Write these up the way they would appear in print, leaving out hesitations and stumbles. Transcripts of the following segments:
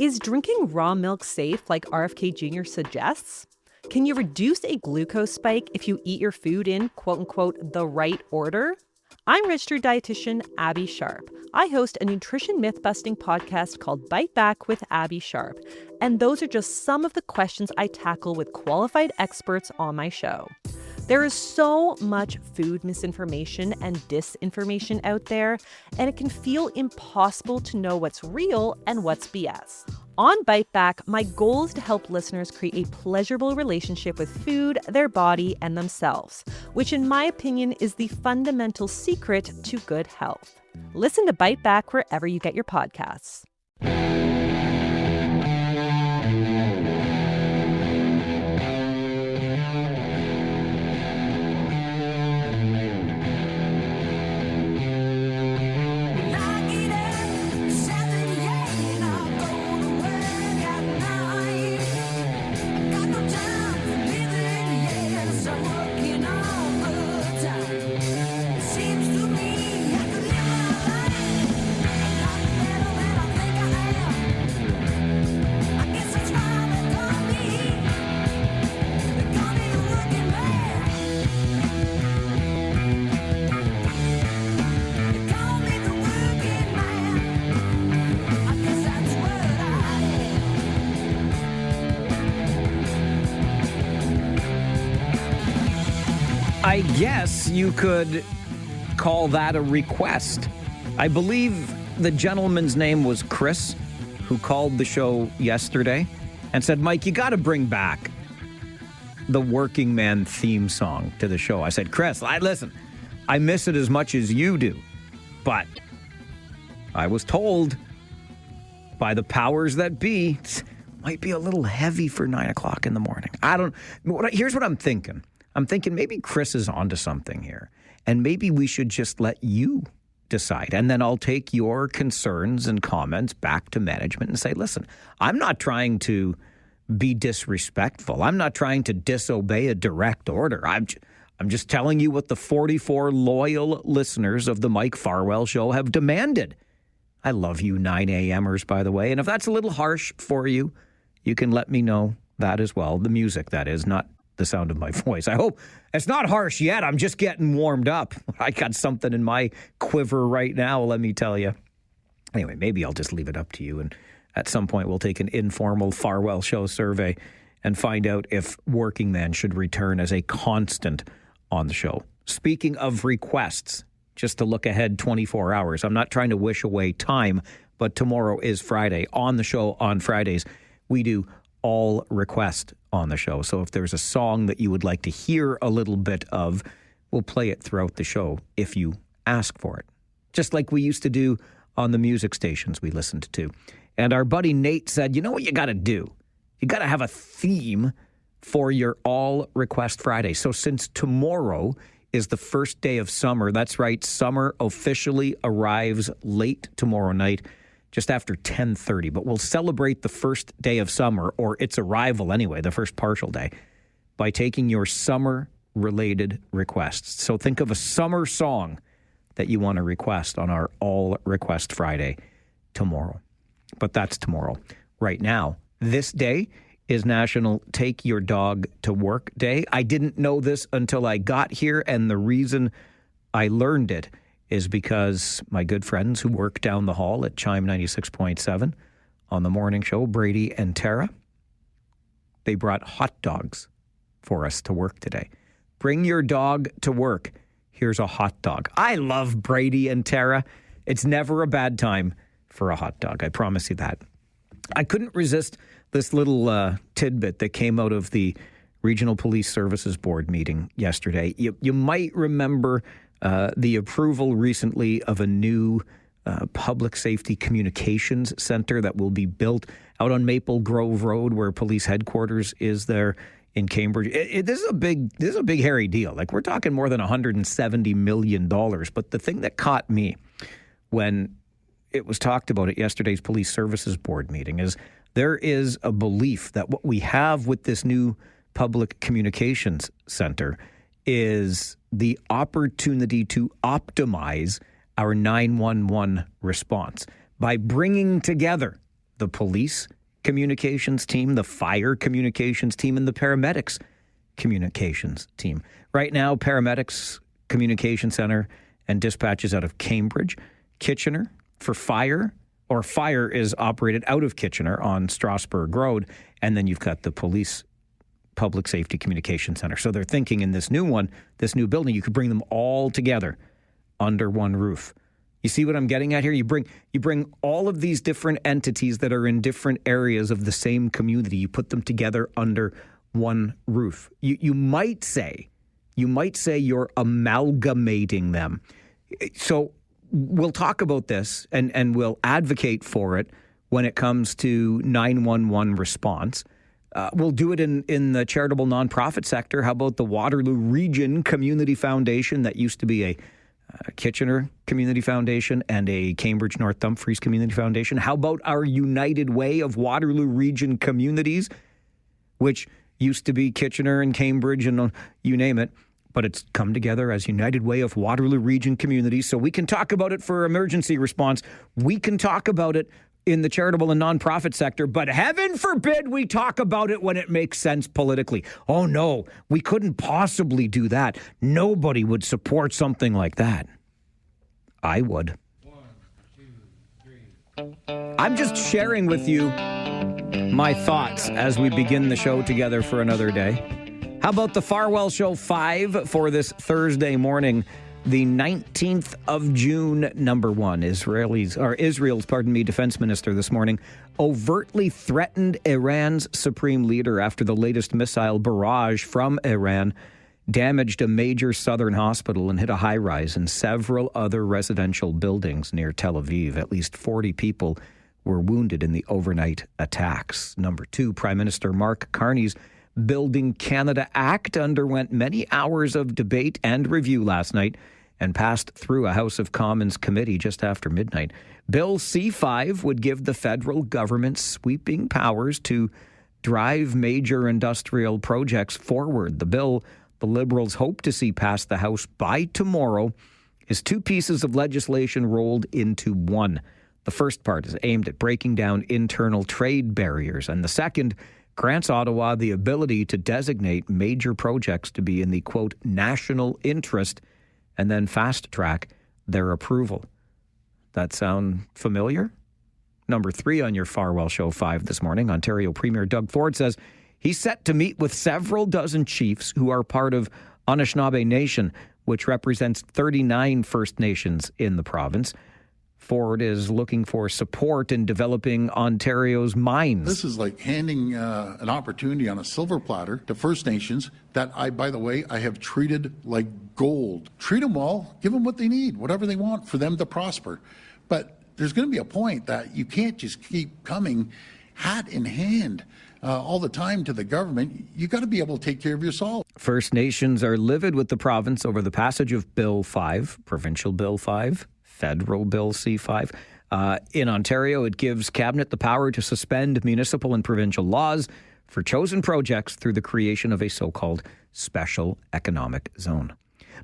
Is drinking raw milk safe like RFK Jr. suggests? Can you reduce a glucose spike if you eat your food in, quote unquote, the right order? I'm registered dietitian Abby Sharp. I host a nutrition myth-busting podcast called Bite Back with Abby Sharp. And those are just some of the questions I tackle with qualified experts on my show. There is so much food misinformation and disinformation out there, and it can feel impossible to know what's real and what's BS. On Bite Back, my goal is to help listeners create a pleasurable relationship with food, their body, and themselves, which in my opinion is the fundamental secret to good health. Listen to Bite Back wherever you get your podcasts. I guess you could call that a request. I believe the gentleman's name was Chris, who called the show yesterday and said, Mike, you got to bring back the Working Man theme song to the show. I said, Chris, listen, I miss it as much as you do, but I was told by the powers that be, it might be a little heavy for 9 o'clock in the morning. Here's what I'm thinking. I'm thinking maybe Chris is onto something here, and maybe we should just let you decide. And then I'll take your concerns and comments back to management and say, listen, I'm not trying to be disrespectful. I'm not trying to disobey a direct order. I'm just telling you what the 44 loyal listeners of the Mike Farwell Show have demanded. I love you 9 a.m.ers, by the way. And if that's a little harsh for you, you can let me know that as well. The music, that is, not the sound of my voice. I hope it's not harsh yet. I'm just getting warmed up. I got something in my quiver right now, let me tell you. Anyway, maybe I'll just leave it up to you. And at some point, we'll take an informal Farwell Show survey and find out if Working Man should return as a constant on the show. Speaking of requests, just to look ahead 24 hours, I'm not trying to wish away time, but tomorrow is Friday. On the show on Fridays, we do all request on the show. So if there's a song that you would like to hear a little bit of, we'll play it throughout the show if you ask for it. Just like we used to do on the music stations we listened to. And our buddy Nate said, you know what you got to do? You got to have a theme for your All Request Friday. So since tomorrow is the first day of summer, that's right, summer officially arrives late tomorrow night, just after 10:30. But we'll celebrate the first day of summer, or its arrival anyway, the first partial day, by taking your summer-related requests. So think of a summer song that you want to request on our All Request Friday tomorrow. But that's tomorrow. Right now, this day is National Take Your Dog to Work Day. I didn't know this until I got here, and the reason I learned it is because my good friends who work down the hall at Chime 96.7 on the morning show, Brady and Tara, they brought hot dogs for us to work today. Bring your dog to work. Here's a hot dog. I love Brady and Tara. It's never a bad time for a hot dog. I promise you that. I couldn't resist this little tidbit that came out of the Regional Police Services Board meeting yesterday. You might remember the approval recently of a new public safety communications center that will be built out on Maple Grove Road, where police headquarters is there in Cambridge. This is a big hairy deal. Like, we're talking more than $170 million. But the thing that caught me when it was talked about at yesterday's Police Services Board meeting is there is a belief that what we have with this new public communications center is the opportunity to optimize our 911 response by bringing together the police communications team, the fire communications team, and the paramedics communications team. Right now, paramedics communication center and dispatches out of Cambridge, Kitchener for fire, or fire is operated out of Kitchener on Strasbourg Road, and then you've got the police public safety communication center. So they're thinking in this new one, this new building, you could bring them all together under one roof. You see what I'm getting at here? You bring all of these different entities that are in different areas of the same community. You put them together under one roof. You might say you're amalgamating them. So we'll talk about this and we'll advocate for it when it comes to 911 response. We'll do it in the charitable nonprofit sector. How about the Waterloo Region Community Foundation that used to be a Kitchener Community Foundation and a Cambridge North Dumfries Community Foundation? How about our United Way of Waterloo Region Communities, which used to be Kitchener and Cambridge and you name it, but it's come together as United Way of Waterloo Region Communities. So we can talk about it for emergency response. We can talk about it in the charitable and nonprofit sector, but heaven forbid we talk about it when it makes sense politically. Oh no, we couldn't possibly do that. Nobody would support something like that. I would. 1, 2, 3. I'm just sharing with you my thoughts as we begin the show together for another day. How about the Farwell Show 5 for this Thursday morning? The 19th of June, number one, Israel's defense minister this morning overtly threatened Iran's supreme leader after the latest missile barrage from Iran damaged a major southern hospital and hit a high-rise and several other residential buildings near Tel Aviv. At least 40 people were wounded in the overnight attacks. Number two, Prime Minister Mark Carney's Building Canada Act underwent many hours of debate and review last night and passed through a House of Commons committee just after midnight. Bill C-5 would give the federal government sweeping powers to drive major industrial projects forward. The bill the Liberals hope to see pass the House by tomorrow is two pieces of legislation rolled into one. The first part is aimed at breaking down internal trade barriers, and the second grants Ottawa the ability to designate major projects to be in the, quote, national interest and then fast-track their approval. That sound familiar? Number three on your Farwell Show 5 this morning, Ontario Premier Doug Ford says he's set to meet with several dozen chiefs who are part of Anishinaabe Nation, which represents 39 First Nations in the province. Ford is looking for support in developing Ontario's mines. This is like handing an opportunity on a silver platter to First Nations that by the way, I have treated like gold. Treat them well, give them what they need, whatever they want for them to prosper. But there's going to be a point that you can't just keep coming hat in hand all the time to the government. You got to be able to take care of yourself. First Nations are livid with the province over the passage of Bill 5, Provincial Bill 5, Federal Bill C-5. In Ontario, it gives Cabinet the power to suspend municipal and provincial laws for chosen projects through the creation of a so-called special economic zone.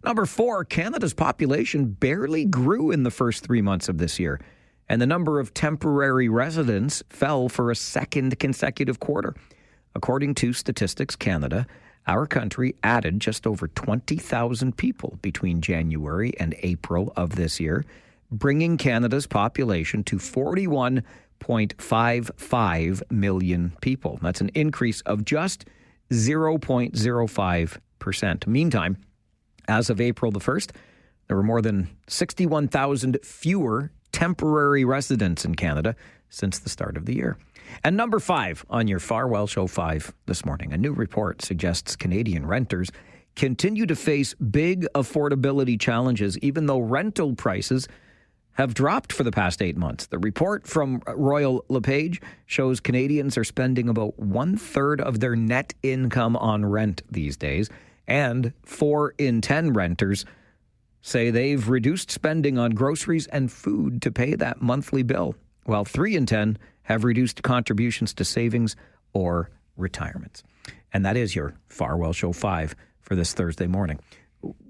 Number four, Canada's population barely grew in the first 3 months of this year, and the number of temporary residents fell for a second consecutive quarter. According to Statistics Canada, our country added just over 20,000 people between January and April of this year, bringing Canada's population to 41.55 million people. That's an increase of just 0.05%. Meantime, as of April the 1st, there were more than 61,000 fewer temporary residents in Canada since the start of the year. And number five on your Farwell Show 5 this morning, a new report suggests Canadian renters continue to face big affordability challenges, even though rental prices have dropped for the past 8 months. The report from Royal LePage shows Canadians are spending about 1/3 of their net income on rent these days, and 4 in 10 renters say they've reduced spending on groceries and food to pay that monthly bill, while 3 in 10 have reduced contributions to savings or retirements. And that is your Farwell Show 5 for this Thursday morning.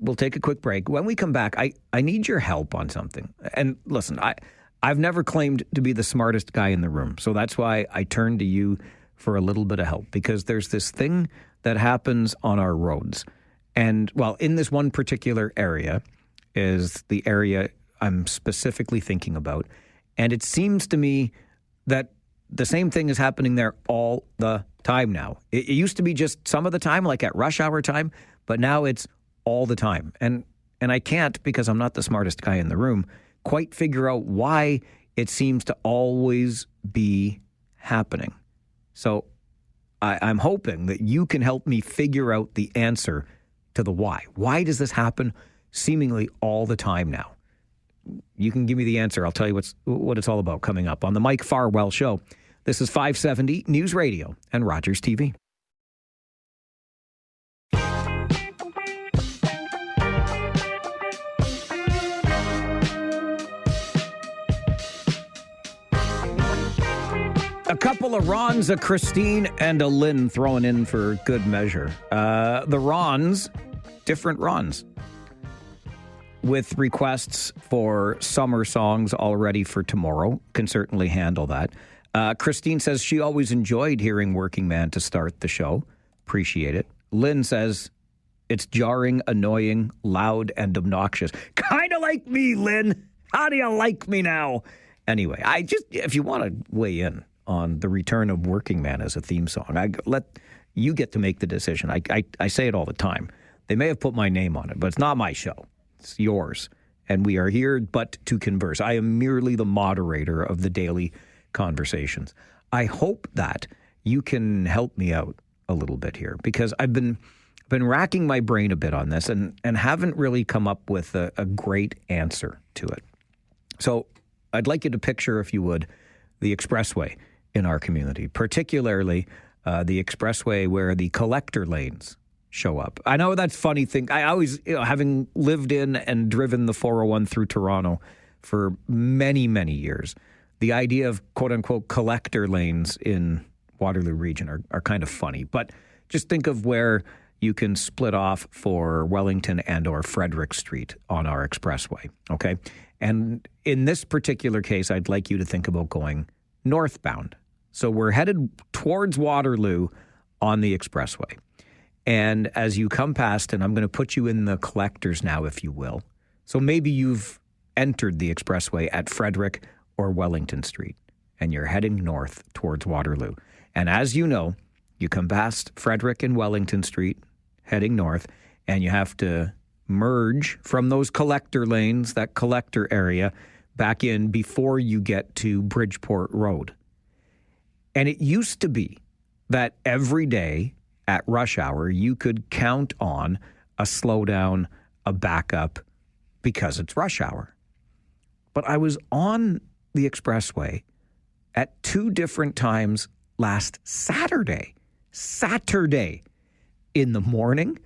We'll take a quick break. When we come back, I need your help on something. And listen, I've never claimed to be the smartest guy in the room. So that's why I turn to you for a little bit of help, because there's this thing that happens on our roads. And, well, in this one particular area is the area I'm specifically thinking about. And it seems to me that the same thing is happening there all the time now. It used to be just some of the time, like at rush hour time, but now it's all the time. And I can't, because I'm not the smartest guy in the room, quite figure out why it seems to always be happening. So I'm hoping that you can help me figure out the answer to the why. Why does this happen seemingly all the time now? You can give me the answer. I'll tell you what it's all about coming up on the Mike Farwell Show. This is 570 News Radio and Rogers TV. A couple of Rons, a Christine, and a Lynn thrown in for good measure. The Rons, different Rons, with requests for summer songs already for tomorrow. Can certainly handle that. Christine says she always enjoyed hearing Working Man to start the show. Appreciate it. Lynn says it's jarring, annoying, loud, and obnoxious. Kind of like me, Lynn. How do you like me now? Anyway, if you want to weigh in on the return of Working Man as a theme song, you get to make the decision. I say it all the time. They may have put my name on it, but it's not my show. It's yours. And we are here but to converse. I am merely the moderator of the daily conversations. I hope that you can help me out a little bit here, because I've been racking my brain a bit on this and haven't really come up with a great answer to it. So I'd like you to picture, if you would, the expressway in our community, particularly the expressway where the collector lanes show up. I know that's a funny thing. I always, having lived in and driven the 401 through Toronto for many, many years, the idea of quote-unquote collector lanes in Waterloo region are kind of funny. But just think of where you can split off for Wellington and or Frederick Street on our expressway, okay? And in this particular case, I'd like you to think about going northbound. So we're headed towards Waterloo on the expressway. And as you come past, and I'm going to put you in the collectors now, if you will. So maybe you've entered the expressway at Frederick or Wellington Street, and you're heading north towards Waterloo. And as you know, you come past Frederick and Wellington Street, heading north, and you have to merge from those collector lanes, that collector area, back in before you get to Bridgeport Road. And it used to be that every day at rush hour, you could count on a slowdown, a backup, because it's rush hour. But I was on the expressway at two different times last Saturday in the morning,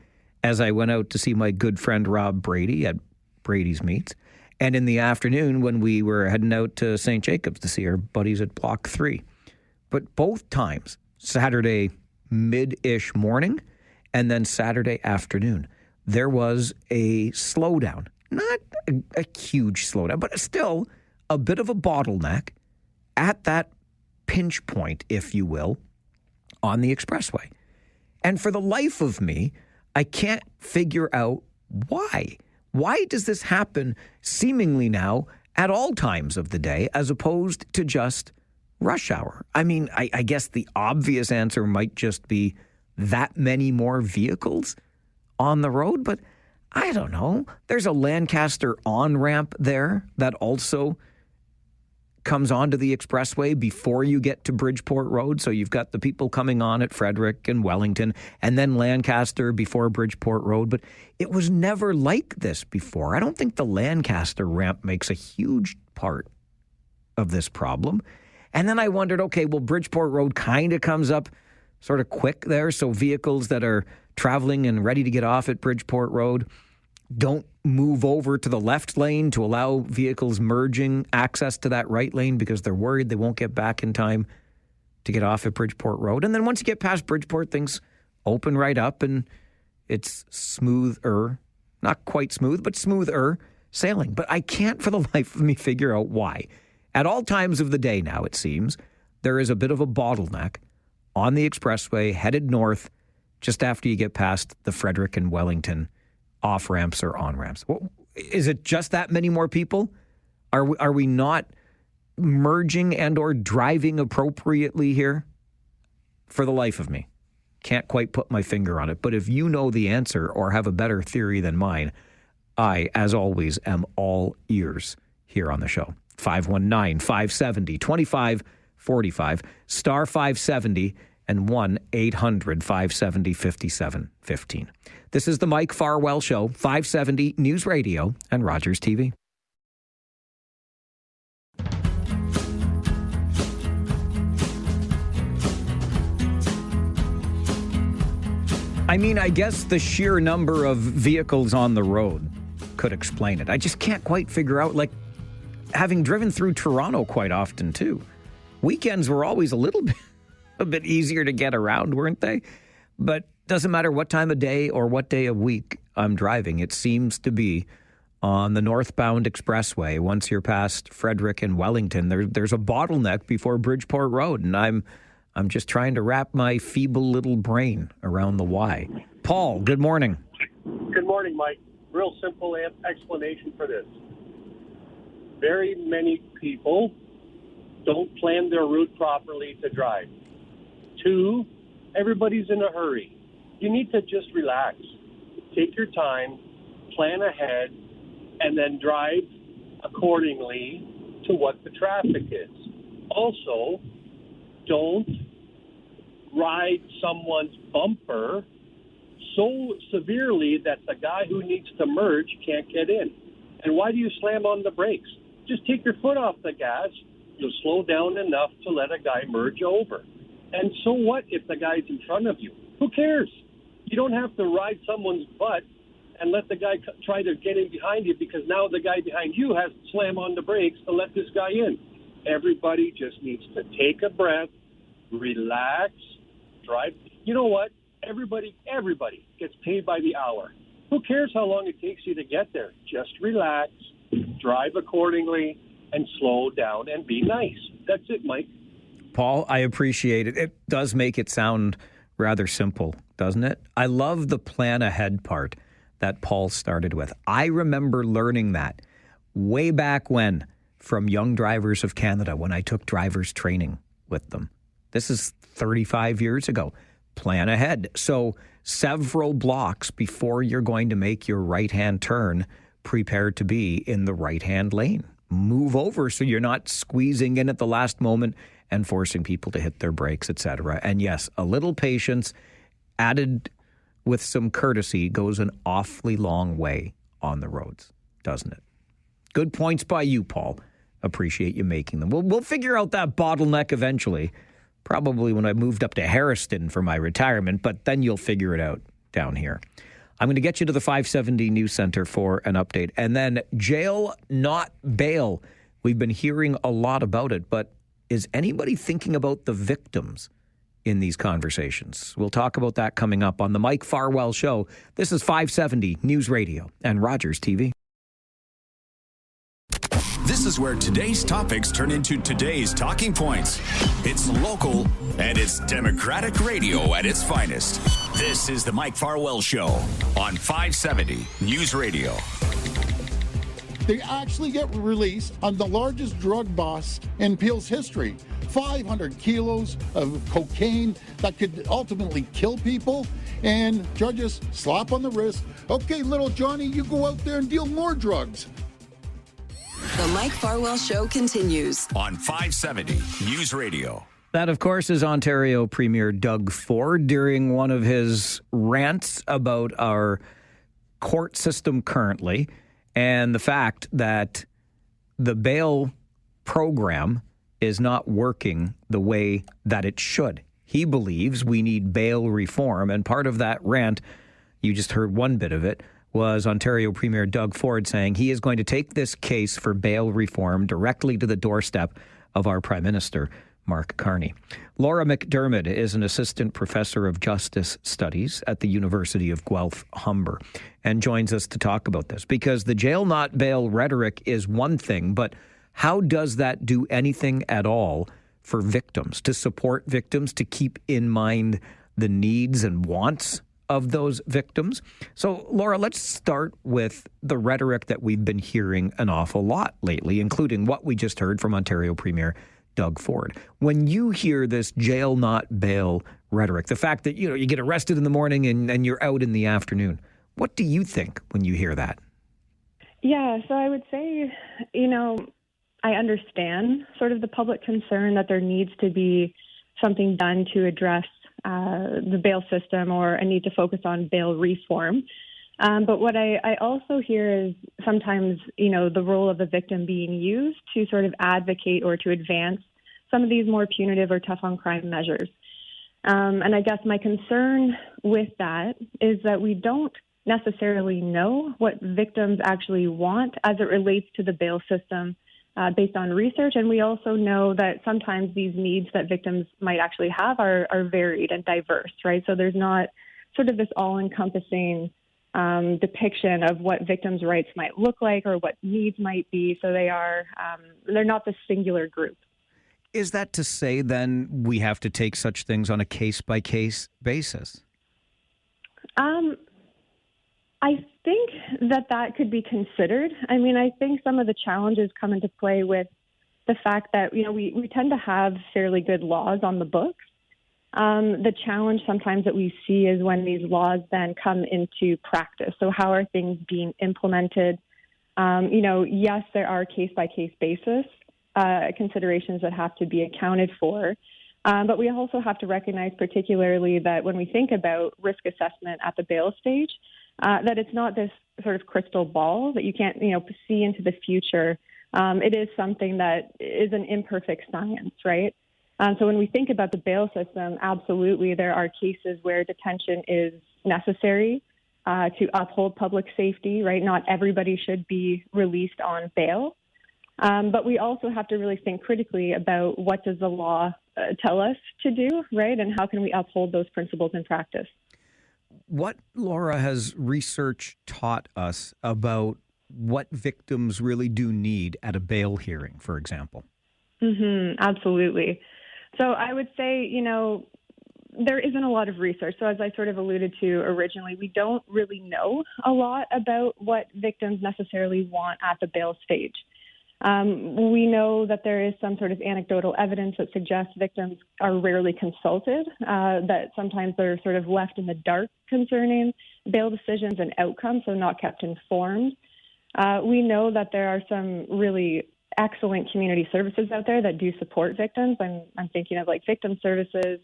as I went out to see my good friend Rob Brady at Brady's Meats, and in the afternoon when we were heading out to St. Jacobs to see our buddies at Block 3. But both times, Saturday mid-ish morning and then Saturday afternoon, there was a slowdown. Not a huge slowdown, but still a bit of a bottleneck at that pinch point, if you will, on the expressway. And for the life of me, I can't figure out why. Why does this happen seemingly now at all times of the day as opposed to just rush hour? I mean, I guess the obvious answer might just be that many more vehicles on the road, but I don't know. There's a Lancaster on-ramp there that also comes onto the expressway before you get to Bridgeport Road. So you've got the people coming on at Frederick and Wellington, and then Lancaster before Bridgeport Road. But it was never like this before. I don't think the Lancaster ramp makes a huge part of this problem. And then I wondered, okay, well, Bridgeport Road kind of comes up sort of quick there. So vehicles that are traveling and ready to get off at Bridgeport Road don't move over to the left lane to allow vehicles merging access to that right lane because they're worried they won't get back in time to get off at Bridgeport Road. And then once you get past Bridgeport, things open right up and it's smoother, not quite smooth, but smoother sailing. But I can't for the life of me figure out why. At all times of the day now, it seems, there is a bit of a bottleneck on the expressway headed north just after you get past the Frederick and Wellington off-ramps or on-ramps. Is it just that many more people? Are we not merging and or driving appropriately here? For the life of me, can't quite put my finger on it. But if you know the answer or have a better theory than mine, I, as always, am all ears here on the show. 519-570-2545, star 570, and 1-800-570-5715. This is the Mike Farwell Show, 570 News Radio and Rogers TV. I mean, I guess the sheer number of vehicles on the road could explain it. I just can't quite figure out, like, having driven through Toronto quite often, too. Weekends were always a bit easier to get around, weren't they? But doesn't matter what time of day or what day of week I'm driving. It seems to be on the northbound expressway. Once you're past Frederick and Wellington, there's a bottleneck before Bridgeport Road, and I'm just trying to wrap my feeble little brain around the why. Paul, good morning. Good morning, Mike. Real simple explanation for this. Very many people don't plan their route properly to drive. 2, everybody's in a hurry. You need to just relax. Take your time, plan ahead, and then drive accordingly to what the traffic is. Also, don't ride someone's bumper so severely that the guy who needs to merge can't get in. And why do you slam on the brakes? Just take your foot off the gas. You'll slow down enough to let a guy merge over. And so what if the guy's in front of you? Who cares? You don't have to ride someone's butt and let the guy try to get in behind you, because now the guy behind you has to slam on the brakes to let this guy in. Everybody just needs to take a breath, relax, drive. You know what? Everybody gets paid by the hour. Who cares how long it takes you to get there? Just relax, drive accordingly, and slow down and be nice. That's it, Mike. Paul, I appreciate it. It does make it sound rather simple, doesn't it? I love the plan ahead part that Paul started with. I remember learning that way back when from Young Drivers of Canada when I took driver's training with them. This is 35 years ago. Plan ahead. So several blocks before you're going to make your right-hand turn, prepare to be in the right-hand lane. Move over so you're not squeezing in at the last moment and forcing people to hit their brakes, etc. And yes, a little patience added with some courtesy goes an awfully long way on the roads, doesn't it? Good points by you, Paul. Appreciate you making them. We'll figure out that bottleneck eventually, probably when I moved up to Harriston for my retirement, but then you'll figure it out down here. I'm going to get you to the 570 News Center for an update. And then jail, not bail. We've been hearing a lot about it, but is anybody thinking about the victims in these conversations? We'll talk about that coming up on the Mike Farwell Show. This is 570 News Radio and Rogers TV. This is where today's topics turn into today's talking points. It's local and it's Democratic radio at its finest. This is the Mike Farwell Show on 570 News Radio. They actually get released on the largest drug bust in Peel's history. 500 kilos of cocaine that could ultimately kill people, and judges slap on the wrist. Okay, little Johnny, you go out there and deal more drugs. The Mike Farwell Show continues on 570 News Radio. That, of course, is Ontario Premier Doug Ford during one of his rants about our court system currently and the fact that the bail program is not working the way that it should. He believes we need bail reform, and part of that rant, you just heard one bit of it, was Ontario Premier Doug Ford saying he is going to take this case for bail reform directly to the doorstep of our Prime Minister, Mark Carney. Laura McDermott is an assistant professor of justice studies at the University of Guelph Humber and joins us to talk about this, because the jail not bail rhetoric is one thing, but How does that do anything at all for victims, to support victims, to keep in mind the needs and wants of those victims? So, Laura, let's start with the rhetoric that we've been hearing an awful lot lately, including what we just heard from Ontario Premier Doug Ford. When you hear this jail not bail rhetoric, the fact that, you get arrested in the morning and you're out in the afternoon, what do you think when you hear that? Yeah, so I would say, I understand sort of the public concern that there needs to be something done to address the bail system or a need to focus on bail reform. But what I also hear is sometimes, the role of the victim being used to sort of advocate or to advance some of these more punitive or tough on crime measures. And I guess my concern with that is that we don't necessarily know what victims actually want as it relates to the bail system based on research. And we also know that sometimes these needs that victims might actually have are varied and diverse, right? So there's not sort of this all-encompassing depiction of what victims' rights might look like or what needs might be. So they're not this singular group. Is that to say, then, we have to take such things on a case-by-case basis? I think that could be considered. I mean, I think some of the challenges come into play with the fact that, we tend to have fairly good laws on the books. The challenge sometimes that we see is when these laws then come into practice. So how are things being implemented? Yes, there are case-by-case basis considerations that have to be accounted for. But we also have to recognize particularly that when we think about risk assessment at the bail stage, that it's not this sort of crystal ball that you can't, see into the future. It is something that is an imperfect science, right? So when we think about the bail system, absolutely there are cases where detention is necessary to uphold public safety, right? Not everybody should be released on bail. But we also have to really think critically about what does the law tell us to do, right? And how can we uphold those principles in practice? What, Laura, has research taught us about what victims really do need at a bail hearing, for example? Absolutely. So I would say, there isn't a lot of research. So as I sort of alluded to originally, we don't really know a lot about what victims necessarily want at the bail stage. We know that there is some sort of anecdotal evidence that suggests victims are rarely consulted, that sometimes they're sort of left in the dark concerning bail decisions and outcomes, so not kept informed. We know that there are some really excellent community services out there that do support victims. I'm thinking of like victim services,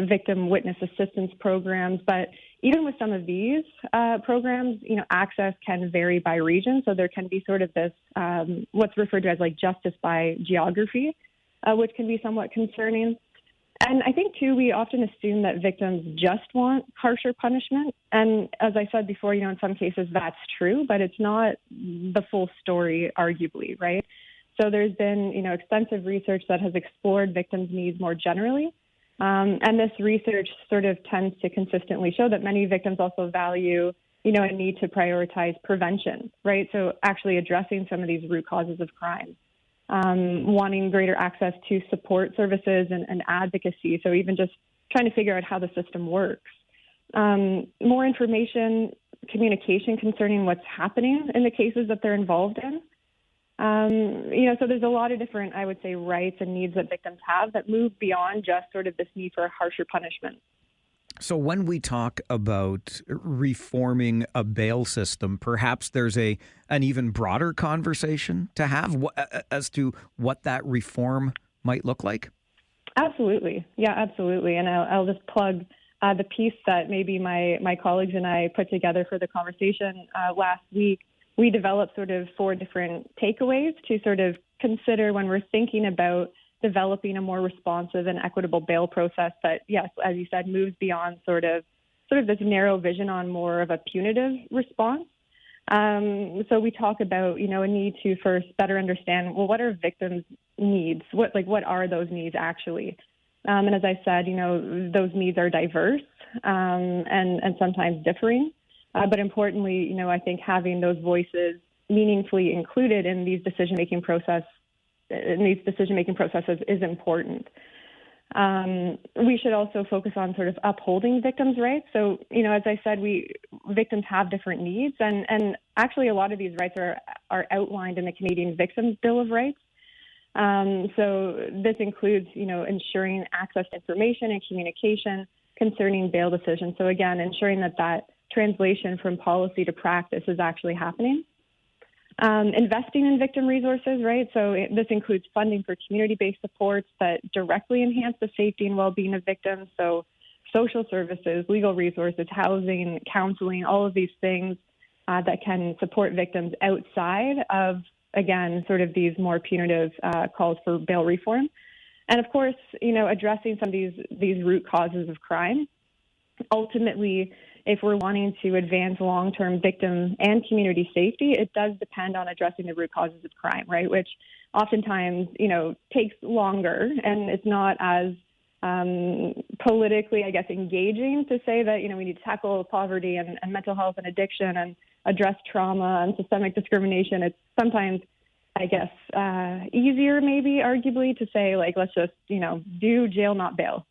victim witness assistance programs. But even with some of these programs, access can vary by region. So there can be sort of this, what's referred to as like justice by geography, which can be somewhat concerning. And I think, too, we often assume that victims just want harsher punishment. And as I said before, in some cases that's true, but it's not the full story, arguably, right? So there's been, extensive research that has explored victims' needs more generally. And this research sort of tends to consistently show that many victims also value, a need to prioritize prevention, right? So actually addressing some of these root causes of crime, wanting greater access to support services and advocacy. So even just trying to figure out how the system works. More information, communication concerning what's happening in the cases that they're involved in. So there's a lot of different, I would say, rights and needs that victims have that move beyond just sort of this need for a harsher punishment. So when we talk about reforming a bail system, perhaps there's an even broader conversation to have as to what that reform might look like? Absolutely. Yeah, absolutely. And I'll just plug the piece that maybe my colleagues and I put together for the conversation last week. We developed sort of 4 different takeaways to sort of consider when we're thinking about developing a more responsive and equitable bail process that, yes, as you said, moves beyond sort of this narrow vision on more of a punitive response. So we talk about, a need to first better understand, well, what are victims' needs? What are those needs actually? And as I said, those needs are diverse and sometimes differing. But importantly, I think having those voices meaningfully included in these decision-making process in these decision-making processes is important. We should also focus on sort of upholding victims' rights. So, as I said, victims have different needs, and actually a lot of these rights are outlined in the Canadian Victims' Bill of Rights. So this includes, ensuring access to information and communication concerning bail decisions. So again, ensuring that translation from policy to practice is actually happening. Investing in victim resources, right? So this includes funding for community-based supports that directly enhance the safety and well-being of victims. So social services, legal resources, housing, counseling, all of these things that can support victims outside of, again, sort of these more punitive calls for bail reform. And of course, addressing some of these root causes of crime. Ultimately, if we're wanting to advance long-term victim and community safety, it does depend on addressing the root causes of crime, right? Which oftentimes, takes longer, and it's not as politically, I guess, engaging to say that, we need to tackle poverty and mental health and addiction and address trauma and systemic discrimination. It's sometimes, I guess, easier maybe, arguably, to say, like, let's just, do jail, not bail.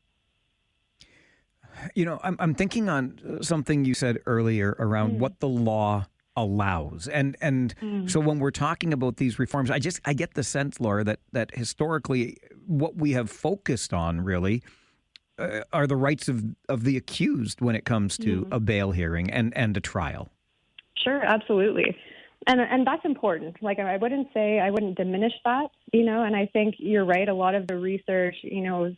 I'm thinking on something you said earlier around what the law allows. And so when we're talking about these reforms, I get the sense, Laura, that historically what we have focused on really are the rights of the accused when it comes to a bail hearing and a trial. Sure, absolutely. And that's important. Like, I wouldn't diminish that, and I think you're right. A lot of the research,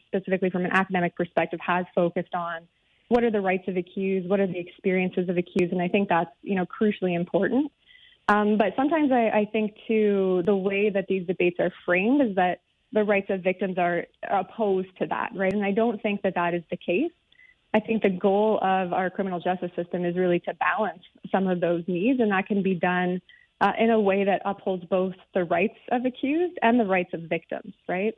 specifically from an academic perspective, has focused on what are the rights of accused, what are the experiences of accused, and I think that's, crucially important. But sometimes I think, too, the way that these debates are framed is that the rights of victims are opposed to that, right? And I don't think that is the case. I think the goal of our criminal justice system is really to balance some of those needs, and that can be done in a way that upholds both the rights of accused and the rights of victims, right?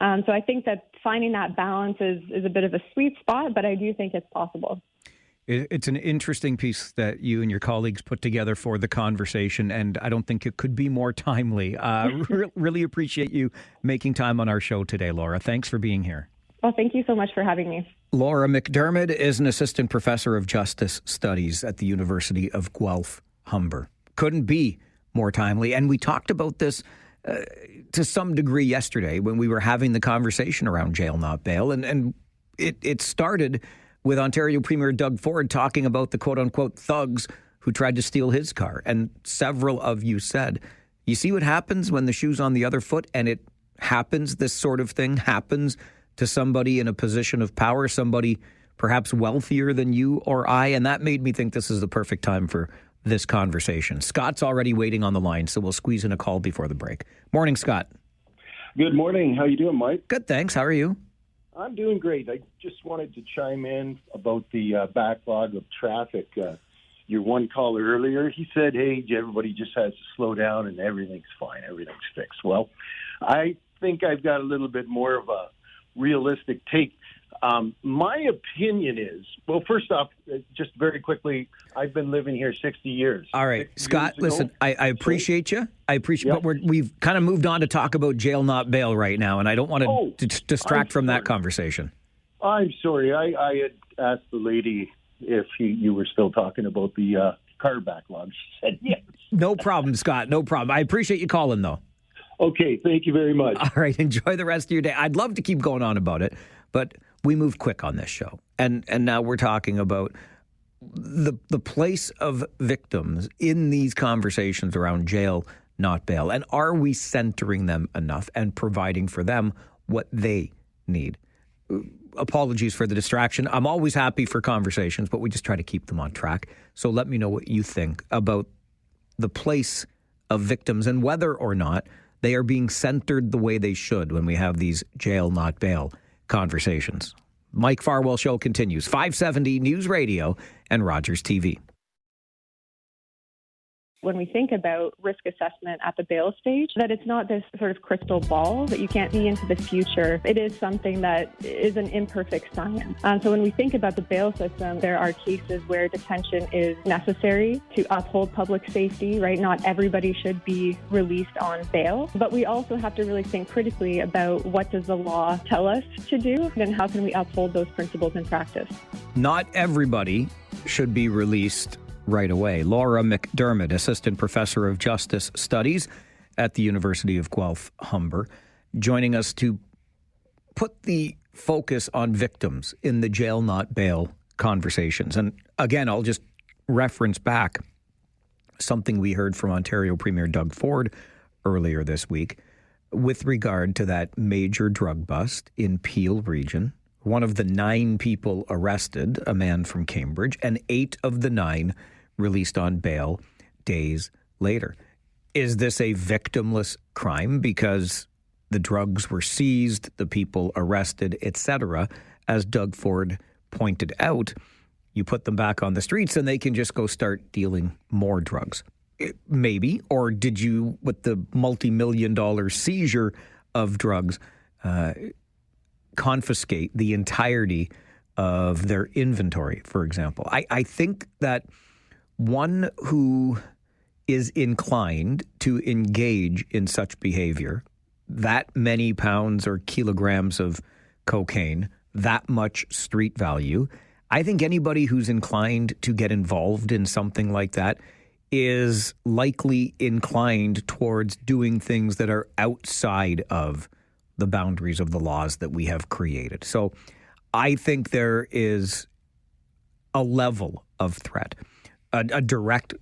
So I think that finding that balance is a bit of a sweet spot, but I do think it's possible. It's an interesting piece that you and your colleagues put together for the conversation, and I don't think it could be more timely. Really appreciate you making time on our show today, Laura. Thanks for being here. Well, thank you so much for having me. Laura McDermott is an assistant professor of justice studies at the University of Guelph, Humber. Couldn't be more timely. And we talked about this to some degree yesterday when we were having the conversation around jail, not bail. And it started with Ontario Premier Doug Ford talking about the quote-unquote thugs who tried to steal his car. And several of you said, you see what happens when the shoe's on the other foot and it happens, this sort of thing happens to somebody in a position of power, somebody perhaps wealthier than you or I. And that made me think this is the perfect time for this conversation. Scott's already waiting on the line, so we'll squeeze in a call before the break. Morning, Scott. Good morning. How you doing, Mike? Good, thanks. How are you? I'm doing great. I just wanted to chime in about the backlog of traffic. Your one caller earlier, he said, hey, everybody just has to slow down and everything's fine, everything's fixed. Well, I think I've got a little bit more of a realistic take. My opinion is, well, first off, just very quickly, I've been living here 60 years. All right, Scott, listen, I appreciate you. But we've kind of moved on to talk about jail, not bail right now, and I don't want to distract from that conversation. I'm sorry. I had asked the lady if you were still talking about the car backlog. She said yes. No problem, Scott, no problem. I appreciate you calling, though. Okay, thank you very much. All right, enjoy the rest of your day. I'd love to keep going on about it, but we moved quick on this show. And now we're talking about the place of victims in these conversations around jail, not bail. And are we centering them enough and providing for them what they need? Apologies for the distraction. I'm always happy for conversations, but we just try to keep them on track. So let me know what you think about the place of victims and whether or not they are being centered the way they should when we have these jail, not bail conversations. Mike Farwell Show continues. 570 News Radio and Rogers TV. when we think about risk assessment at the bail stage, that it's not this sort of crystal ball that you can't see into the future. It is something that is an imperfect science. So when we think about the bail system, there are cases where detention is necessary to uphold public safety, right? Not everybody should be released on bail, but we also have to really think critically about what does the law tell us to do, and how can we uphold those principles in practice. Not everybody should be released right away. Laura McDermott, Assistant Professor of Justice Studies at the University of Guelph Humber, joining us to put the focus on victims in the jail not bail conversations. And again, I'll just reference back something we heard from Ontario Premier Doug Ford earlier this week with regard to that major drug bust in Peel region. One of the 9 people arrested, a man from Cambridge, and 8 of the 9 released on bail days later. Is this a victimless crime because the drugs were seized, the people arrested, etc.? As Doug Ford pointed out, you put them back on the streets and they can just go start dealing more drugs. Maybe. Or did you, with the multi-million-dollar seizure of drugs, confiscate the entirety of their inventory, for example? I think that one who is inclined to engage in such behavior, that many pounds or kilograms of cocaine, that much street value, I think anybody who's inclined to get involved in something like that is likely inclined towards doing things that are outside of the boundaries of the laws that we have created. So I think there is a level of threat, a direct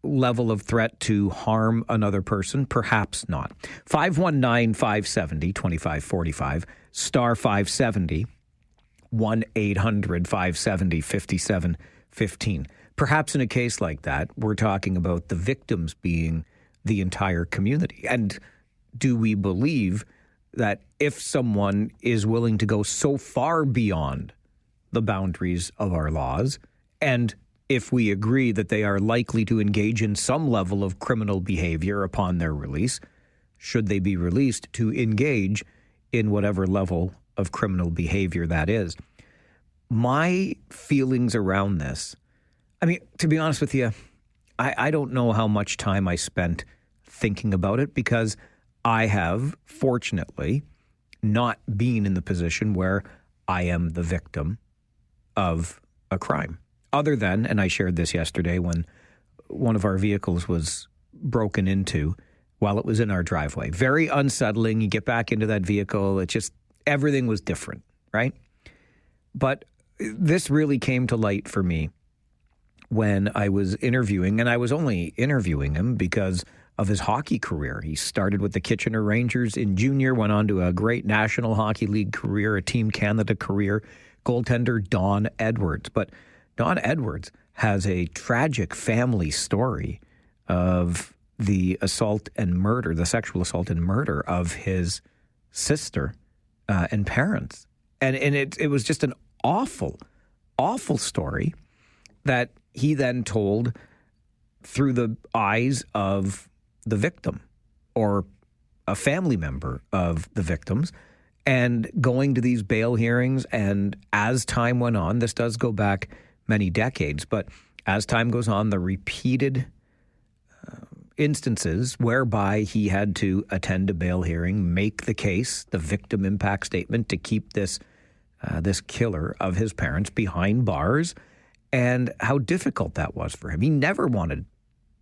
level of threat to harm another person, perhaps not. 519-570-2545, star 570, 1-800-570-5715. Perhaps in a case like that, we're talking about the victims being the entire community. And do we believe that if someone is willing to go so far beyond the boundaries of our laws, and if we agree that they are likely to engage in some level of criminal behavior upon their release, should they be released to engage in whatever level of criminal behavior that is? My feelings around this, I mean, to be honest with you, I don't know how much time I spent thinking about it, because I have, fortunately, not been in the position where I am the victim of a crime. Other than, and I shared this yesterday, when one of our vehicles was broken into while it was in our driveway. Very unsettling. You get back into that vehicle. It just, everything was different, right? But this really came to light for me when I was interviewing, and I was only interviewing him because of his hockey career. He started with the Kitchener Rangers in junior, went on to a great National Hockey League career, a Team Canada career, goaltender Don Edwards. But Don Edwards has a tragic family story of the assault and murder, the sexual assault and murder of his sister and parents. And it was just an awful, awful story that he then told through the eyes of the victim or a family member of the victims, and going to these bail hearings. And as time went on, this does go back many decades, but as time goes on, the repeated instances whereby he had to attend a bail hearing, make the case, the victim impact statement, to keep this killer of his parents behind bars, and how difficult that was for him. He never wanted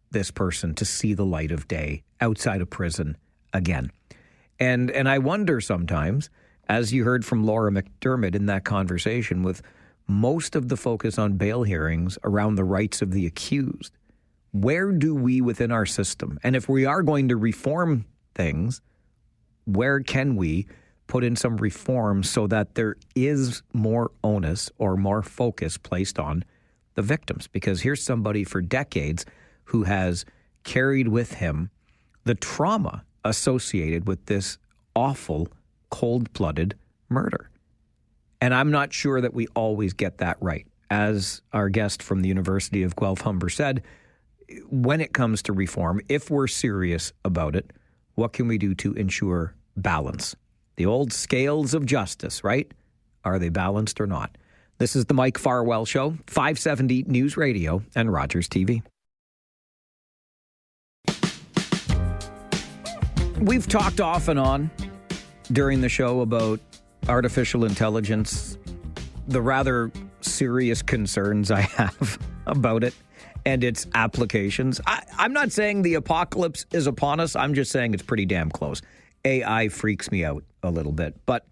this person to see the light of day outside of prison again. And I wonder sometimes, as you heard from Laura McDermott in that conversation, with most of the focus on bail hearings around the rights of the accused, where do we within our system, and if we are going to reform things, where can we put in some reform so that there is more onus or more focus placed on the victims? Because here's somebody for decades who has carried with him the trauma associated with this awful, cold-blooded murder. And I'm not sure that we always get that right. As our guest from the University of Guelph Humber said, when it comes to reform, if we're serious about it, what can we do to ensure balance? The old scales of justice, right? Are they balanced or not? This is the Mike Farwell Show, 570 News Radio and Rogers TV. We've talked off and on during the show about artificial intelligence, the rather serious concerns I have about it and its applications. I'm not saying the apocalypse is upon us. I'm just saying it's pretty damn close. AI freaks me out a little bit. But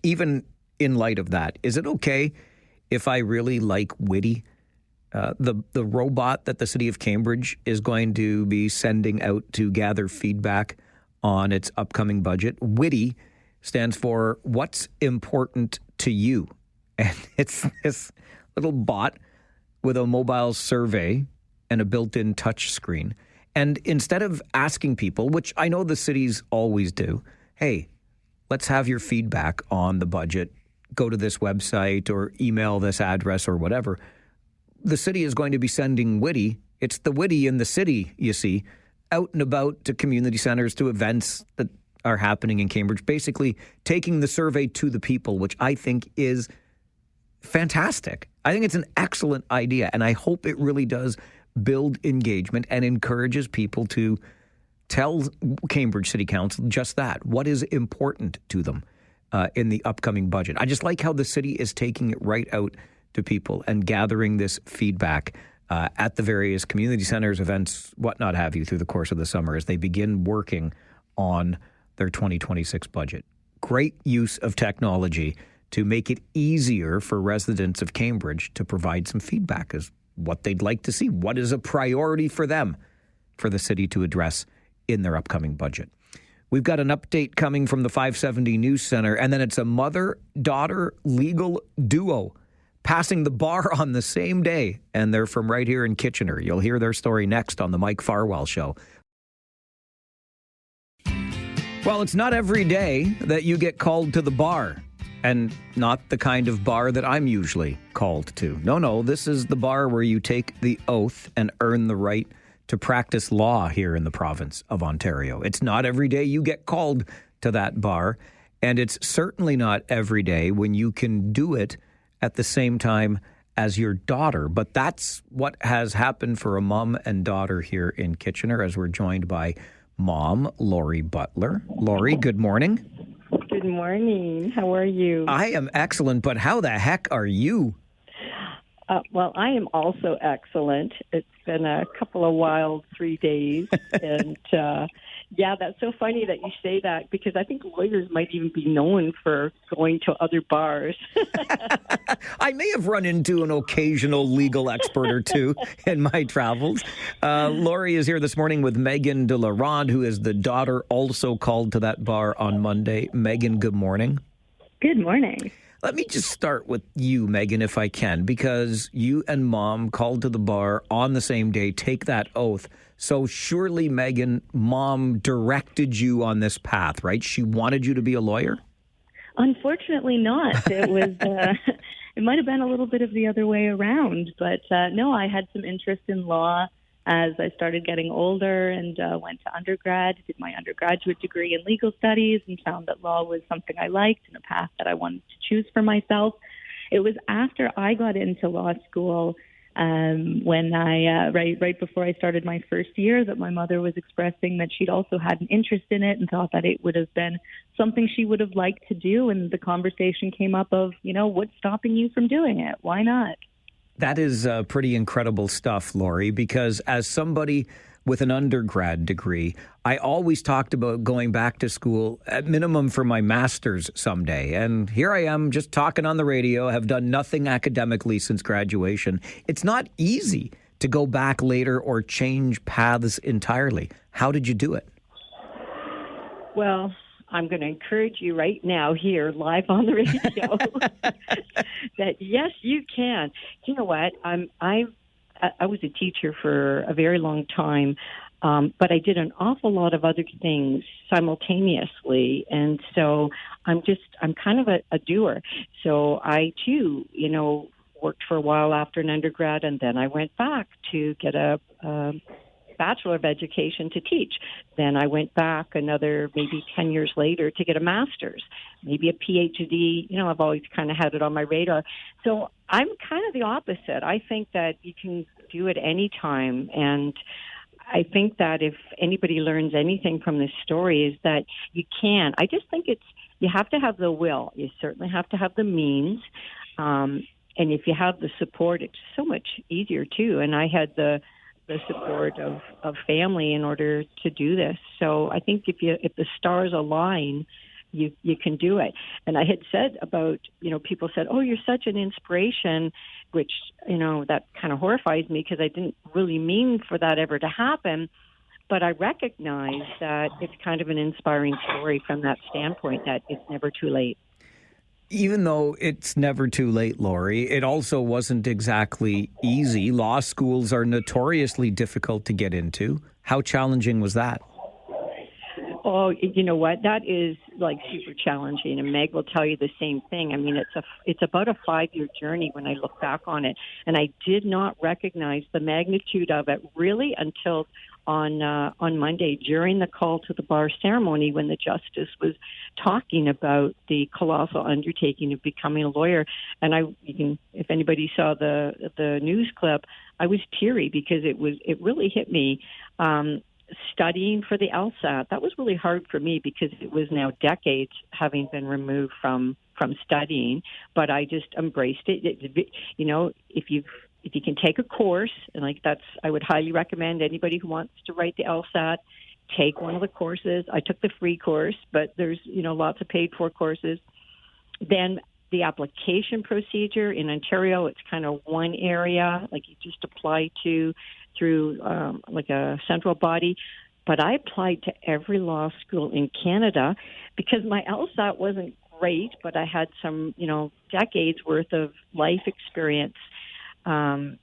even in light of that, is it okay if I really like Witty, the robot that the city of Cambridge is going to be sending out to gather feedback on its upcoming budget? Witty stands for What's Important to You. And it's this little bot with a mobile survey and a built-in touch screen. And instead of asking people, which I know the cities always do, hey, let's have your feedback on the budget, go to this website or email this address or whatever, the city is going to be sending Witty. It's the Witty in the city, you see, out and about to community centers, to events that are happening in Cambridge, basically taking the survey to the people, which I think is fantastic. I think it's an excellent idea, and I hope it really does build engagement and encourages people to tell Cambridge City Council just that, what is important to them in the upcoming budget. I just like how the city is taking it right out to people and gathering this feedback at the various community centers, events, whatnot have you, through the course of the summer as they begin working on their 2026 budget. Great use of technology to make it easier for residents of Cambridge to provide some feedback as what they'd like to see, what is a priority for them, for the city to address in their upcoming budget. We've got an update coming from the 570 News Center, and then it's a mother-daughter legal duo passing the bar on the same day, and they're from right here in Kitchener. You'll hear their story next on the Mike Farwell Show. Well, it's not every day that you get called to the bar, and not the kind of bar that I'm usually called to. No, this is the bar where you take the oath and earn the right to practice law here in the province of Ontario. It's not every day you get called to that bar, and it's certainly not every day when you can do it at the same time as your daughter. But that's what has happened for a mom and daughter here in Kitchener, as we're joined by Mom Lori Butler. Lori, good morning. Good morning. How are you? I am excellent, but how the heck are you? Well, I am also excellent. It's been a couple of wild 3 days. And yeah, that's so funny that you say that, because I think lawyers might even be known for going to other bars. I may have run into an occasional legal expert or two in my travels. Lori is here this morning with Megan de la Ronde, who is the daughter also called to that bar on Monday. Megan, good morning. Good morning. Let me just start with you, Megan, if I can, because you and Mom called to the bar on the same day. Take that oath. So surely, Megan, Mom directed you on this path, right? She wanted you to be a lawyer? Unfortunately not. It was, it might have been a little bit of the other way around. But no, I had some interest in law as I started getting older and went to undergrad, did my undergraduate degree in legal studies, and found that law was something I liked and a path that I wanted to choose for myself. It was after I got into law school, when I, right before I started my first year, that my mother was expressing that she'd also had an interest in it and thought that it would have been something she would have liked to do. And the conversation came up of, what's stopping you from doing it? Why not? That is pretty incredible stuff, Lori, because as somebody with an undergrad degree, I always talked about going back to school at minimum for my master's someday. And here I am just talking on the radio, have done nothing academically since graduation. It's not easy to go back later or change paths entirely. How did you do it? Well, I'm going to encourage you right now here live on the radio that yes, you can. You know what? I was a teacher for a very long time, but I did an awful lot of other things simultaneously. And so I'm kind of a doer. So I too, worked for a while after an undergrad, and then I went back to get a Bachelor of Education to teach. Then I went back another maybe 10 years later to get a master's, maybe a PhD. I've always kind of had it on my radar. So I'm kind of the opposite. I think that you can do it any time. And I think that if anybody learns anything from this story is that you can. I just think you have to have the will. You certainly have to have the means. And if you have the support, it's so much easier too. And I had the support of family in order to do this. So I think if the stars align, you can do it. And I had said about, people said, "Oh, you're such an inspiration," which, that kind of horrifies me because I didn't really mean for that ever to happen. But I recognize that it's kind of an inspiring story from that standpoint, that it's never too late. Even though it's never too late, Lori, it also wasn't exactly easy. Law schools are notoriously difficult to get into. How challenging was that? Oh, you know what? That is super challenging, and Meg will tell you the same thing. I mean, it's about a 5-year journey when I look back on it, and I did not recognize the magnitude of it really until on Monday during the call to the bar ceremony when the justice was talking about the colossal undertaking of becoming a lawyer. And if anybody saw the news clip, I was teary because it really hit me. Studying for the LSAT, that was really hard for me because it was now decades having been removed from studying, but I just embraced it. If you can take a course, and I would highly recommend anybody who wants to write the LSAT, take one of the courses. I took the free course, but there's, lots of paid for courses. Then the application procedure in Ontario, it's kind of one area, you just apply through a central body. But I applied to every law school in Canada because my LSAT wasn't great, but I had some, decades worth of life experience. And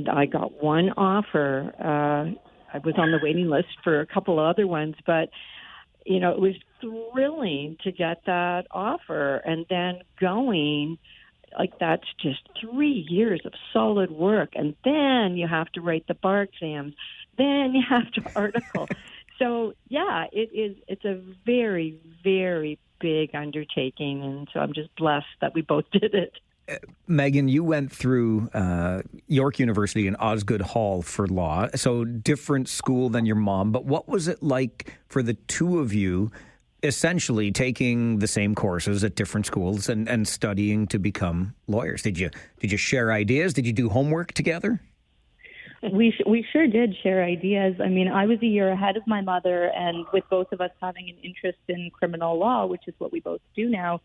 I got one offer. I was on the waiting list for a couple of other ones, but, it was thrilling to get that offer. And then going, that's just 3 years of solid work. And then you have to write the bar exams. Then you have to article. So, yeah, it's a very, very big undertaking. And so I'm just blessed that we both did it. Megan, you went through York University and Osgoode Hall for law, so different school than your mom. But what was it like for the two of you essentially taking the same courses at different schools and studying to become lawyers? Did you share ideas? Did you do homework together? We sure did share ideas. I mean, I was a year ahead of my mother, and with both of us having an interest in criminal law, which is what we both do now,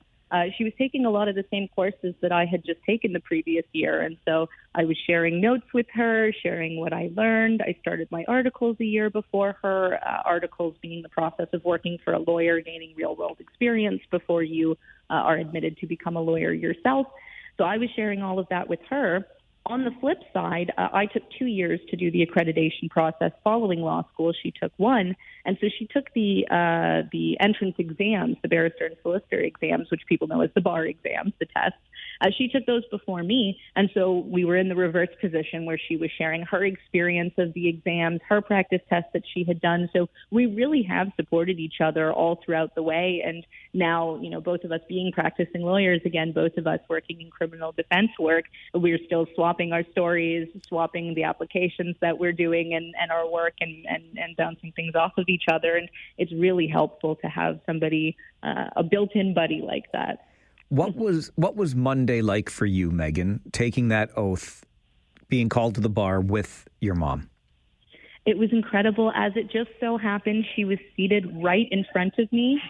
she was taking a lot of the same courses that I had just taken the previous year. And so I was sharing notes with her, sharing what I learned. I started my articles a year before her, articles being the process of working for a lawyer, gaining real-world experience before you are admitted to become a lawyer yourself. So I was sharing all of that with her. On the flip side, I took 2 years to do the accreditation process following law school. She took 1. And so she took the entrance exams, the barrister and solicitor exams, which people know as the bar exams, the tests. She took those before me. And so we were in the reverse position where she was sharing her experience of the exams, her practice tests that she had done. So we really have supported each other all throughout the way. And now, both of us being practicing lawyers, again, both of us working in criminal defense work, we're still swapping our stories, swapping the applications that we're doing and our work and bouncing things off of each other. And it's really helpful to have somebody, a built-in buddy like that. What was Monday like for you, Megan, taking that oath, being called to the bar with your mom? It was incredible. As it just so happened, she was seated right in front of me.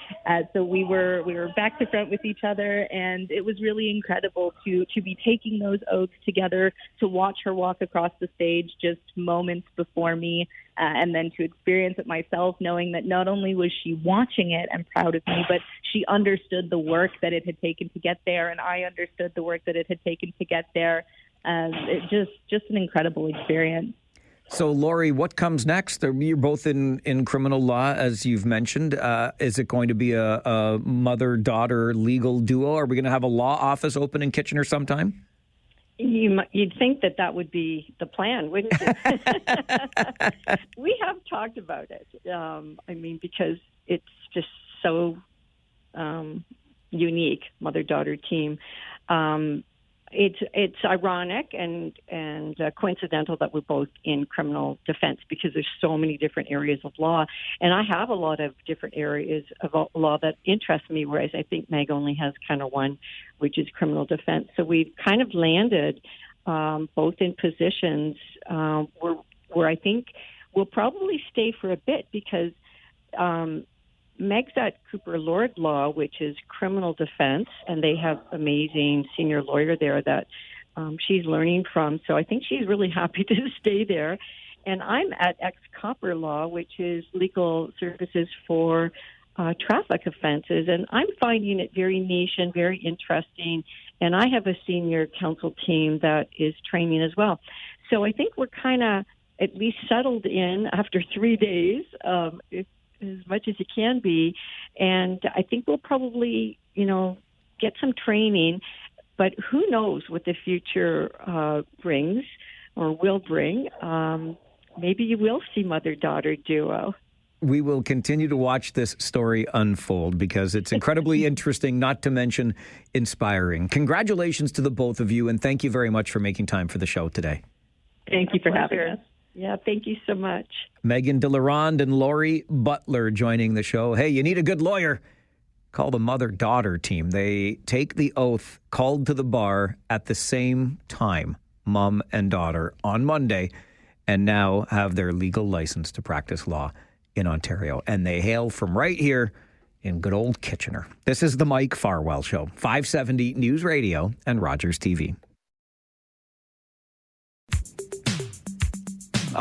So we were back to front with each other, and it was really incredible to be taking those oaths together, to watch her walk across the stage just moments before me, and then to experience it myself, knowing that not only was she watching it and proud of me, but she understood the work that it had taken to get there, and I understood the work that it had taken to get there. It just an incredible experience. So, Lori, what comes next? You're both in criminal law, as you've mentioned. Is it going to be a mother-daughter legal duo? Are we going to have a law office open in Kitchener sometime? You'd think that would be the plan, wouldn't you? We have talked about it. Because it's just so unique, mother-daughter team. It's ironic and coincidental that we're both in criminal defense because there's so many different areas of law, and I have a lot of different areas of law that interest me, whereas I think Meg only has kind of one, which is criminal defense. So we've kind of landed both in positions where I think we'll probably stay for a bit because Meg's at Cooper Lord Law, which is criminal defense, and they have amazing senior lawyer there that she's learning from. So I think she's really happy to stay there. And I'm at Ex-Copper Law, which is legal services for traffic offenses. And I'm finding it very niche and very interesting. And I have a senior counsel team that is training as well. So I think we're kind of at least settled in after 3 days, as much as you can be. And I think we'll probably, get some training, but who knows what the future brings or will bring. Maybe you will see mother-daughter duo. We will continue to watch this story unfold because it's incredibly interesting, not to mention inspiring. Congratulations to the both of you, and thank you very much for making time for the show today. Thank you for having us. Yeah, thank you so much. Megan DeLaronde and Lori Butler joining the show. Hey, you need a good lawyer? Call the mother-daughter team. They take the oath called to the bar at the same time, mom and daughter, on Monday, and now have their legal license to practice law in Ontario. And they hail from right here in good old Kitchener. This is the Mike Farwell Show, 570 News Radio and Rogers TV.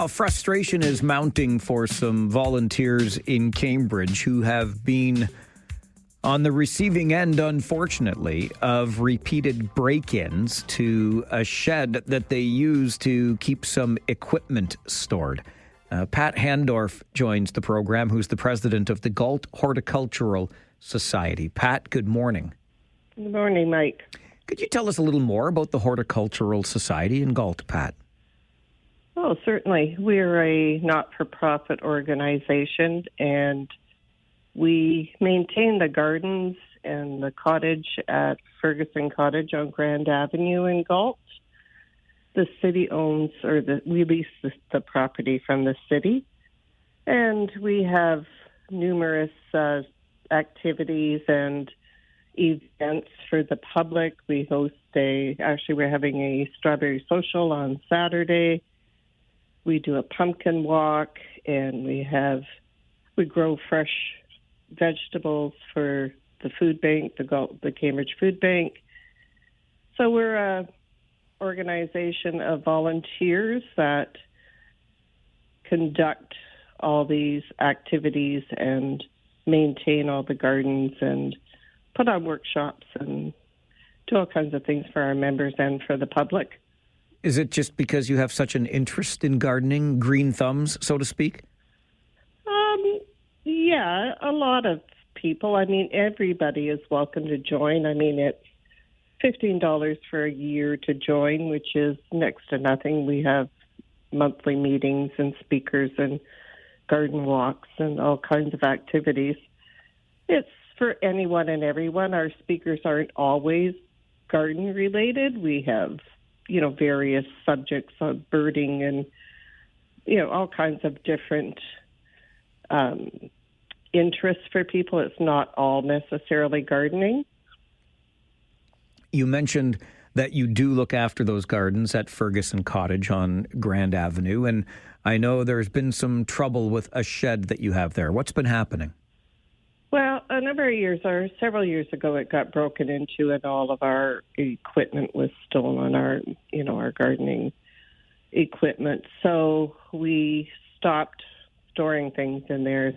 Frustration is mounting for some volunteers in Cambridge who have been on the receiving end, unfortunately, of repeated break-ins to a shed that they use to keep some equipment stored. Pat Handorf joins the program, who's the president of the Galt Horticultural Society. Pat, good morning. Good morning, Mike. Could you tell us a little more about the Horticultural Society in Galt, Pat? Oh, certainly. We're a not-for-profit organization, and we maintain the gardens and the cottage at Ferguson Cottage on Grand Avenue in Galt. The city owns, we lease the property from the city, and we have numerous activities and events for the public. We host we're having a strawberry social on Saturday. We do a pumpkin walk, and we grow fresh vegetables for the food bank, the Cambridge Food Bank. So we're a organization of volunteers that conduct all these activities and maintain all the gardens and put on workshops and do all kinds of things for our members and for the public. Is it just because you have such an interest in gardening, green thumbs, so to speak? Yeah, a lot of people. I mean, everybody is welcome to join. I mean, it's $15 for a year to join, which is next to nothing. We have monthly meetings and speakers and garden walks and all kinds of activities. It's for anyone and everyone. Our speakers aren't always garden related. We have, various subjects on birding and, all kinds of different interests for people. It's not all necessarily gardening. You mentioned that you do look after those gardens at Ferguson Cottage on Grand Avenue, and I know there's been some trouble with a shed that you have there. What's been happening? Well, a number of years, or several years ago, it got broken into, and all of our equipment was stolen. Our gardening equipment. So we stopped storing things in there,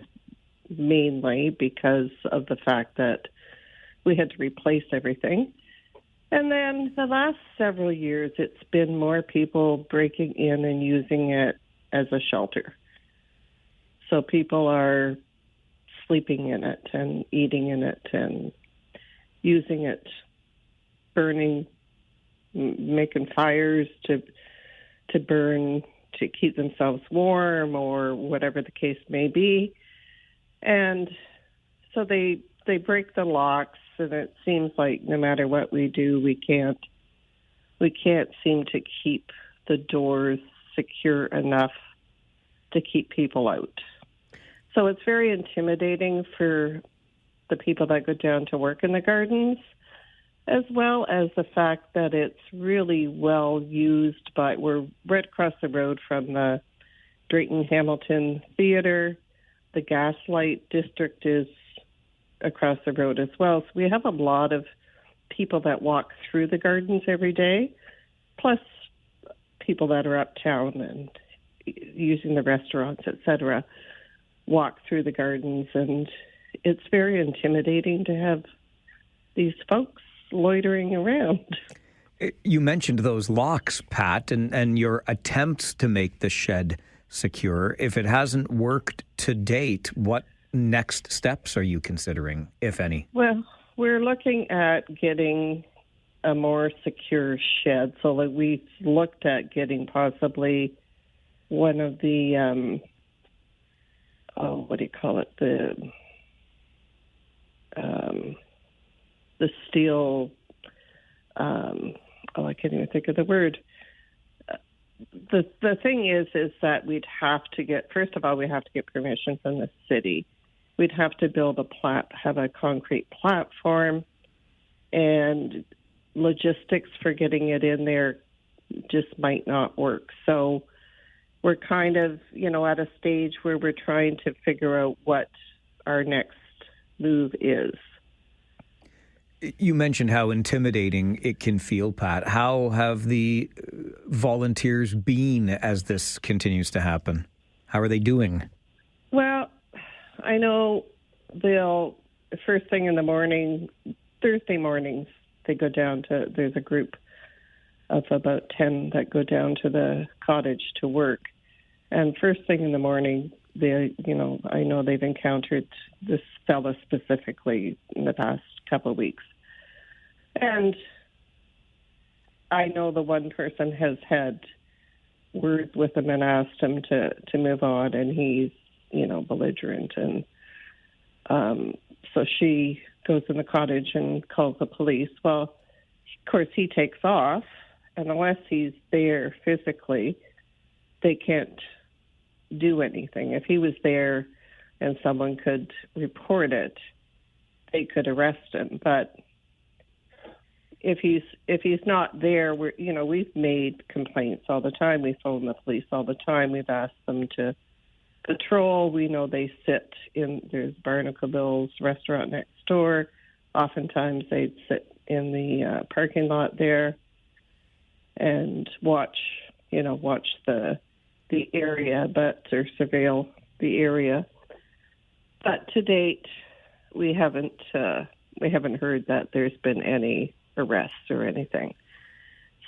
mainly because of the fact that we had to replace everything. And then the last several years, it's been more people breaking in and using it as a shelter. So people are sleeping in it and eating in it and using it, burning making fires to burn, to keep themselves warm, or whatever the case may be. And so they break the locks, and it seems like no matter what we do, we can't seem to keep the doors secure enough to keep people out. So it's very intimidating for the people that go down to work in the gardens, as well as the fact that it's really well used by, we're right across the road from the Drayton Hamilton Theatre. The Gaslight District is across the road as well. So we have a lot of people that walk through the gardens every day, plus people that are uptown and using the restaurants, etc., walk through the gardens. And it's very intimidating to have these folks loitering around. You mentioned those locks, Pat, and your attempts to make the shed secure. If it hasn't worked to date, what next steps are you considering, if any? Well, we're looking at getting a more secure shed. So that we've looked at getting possibly one of the, what do you call it? The steel, I can't even think of the word. The thing is that we'd have to get, first of all, we have to get permission from the city. We'd have to build have a concrete platform, and logistics for getting it in there just might not work. So we're kind of, at a stage where we're trying to figure out what our next move is. You mentioned how intimidating it can feel, Pat. How have the volunteers been as this continues to happen? How are they doing? Well, I know first thing in the morning, Thursday mornings, they go down to, there's a group of about 10 that go down to the cottage to work. And first thing in the morning, I know they've encountered this fella specifically in the past couple of weeks. And I know the one person has had words with him and asked him to move on, and he's, belligerent. And so she goes in the cottage and calls the police. Well, of course, he takes off, and unless he's there physically, they can't do anything. If he was there and someone could report it, they could arrest him. But if he's not there, we've made complaints all the time. We phone the police all the time. We've asked them to patrol. We know they sit in, there's Barnacle Bill's restaurant next door. Oftentimes they'd sit in the parking lot there and watch the area, or surveil the area. But to date, we haven't heard that there's been any arrests or anything.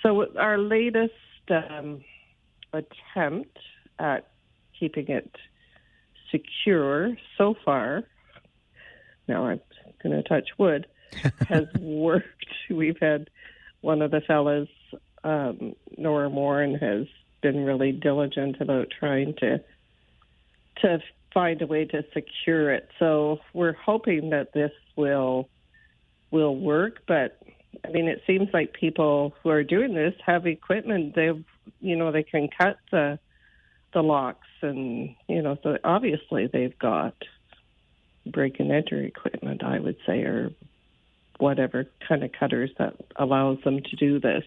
So our latest attempt at keeping it secure so far, now I'm going to touch wood, has worked. We've had one of the fellas, Nora Moran, has been really diligent about trying to find a way to secure it. So we're hoping that this will work. But I mean, it seems like people who are doing this have equipment. They can cut the locks, and so obviously they've got break and enter equipment, I would say, or whatever kind of cutters that allows them to do this.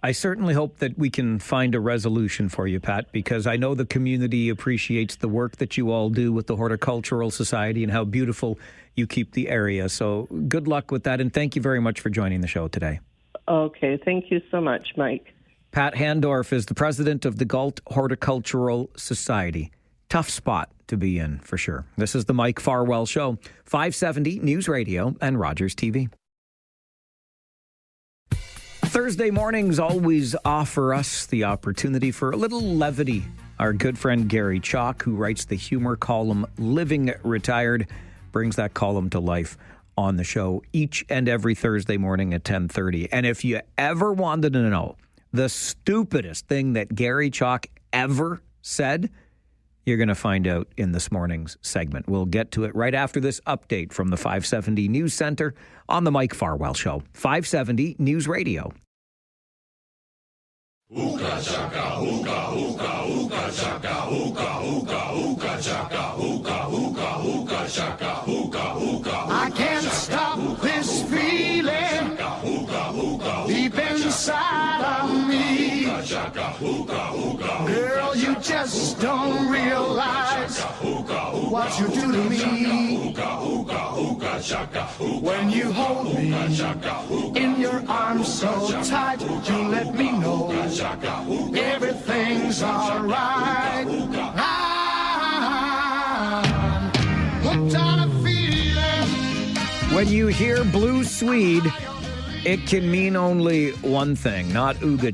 I certainly hope that we can find a resolution for you, Pat, because I know the community appreciates the work that you all do with the Horticultural Society and how beautiful you keep the area. So good luck with that, and thank you very much for joining the show today. Okay, thank you so much, Mike. Pat Handorf is the president of the Galt Horticultural Society. Tough spot to be in, for sure. This is the Mike Farwell Show, 570 News Radio and Rogers TV. Thursday mornings always offer us the opportunity for a little levity. Our good friend Gary Chalk, who writes the humor column Living Retired, brings that column to life on the show each and every Thursday morning at 10:30. And if you ever wanted to know the stupidest thing that Gary Chalk ever said, you're going to find out in this morning's segment. We'll get to it right after this update from the 570 News Center on the Mike Farwell Show. 570 News Radio. Hookah chaka, hookah, hookah, hookah chaka, hookah, hookah, hookah chaka, hookah, hookah, hookah chaka, hookah, hookah. I can't stop this feeling deep inside of me. Girl, you just don't realize what you do to me. When you hold me in your arms so tight, you let me know everything's alright. I'm hooked on a feeling. When you hear Blue Swede, it can mean only one thing. Not Ooga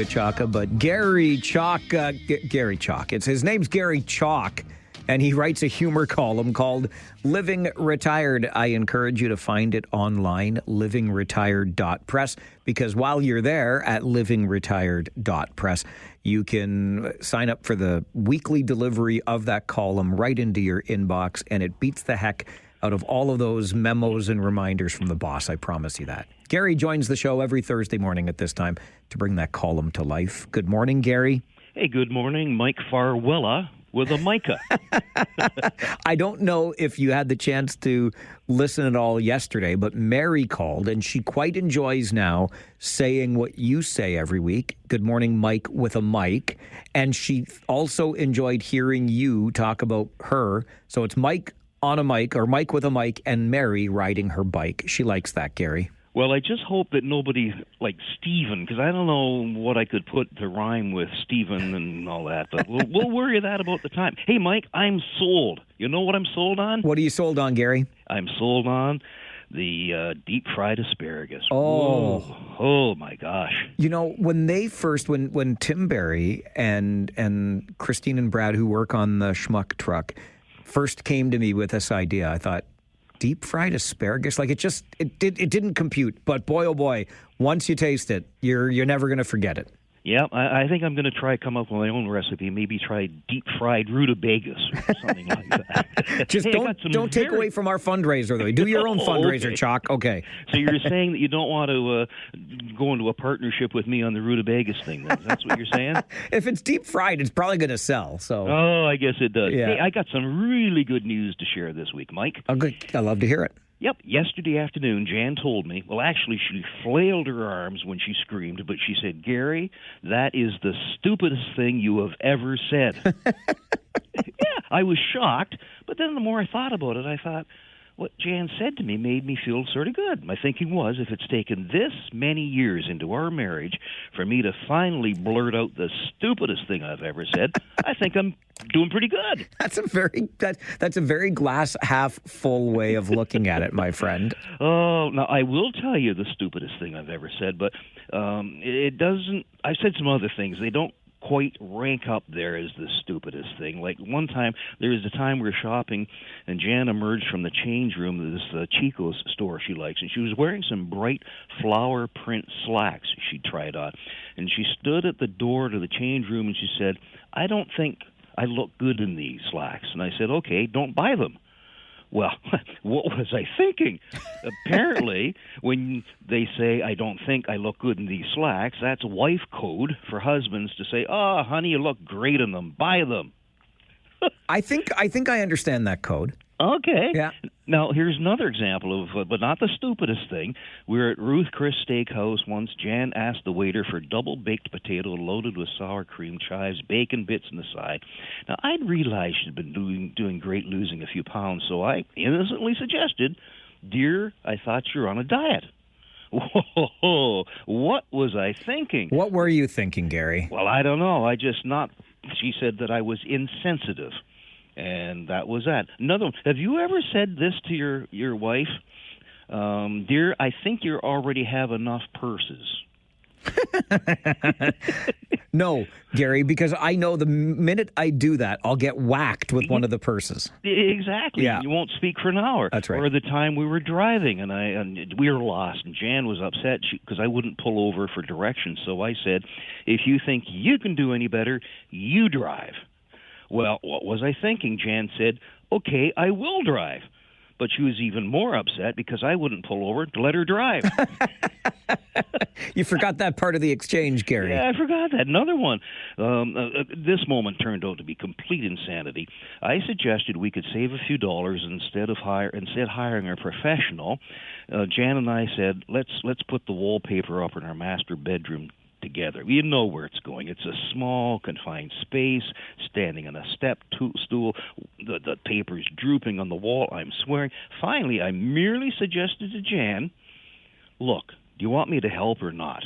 Chaka, but Gary Chalk. Gary Chalk. His name's Gary Chalk, and he writes a humor column called Living Retired. I encourage you to find it online, livingretired.press, because while you're there at livingretired.press, you can sign up for the weekly delivery of that column right into your inbox, and it beats the heck out of all of those memos and reminders from the boss. I promise you that. Gary joins the show every Thursday morning at this time to bring that column to life. Good morning, Gary. Hey, good morning, Mike Farwella with a Micah. I don't know if you had the chance to listen at all yesterday, but Mary called, and she quite enjoys now saying what you say every week. Good morning, Mike with a mic. And she also enjoyed hearing you talk about her. So it's Mike on a mic, or Mike with a mic, and Mary riding her bike. She likes that, Gary. Well, I just hope that nobody like Stephen, because I don't know what I could put to rhyme with Stephen and all that, but we'll worry that about the time. Hey, Mike, I'm sold. You know what I'm sold on? What are you sold on, Gary? I'm sold on the deep-fried asparagus. Oh, my gosh. You know, when they first, when Tim Barry and Christine and Brad, who work on the Schmuck truck, first came to me with this idea, I thought, deep fried asparagus, like it didn't compute. But boy, oh boy, once you taste it, you're never going to forget it. Yeah, I think I'm going to come up with my own recipe. Maybe try deep-fried rutabagas or something like that. Just don't take away from our fundraiser, though. Do your own fundraiser, okay. Chalk. Okay. So you're saying that you don't want to go into a partnership with me on the rutabagas thing, then? That's what you're saying? If it's deep-fried, it's probably going to sell. So. Oh, I guess it does. Yeah. Hey, I got some really good news to share this week, Mike. Oh, good. I love to hear it. Yep. Yesterday afternoon, Jan told me, well, actually, she flailed her arms when she screamed, but she said, Gary, that is the stupidest thing you have ever said. Yeah, I was shocked, but then the more I thought about it, I thought, what Jan said to me made me feel sort of good. My thinking was, if it's taken this many years into our marriage for me to finally blurt out the stupidest thing I've ever said, I think I'm doing pretty good. That's a very glass half full way of looking at it, my friend. Oh, now I will tell you the stupidest thing I've ever said, but it doesn't. I've said some other things. They don't quite rank up there as the stupidest thing. Like one time, there was a time we were shopping, and Jan emerged from the change room of this Chico's store she likes, and she was wearing some bright flower print slacks she'd tried on. And she stood at the door to the change room, and she said, I don't think I look good in these slacks. And I said, okay, don't buy them. Well, what was I thinking? Apparently, when they say, I don't think I look good in these slacks, that's wife code for husbands to say, oh, honey, you look great in them. Buy them. I think I understand that code. Okay. Yeah. Now, here's another example of, but not the stupidest thing. We were at Ruth Chris Steakhouse once. Jan asked the waiter for double-baked potato loaded with sour cream, chives, bacon bits on the side. Now, I'd realized she'd been doing great losing a few pounds, so I innocently suggested, Dear, I thought you're on a diet. Whoa, what was I thinking? What were you thinking, Gary? Well, I don't know. She said that I was insensitive. And that was that. Another one. Have you ever said this to your wife? Dear, I think you already have enough purses. No, Gary, because I know the minute I do that, I'll get whacked with one of the purses. Exactly. Yeah. You won't speak for an hour. That's right. Or the time we were driving and we were lost, and Jan was upset because I wouldn't pull over for directions. So I said, if you think you can do any better, you drive. Well, what was I thinking? Jan said, okay, I will drive. But she was even more upset because I wouldn't pull over to let her drive. You forgot that part of the exchange, Gary. Yeah, I forgot that. Another one. This moment turned out to be complete insanity. I suggested we could save a few dollars instead hiring a professional. Jan and I said, let's put the wallpaper up in our master bedroom together. You know where it's going. It's a small, confined space, standing on a stool. The paper's drooping on the wall. I'm swearing. Finally, I merely suggested to Jan, look, do you want me to help or not?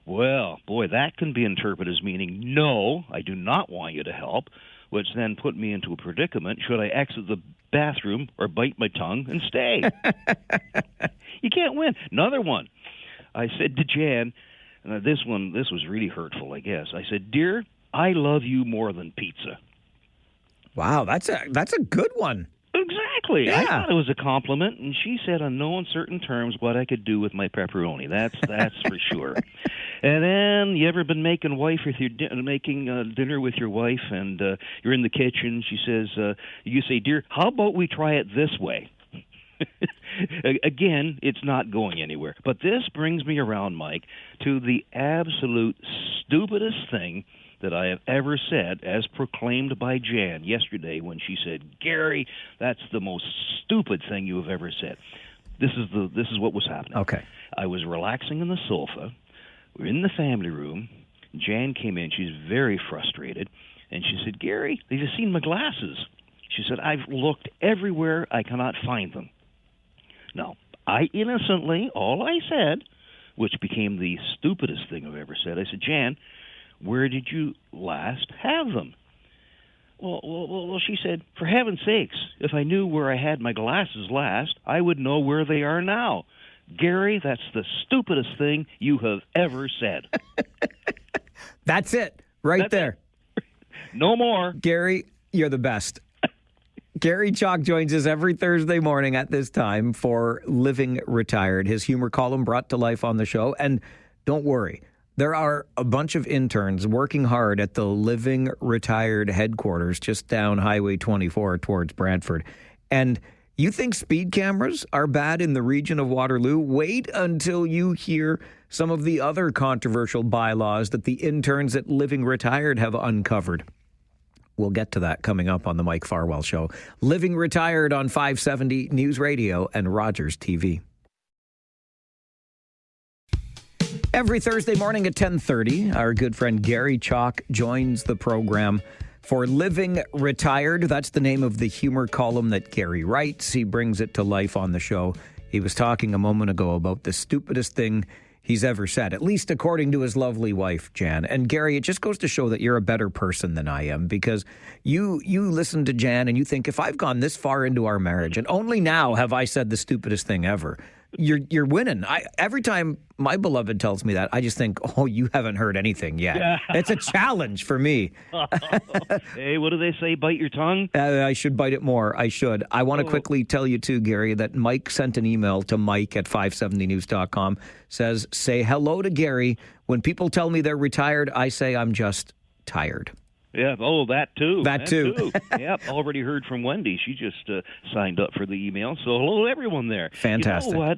Well, boy, that can be interpreted as meaning, no, I do not want you to help, which then put me into a predicament. Should I exit the bathroom or bite my tongue and stay? You can't win. Another one. I said to Jan, this was really hurtful, I guess. I said, dear, I love you more than pizza. Wow, that's a good one. Exactly. Yeah. I thought it was a compliment, and she said on no uncertain terms what I could do with my pepperoni. That's for sure. And then, you ever been making dinner with your wife, and you're in the kitchen? She says, you say, dear, how about we try it this way? Again, it's not going anywhere. But this brings me around, Mike, to the absolute stupidest thing that I have ever said, as proclaimed by Jan yesterday when she said, Gary, that's the most stupid thing you have ever said. This is what was happening. Okay. I was relaxing on the sofa. We're in the family room. Jan came in. She's very frustrated. And she said, Gary, have you seen my glasses? She said, I've looked everywhere. I cannot find them. Now, I innocently, all I said, which became the stupidest thing I've ever said, I said, Jan, where did you last have them? Well, she said, for heaven's sakes, if I knew where I had my glasses last, I would know where they are now. Gary, that's the stupidest thing you have ever said. That's it, right there. No more. Gary, you're the best. Gary Chalk joins us every Thursday morning at this time for Living Retired, his humor column brought to life on the show. And don't worry, there are a bunch of interns working hard at the Living Retired headquarters just down Highway 24 towards Brantford. And you think speed cameras are bad in the region of Waterloo? Wait until you hear some of the other controversial bylaws that the interns at Living Retired have uncovered. We'll get to that coming up on the Mike Farwell Show. Living Retired on 570 News Radio and Rogers TV. Every Thursday morning at 10:30, our good friend Gary Chalk joins the program for Living Retired. That's the name of the humor column that Gary writes. He brings it to life on the show. He was talking a moment ago about the stupidest thing he's ever said, at least according to his lovely wife, Jan. And Gary, it just goes to show that you're a better person than I am, because you listen to Jan and you think, if I've gone this far into our marriage and only now have I said the stupidest thing ever, you're winning. Every time my beloved tells me that, I just think, oh, you haven't heard anything yet. Yeah. It's a challenge for me. Hey, what do they say? Bite your tongue? I should bite it more. I should. I want to quickly tell you, too, Gary, that Mike sent an email to Mike at 570news.com. Says, say hello to Gary. When people tell me they're retired, I say I'm just tired. Yeah, that too. That too. Yep, already heard from Wendy. She just signed up for the email. So hello to everyone there. Fantastic. You know what?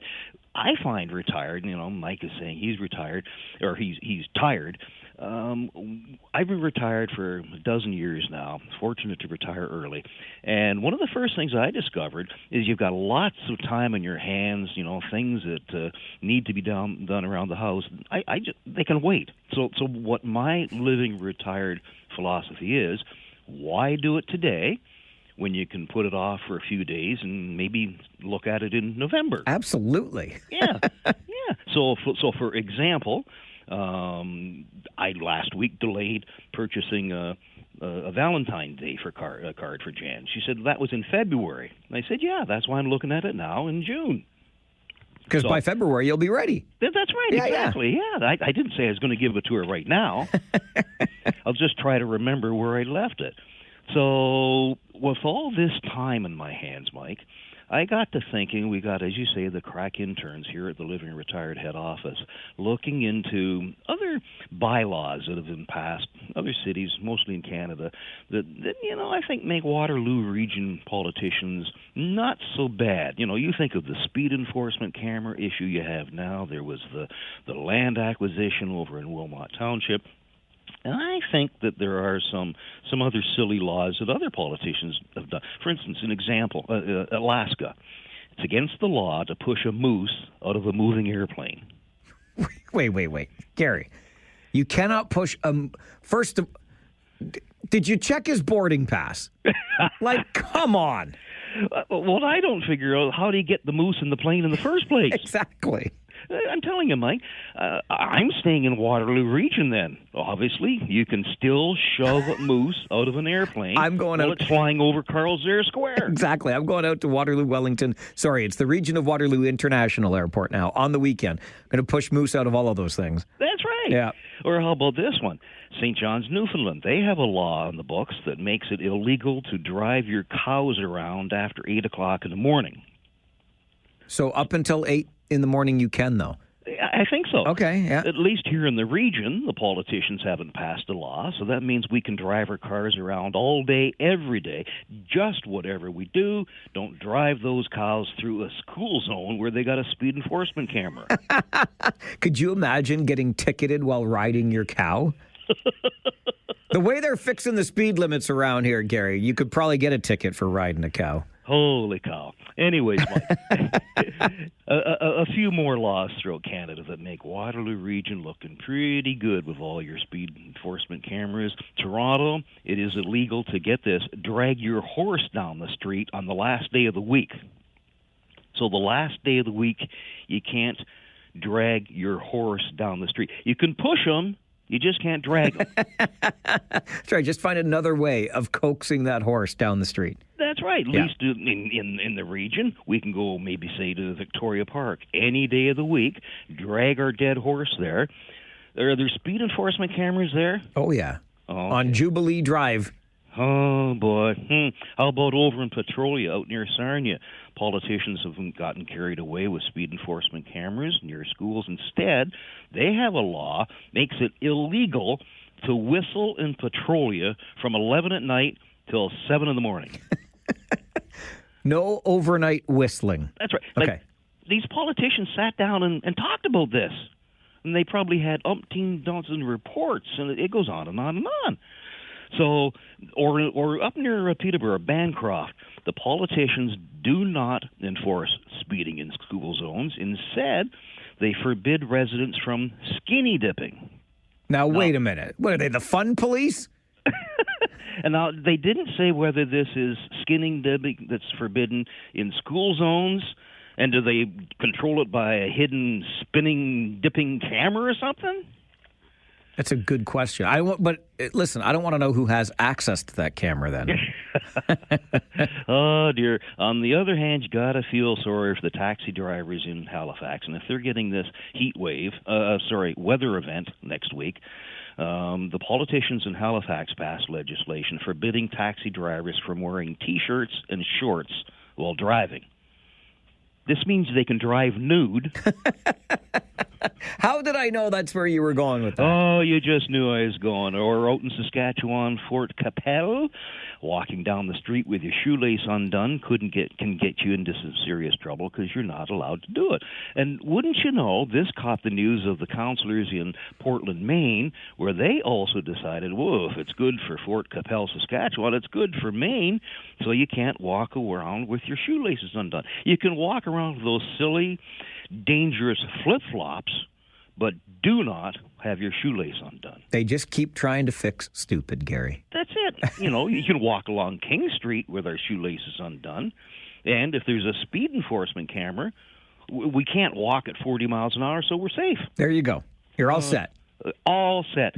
I find retired, Mike is saying he's retired, or he's tired. I've been retired for a dozen years now, fortunate to retire early. And one of the first things I discovered is you've got lots of time on your hands, things that need to be done around the house. They can wait. So what my Living Retired philosophy is, why do it today when you can put it off for a few days and maybe look at it in November? Absolutely. Yeah. So for example, I last week delayed purchasing a Valentine's Day card for Jan. She said that was in February. And I said, yeah, that's why I'm looking at it now in June. Because by February, you'll be ready. That's right, exactly. Yeah. I didn't say I was going to give it to her right now. I'll just try to remember where I left it. So with all this time in my hands, Mike, I got to thinking we got, as you say, the crack interns here at the Living Retired head office looking into other bylaws that have been passed, other cities, mostly in Canada, that I think make Waterloo region politicians not so bad. You think of the speed enforcement camera issue you have now. There was the land acquisition over in Wilmot Township. And I think that there are some other silly laws that other politicians have done. For instance, an example, Alaska. It's against the law to push a moose out of a moving airplane. Wait. Gary, you cannot push first. Did you check his boarding pass? Come on. Well, I don't figure out how do you get the moose in the plane in the first place. Exactly. I'm telling you, Mike, I'm staying in Waterloo region then. Obviously, you can still shove a moose out of an airplane while it's flying over Carl's Air Square. Exactly. I'm going out to Waterloo, Wellington. Sorry, it's the region of Waterloo International Airport now on the weekend. I'm going to push moose out of all of those things. That's right. Yeah. Or how about this one? St. John's, Newfoundland. They have a law on the books that makes it illegal to drive your cows around after 8 o'clock in the morning. So up until 8 in the morning you can, though? I think so. Okay, yeah. At least here in the region, the politicians haven't passed a law, so that means we can drive our cars around all day, every day, just whatever we do. Don't drive those cows through a school zone where they got a speed enforcement camera. Could you imagine getting ticketed while riding your cow? The way they're fixing the speed limits around here, Gary, you could probably get a ticket for riding a cow. Holy cow. Anyways, Mike, a few more laws throughout Canada that make Waterloo region looking pretty good with all your speed enforcement cameras. Toronto, it is illegal to, get this, drag your horse down the street on the last day of the week. So the last day of the week, you can't drag your horse down the street. You can push them. You just can't drag them. That's right. Just find another way of coaxing that horse down the street. That's right. At least in the region, we can go maybe, say, to Victoria Park any day of the week, drag our dead horse there. Are there speed enforcement cameras there? Oh, yeah. On Jubilee Drive. Oh, boy. How about over in Petrolia out near Sarnia? Politicians have gotten carried away with speed enforcement cameras near schools. Instead, they have a law makes it illegal to whistle in Petrolia from 11 at night till 7 in the morning. No overnight whistling. That's right. Okay. These politicians sat down and talked about this. And they probably had umpteen dozen reports, and it goes on and on and on. So, or up near Peterborough, Bancroft, the politicians do not enforce speeding in school zones. Instead, they forbid residents from skinny dipping. Now, wait a minute. What are they, the fun police? And now, they didn't say whether this is skinning dipping that's forbidden in school zones, and do they control it by a hidden spinning dipping camera or something? That's a good question. But listen, I don't want to know who has access to that camera then. Oh, dear. On the other hand, you got to feel sorry for the taxi drivers in Halifax. And if they're getting this weather event next week, the politicians in Halifax passed legislation forbidding taxi drivers from wearing T-shirts and shorts while driving. This means they can drive nude. How did I know that's where you were going with that? Oh, you just knew I was going. Or out in Saskatchewan, Fort Capel, walking down the street with your shoelace undone can get you into some serious trouble because you're not allowed to do it. And wouldn't you know, this caught the news of the councillors in Portland, Maine, where they also decided, whoa, if it's good for Fort Capel, Saskatchewan, it's good for Maine, so you can't walk around with your shoelaces undone. You can walk around with those silly, dangerous flip-flops, but do not have your shoelace undone. They just keep trying to fix stupid, Gary. That's it. You can walk along King Street with our shoelaces undone, and if there's a speed enforcement camera, we can't walk at 40 miles an hour, so we're safe. There you go. You're all set. All set.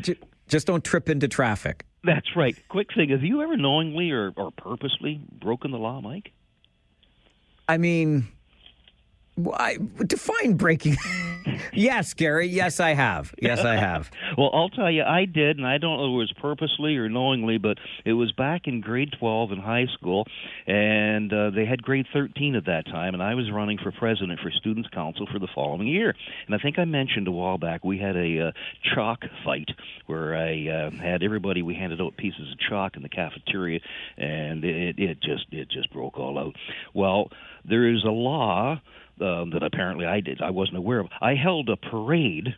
Just don't trip into traffic. That's right. Quick thing, have you ever knowingly or purposely broken the law, Mike? I mean, Define breaking. Yes, Gary. Yes, I have. Yes, I have. Well, I'll tell you, I did, and I don't know if it was purposely or knowingly, but it was back in grade 12 in high school, and they had grade 13 at that time, and I was running for president for Students' Council for the following year. And I think I mentioned a while back we had a chalk fight where I had everybody, we handed out pieces of chalk in the cafeteria, and it just broke all out. Well, there is a law that apparently I wasn't aware of. I held a parade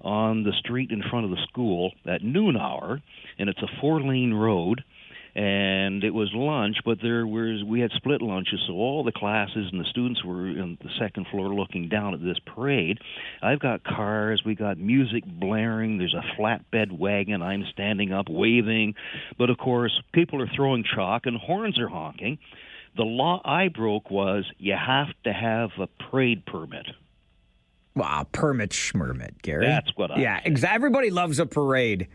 on the street in front of the school at noon hour, and it's a 4-lane road, and it was lunch, but we had split lunches, so all the classes and the students were on the second floor looking down at this parade. I've got cars, we got music blaring, there's a flatbed wagon, I'm standing up waving, but of course people are throwing chalk and horns are honking. The law I broke was you have to have a parade permit. Wow, permit schmermit, Gary. That's what I Yeah, exactly. Everybody loves a parade.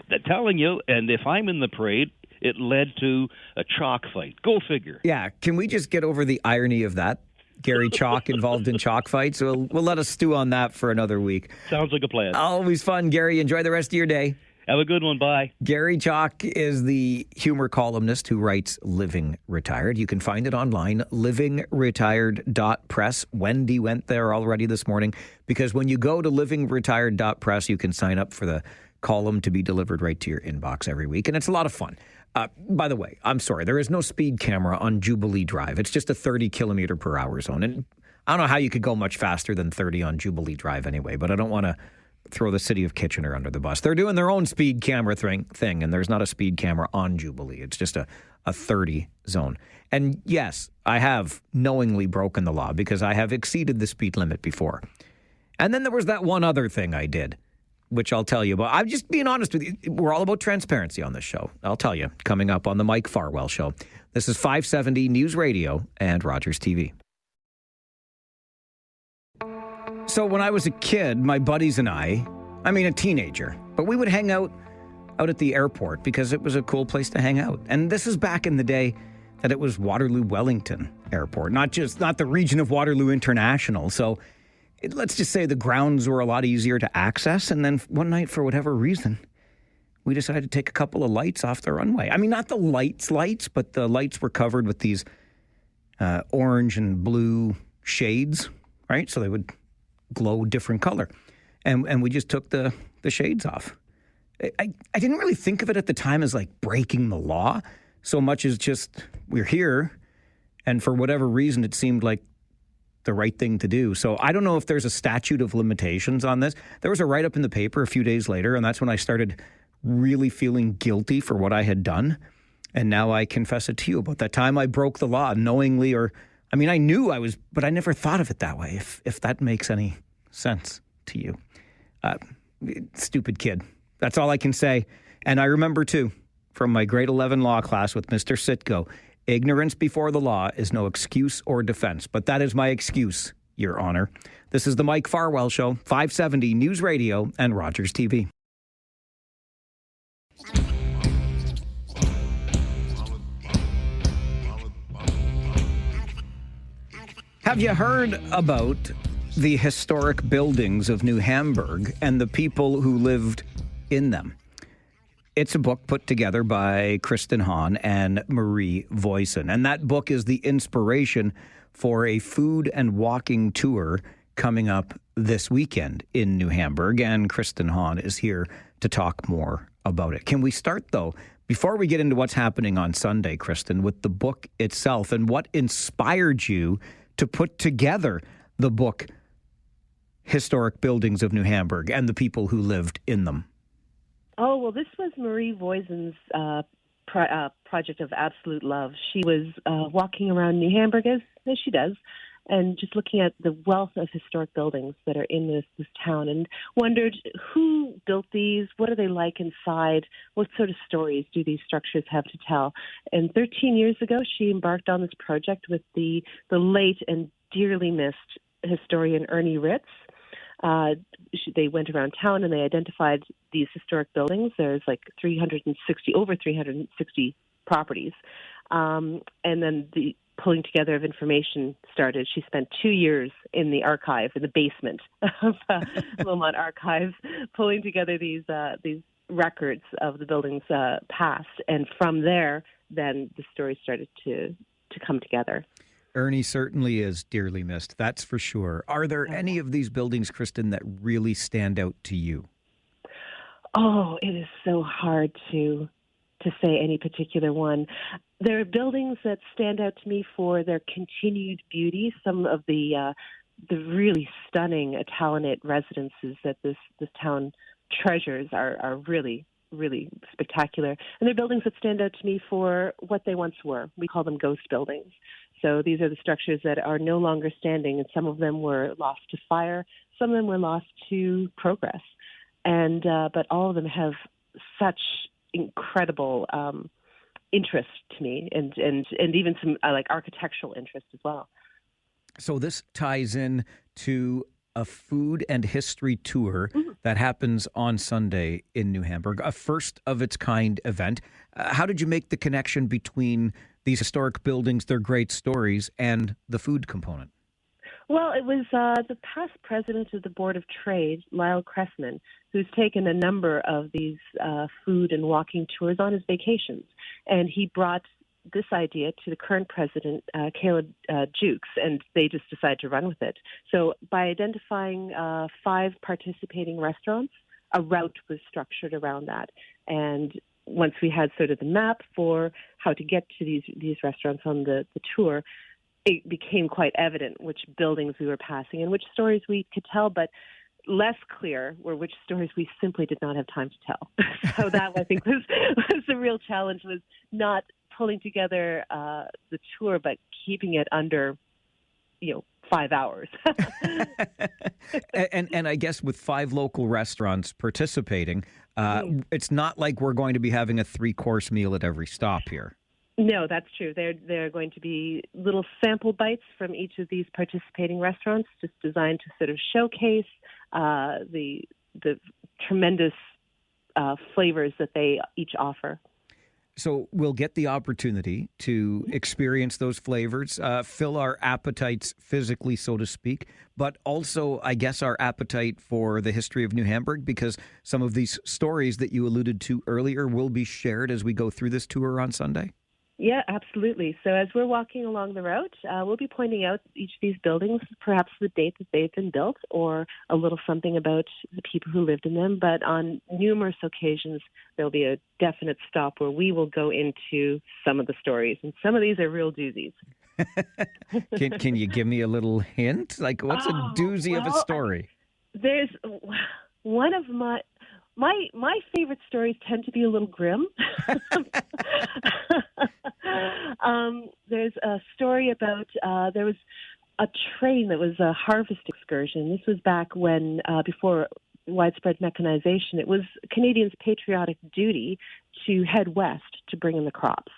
They're telling you, and if I'm in the parade, it led to a chalk fight. Go figure. Yeah, can we just get over the irony of that? Gary Chalk involved in chalk fights? We'll let us stew on that for another week. Sounds like a plan. Always fun, Gary. Enjoy the rest of your day. Have a good one. Bye. Gary Chalk is the humor columnist who writes Living Retired. You can find it online, livingretired.press. Wendy went there already this morning because when you go to livingretired.press, you can sign up for the column to be delivered right to your inbox every week, and it's a lot of fun. By the way, I'm sorry, there is no speed camera on Jubilee Drive. It's just a 30-kilometer-per-hour zone, and I don't know how you could go much faster than 30 on Jubilee Drive anyway, but I don't want to throw the city of Kitchener under the bus. They're doing their own speed camera thing, and there's not a speed camera on Jubilee. It's just a 30 zone. And yes, I have knowingly broken the law because I have exceeded the speed limit before. And then there was that one other thing I did, which I'll tell you about. I'm just being honest with you. We're all about transparency on this show. I'll tell you, coming up on the Mike Farwell Show. This is 570 News Radio and Rogers TV. So when I was a kid, my buddies and a teenager, but we would hang out at the airport because it was a cool place to hang out. And this is back in the day that it was Waterloo-Wellington Airport, not the region of Waterloo International. So let's just say the grounds were a lot easier to access. And then one night, for whatever reason, we decided to take a couple of lights off the runway. I mean, not the lights, but the lights were covered with these orange and blue shades, right? So they would glow different color. And we just took the shades off. I didn't really think of it at the time as like breaking the law so much as just we're here. And for whatever reason, it seemed like the right thing to do. So I don't know if there's a statute of limitations on this. There was a write-up in the paper a few days later, and that's when I started really feeling guilty for what I had done. And now I confess it to you about that time I broke the law knowingly I knew I was, but I never thought of it that way, if that makes any sense to you. Stupid kid. That's all I can say. And I remember, too, from my grade 11 law class with Mr. Sitko, ignorance before the law is no excuse or defense. But that is my excuse, Your Honor. This is the Mike Farwell Show, 570 News Radio and Rogers TV. Have you heard about the historic buildings of New Hamburg and the people who lived in them? It's a book put together by Kristen Hahn and Marie Voisin. And that book is the inspiration for a food and walking tour coming up this weekend in New Hamburg. And Kristen Hahn is here to talk more about it. Can we start, though, before we get into what's happening on Sunday, Kristen, with the book itself and what inspired you to put together the book Historic Buildings of New Hamburg and the people who lived in them? Oh, well, this was Marie Voisin's project of absolute love. She was walking around New Hamburg, as she does, and just looking at the wealth of historic buildings that are in this town, and wondered who built these, what are they like inside, what sort of stories do these structures have to tell. And 13 years ago, she embarked on this project with the late and dearly missed historian Ernie Ritz. They went around town and they identified these historic buildings. There's like over 360 properties. And then pulling together of information started. She spent 2 years in the archive, in the basement of Wilmot Archives, pulling together these records of the building's past. And from there, then the story started to come together. Ernie certainly is dearly missed, that's for sure. Are there any of these buildings, Kristen, that really stand out to you? Oh, it is so hard to say any particular one. There are buildings that stand out to me for their continued beauty. Some of the really stunning Italianate residences that this town treasures are really, really spectacular. And there are buildings that stand out to me for what they once were. We call them ghost buildings. So these are the structures that are no longer standing, and some of them were lost to fire, some of them were lost to progress. And but all of them have such incredible interest to me, and even some like architectural interest as well. So this ties in to a food and history tour that happens on Sunday in New Hamburg, a first of its kind event. How did you make the connection between these historic buildings, their great stories, and the food component? Well, it was the past president of the Board of Trade, Lyle Cressman, who's taken a number of these food and walking tours on his vacations. And he brought this idea to the current president, Caleb Jukes, and they just decided to run with it. So by identifying 5 participating restaurants, a route was structured around that. And once we had sort of the map for how to get to these restaurants on the tour, it became quite evident which buildings we were passing and which stories we could tell, but less clear were which stories we simply did not have time to tell. So that, I think, was the real challenge, was not pulling together the tour, but keeping it under, 5 hours. and I guess with 5 local restaurants participating, it's not like we're going to be having a 3-course meal at every stop here. No, that's true. There are going to be little sample bites from each of these participating restaurants, just designed to sort of showcase the tremendous flavors that they each offer. So we'll get the opportunity to experience those flavors, fill our appetites physically, so to speak, but also, I guess, our appetite for the history of New Hamburg, because some of these stories that you alluded to earlier will be shared as we go through this tour on Sunday. Yeah, absolutely. So as we're walking along the route, we'll be pointing out each of these buildings, perhaps the date that they've been built or a little something about the people who lived in them. But on numerous occasions, there'll be a definite stop where we will go into some of the stories. And some of these are real doozies. Can you give me a little hint? Like, what's a doozy of a story? There's one of my favorite stories tend to be a little grim. There's a story about there was a train that was a harvest excursion. This was back when, before widespread mechanization, it was Canadians' patriotic duty to head west to bring in the crops.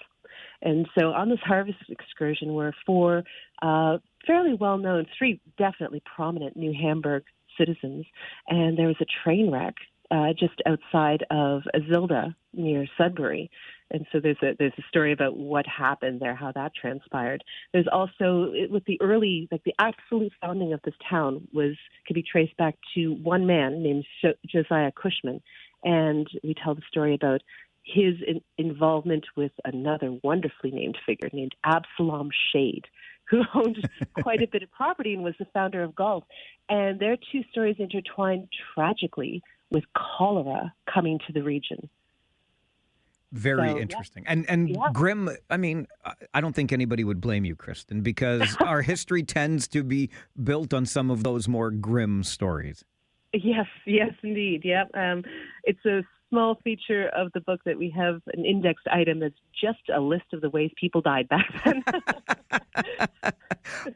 And so on this harvest excursion were 4 fairly well-known, 3 definitely prominent New Hamburg citizens, and there was a train wreck just outside of Azilda near Sudbury. And so there's a story about what happened there, how that transpired. There's also, with the early, like the absolute founding of this town could be traced back to one man named Josiah Cushman. And we tell the story about his involvement with another wonderfully named figure named Absalom Shade, who owned quite a bit of property and was the founder of Galt. And their 2 stories intertwined tragically with cholera coming to the region. Very interesting. Yeah. And grim, I mean, I don't think anybody would blame you, Kristen, because our history tends to be built on some of those more grim stories. Yes, indeed. Yeah. It's a small feature of the book that we have an indexed item that's just a list of the ways people died back then.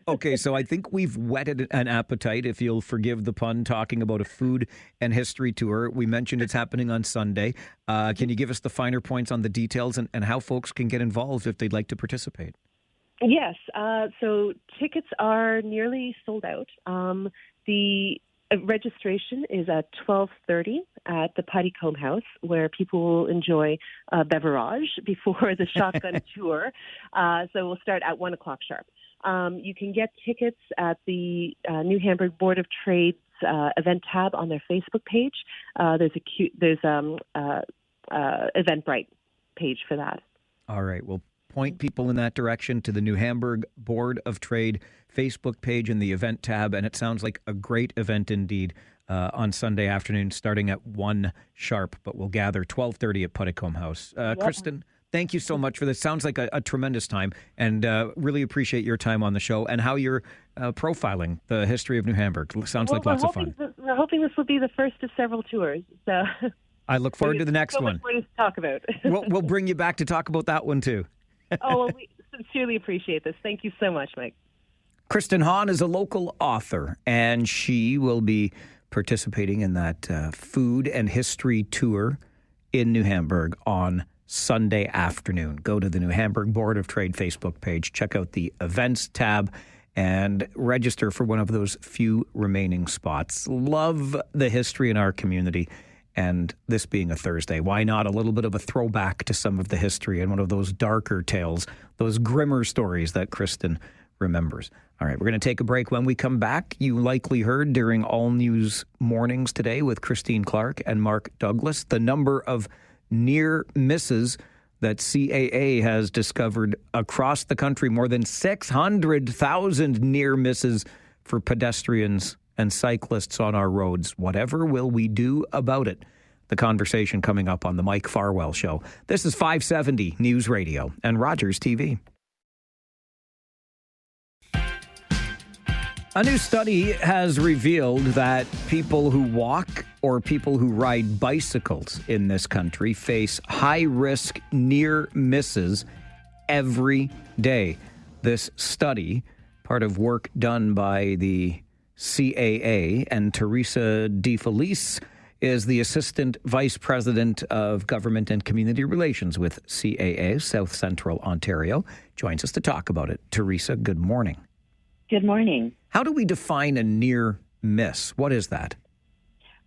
Okay, so I think we've whetted an appetite, if you'll forgive the pun, talking about a food and history tour. We mentioned it's happening on Sunday. Can you give us the finer points on the details and how folks can get involved if they'd like to participate? Yes, so tickets are nearly sold out. The Registration is at 12:30 at the Puttycomb House, where people will enjoy a beverage before the shotgun tour. So we'll start at 1 o'clock sharp. You can get tickets at the New Hamburg Board of Trade's event tab on their Facebook page. There's Eventbrite page for that. All right. We'll point people in that direction to the New Hamburg Board of Trade Facebook page and the event tab. And it sounds like a great event indeed on Sunday afternoon, starting at 1 sharp. But we'll gather 12:30 at Puttycomb House. Kristen, thank you so much for this. Sounds like a tremendous time, and really appreciate your time on the show and how you're profiling the history of New Hamburg. Sounds like lots of fun. We're hoping this will be the first of several tours. So I look forward to the next one. So much more to talk about. We'll bring you back to talk about that one too. We sincerely appreciate this. Thank you so much, Mike. Kristen Hahn is a local author, and she will be participating in that food and history tour in New Hamburg on Sunday afternoon. Go to the New Hamburg Board of Trade Facebook page, check out the events tab, and register for one of those few remaining spots. Love the history in our community. And this being a Thursday, why not a little bit of a throwback to some of the history and one of those darker tales, those grimmer stories that Kristen remembers. All right, we're going to take a break. When we come back, you likely heard during All News Mornings today with Christine Clark and Mark Douglas, the number of near misses that CAA has discovered across the country, more than 600,000 near misses for pedestrians and cyclists on our roads. Whatever will we do about it? The conversation coming up on the Mike Farwell Show. This is 570 News Radio and Rogers TV. A new study has revealed that people who walk or people who ride bicycles in this country face high-risk near misses every day. This study, part of work done by the CAA, and Teresa DeFelice is the Assistant Vice President of Government and Community Relations with CAA, South Central Ontario, joins us to talk about it. Teresa, good morning. Good morning. How do we define a near miss? What is that?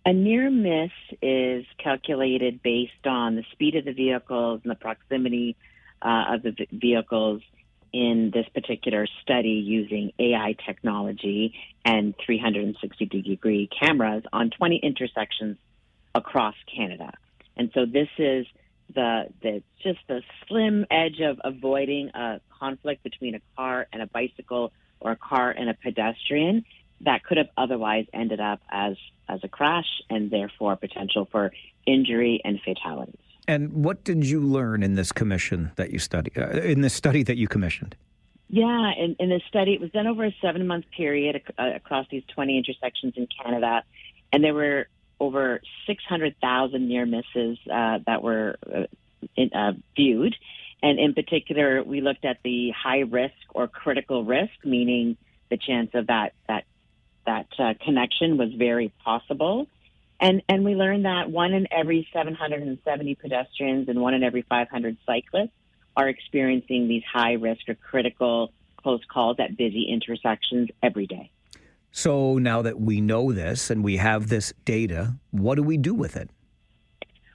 A near miss is calculated based on the speed of the vehicles and the proximity of the vehicles in this particular study using AI technology and 360-degree cameras on 20 intersections across Canada. And so this is just the slim edge of avoiding a conflict between a car and a bicycle or a car and a pedestrian that could have otherwise ended up as a crash and therefore potential for injury and fatalities. And what did you learn in this commission that you in this study that you commissioned? Yeah, in this study, it was done over a 7-month period across these 20 intersections in Canada, and there were over 600,000 near misses that were viewed. And in particular, we looked at the high risk or critical risk, meaning the chance of that connection was very possible. And we learned that 1 in every 770 pedestrians and 1 in every 500 cyclists are experiencing these high risk or critical close calls at busy intersections every day. So now that we know this and we have this data, what do we do with it?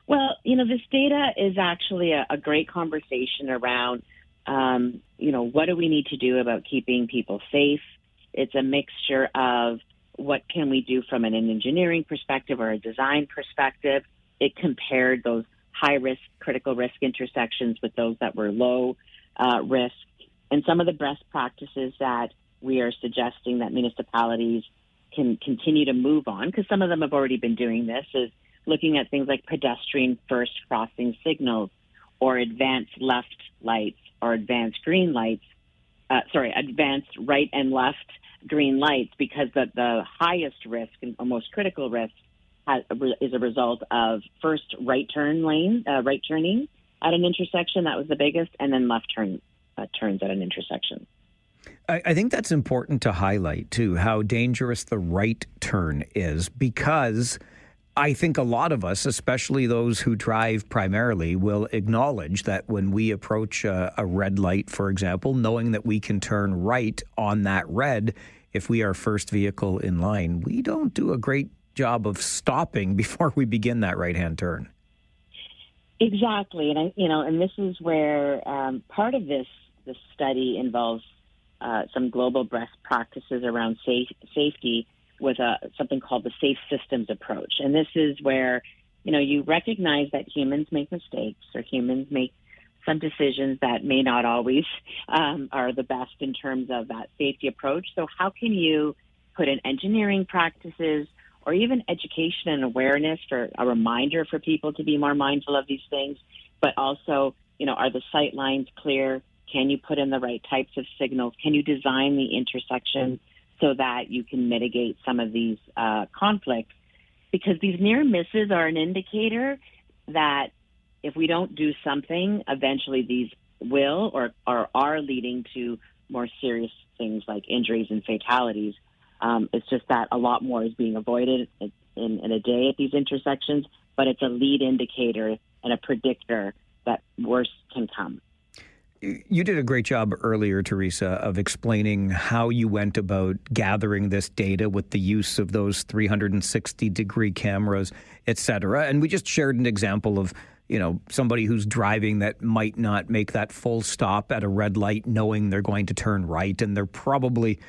Well, this data is actually a great conversation around, what do we need to do about keeping people safe? It's a mixture of what can we do from an engineering perspective or a design perspective. It compared those high-risk, critical risk intersections with those that were low risk. And some of the best practices that we are suggesting that municipalities can continue to move on, because some of them have already been doing this, is looking at things like pedestrian first crossing signals or advanced left lights or advanced green lights, advanced right and left green lights, because the highest risk and most critical risk is a result of first right turning at an intersection. That was the biggest, and then left turns at an intersection. I think that's important to highlight, too, how dangerous the right turn is, because I think a lot of us, especially those who drive primarily, will acknowledge that when we approach a red light, for example, knowing that we can turn right on that red, if we are first vehicle in line, we don't do a great job of stopping before we begin that right-hand turn. Exactly, and this is where part of this study involves some global best practices around safety with something called the safe systems approach. And this is where, you recognize that humans make mistakes, or humans make some decisions that may not always are the best in terms of that safety approach. So how can you put in engineering practices or even education and awareness for a reminder for people to be more mindful of these things, but also, are the sight lines clear? Can you put in the right types of signals? Can you design the intersection so that you can mitigate some of these conflicts? Because these near misses are an indicator that if we don't do something, eventually these will or are leading to more serious things like injuries and fatalities. It's just that a lot more is being avoided in a day at these intersections, but it's a lead indicator and a predictor that worse can come. You did a great job earlier, Teresa, of explaining how you went about gathering this data with the use of those 360-degree cameras, et cetera. And we just shared an example of, somebody who's driving that might not make that full stop at a red light knowing they're going to turn right, and they're probably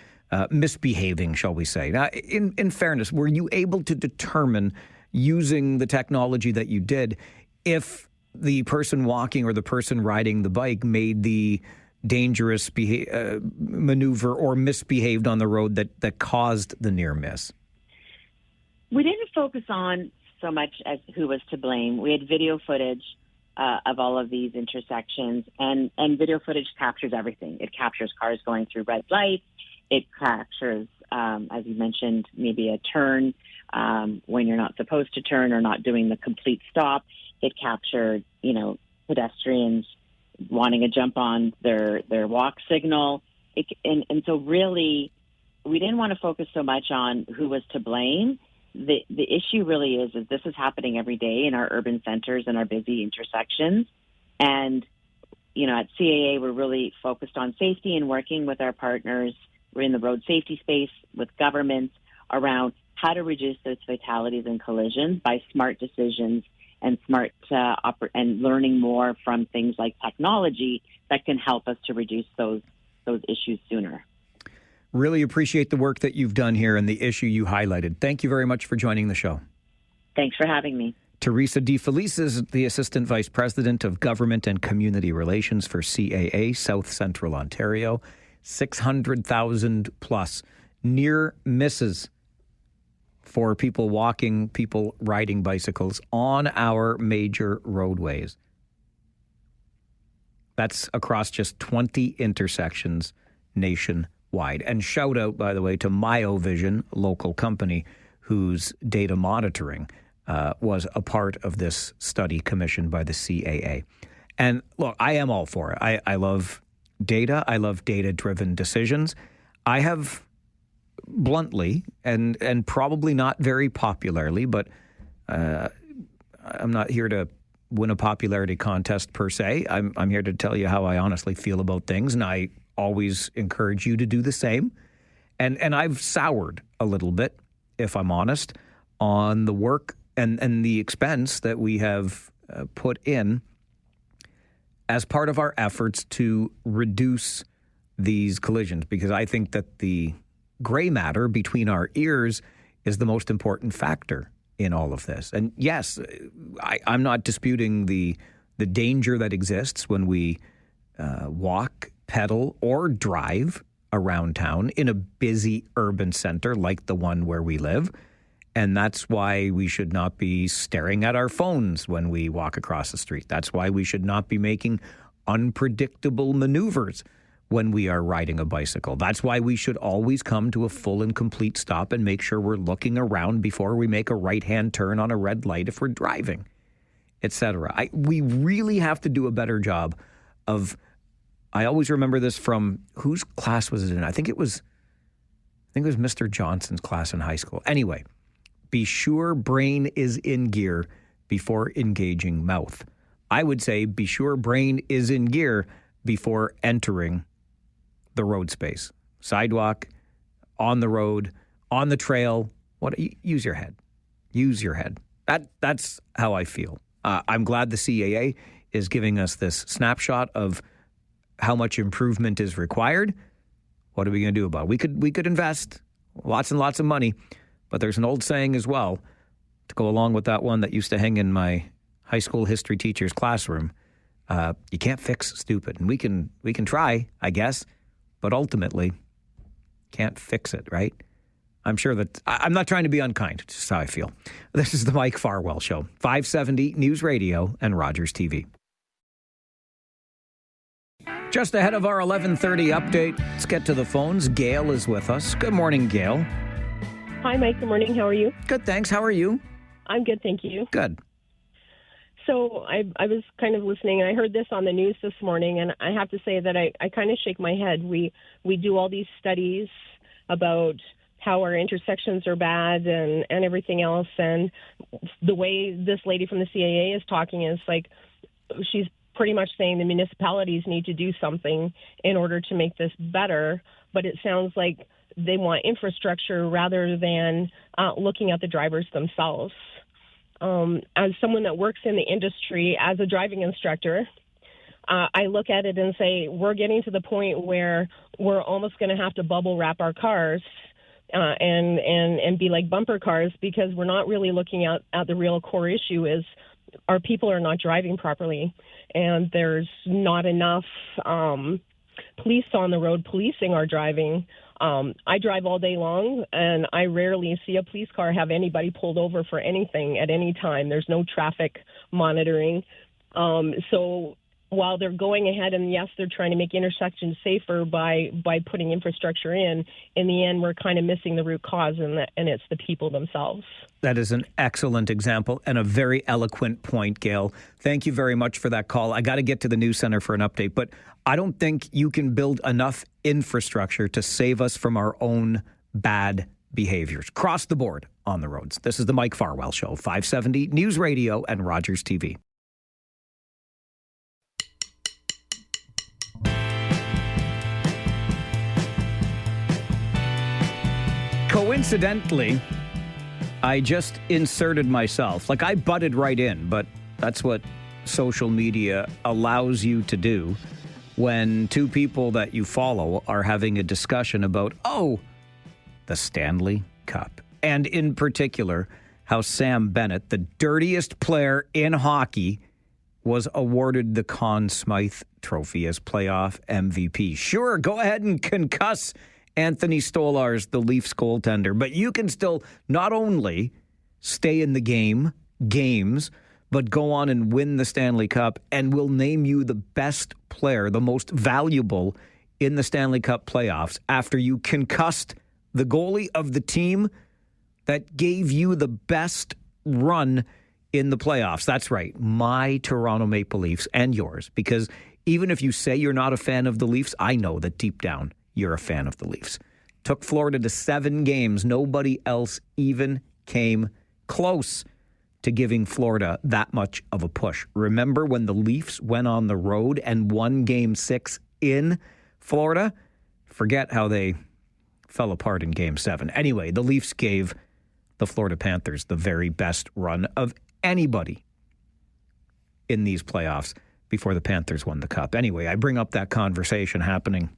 misbehaving, shall we say. Now, in fairness, were you able to determine, using the technology that you did, if the person walking or the person riding the bike made the dangerous maneuver or misbehaved on the road that caused the near miss? We didn't focus on so much as who was to blame. We had video footage of all of these intersections, and video footage captures everything. It captures cars going through red lights. It captures, as you mentioned, maybe a turn when you're not supposed to turn or not doing the complete stop. It captured, pedestrians wanting to jump on their walk signal. And so really, we didn't want to focus so much on who was to blame. The issue really is this is happening every day in our urban centers and our busy intersections. And, at CAA, we're really focused on safety and working with our partners. We're in the road safety space with governments around how to reduce those fatalities and collisions by smart decisions and smart and learning more from things like technology that can help us to reduce those issues sooner. Really appreciate the work that you've done here and the issue you highlighted. Thank you very much for joining the show. Thanks for having me. Teresa DeFelice is the Assistant Vice President of Government and Community Relations for CAA, South Central Ontario. 600,000 plus near misses for people walking, people riding bicycles on our major roadways. That's across just 20 intersections nationwide. And shout out, by the way, to MyoVision, local company, whose data monitoring was a part of this study commissioned by the CAA. And look, I am all for it. I love data. I love data-driven decisions. I have bluntly and probably not very popularly, but I'm not here to win a popularity contest per se. I'm here to tell you how I honestly feel about things, and I always encourage you to do the same. And I've soured a little bit, if I'm honest, on the work and the expense that we have put in as part of our efforts to reduce these collisions, because I think that the gray matter between our ears is the most important factor in all of this. And yes, I'm not disputing the danger that exists when we walk, pedal, or drive around town in a busy urban center like the one where we live. And that's why we should not be staring at our phones when we walk across the street. That's why we should not be making unpredictable maneuvers when we are riding a bicycle. That's why we should always come to a full and complete stop and make sure we're looking around before we make a right-hand turn on a red light if we're driving, etc. We really have to do a better job of, I always remember this from, whose class was it in? I think it was Mr. Johnson's class in high school. Anyway, be sure brain is in gear before engaging mouth. I would say be sure brain is in gear before entering the road space, sidewalk, on the road, on the trail. Use your head. Use your head. That's how I feel. I'm glad the CAA is giving us this snapshot of how much improvement is required. What are we going to do about it? We could invest lots and lots of money, but there's an old saying as well to go along with that one that used to hang in my high school history teacher's classroom. You can't fix stupid. And we can try, I guess, but ultimately can't fix it, right? I'm sure that I'm not trying to be unkind. It's just how I feel. This is the Mike Farwell Show, 570 News Radio and Rogers TV. Just ahead of our 11:30 update, let's get to the phones. Gail is with us. Good morning, Gail. Hi, Mike. Good morning. How are you? Good, thanks. How are you? I'm good, thank you. Good. So I was kind of listening, and I heard this on the news this morning, and I have to say that I kind of shake my head. We do all these studies about how our intersections are bad and everything else, and the way this lady from the CAA is talking is like she's pretty much saying the municipalities need to do something in order to make this better, but it sounds like they want infrastructure rather than looking at the drivers themselves. As someone that works in the industry as a driving instructor, I look at it and say we're getting to the point where we're almost going to have to bubble wrap our cars and be like bumper cars, because we're not really looking at the real core issue is our people are not driving properly, and there's not enough police on the road policing our driving. I drive all day long, and I rarely see a police car have anybody pulled over for anything at any time. There's no traffic monitoring. So while they're going ahead and, yes, they're trying to make intersections safer by putting infrastructure in the end, we're kind of missing the root cause, and it's the people themselves. That is an excellent example and a very eloquent point, Gail. Thank you very much for that call. I got to get to the news center for an update, but I don't think you can build enough infrastructure to save us from our own bad behaviors across the board on the roads. This is the Mike Farwell Show, 570 News Radio and Rogers TV. Coincidentally, I just inserted myself. Like, I butted right in, but that's what social media allows you to do when two people that you follow are having a discussion about, the Stanley Cup. And in particular, how Sam Bennett, the dirtiest player in hockey, was awarded the Conn Smythe Trophy as playoff MVP. Sure, go ahead and concuss Anthony Stolarz, the Leafs goaltender, but you can still not only stay in the games, but go on and win the Stanley Cup, and we'll name you the best player, the most valuable in the Stanley Cup playoffs after you concussed the goalie of the team that gave you the best run in the playoffs. That's right, my Toronto Maple Leafs and yours, because even if you say you're not a fan of the Leafs, I know that deep down you're a fan of the Leafs. Took Florida to 7 games. Nobody else even came close to giving Florida that much of a push. Remember when the Leafs went on the road and won Game 6 in Florida? Forget how they fell apart in Game 7. Anyway, the Leafs gave the Florida Panthers the very best run of anybody in these playoffs before the Panthers won the Cup. Anyway, I bring up that conversation happening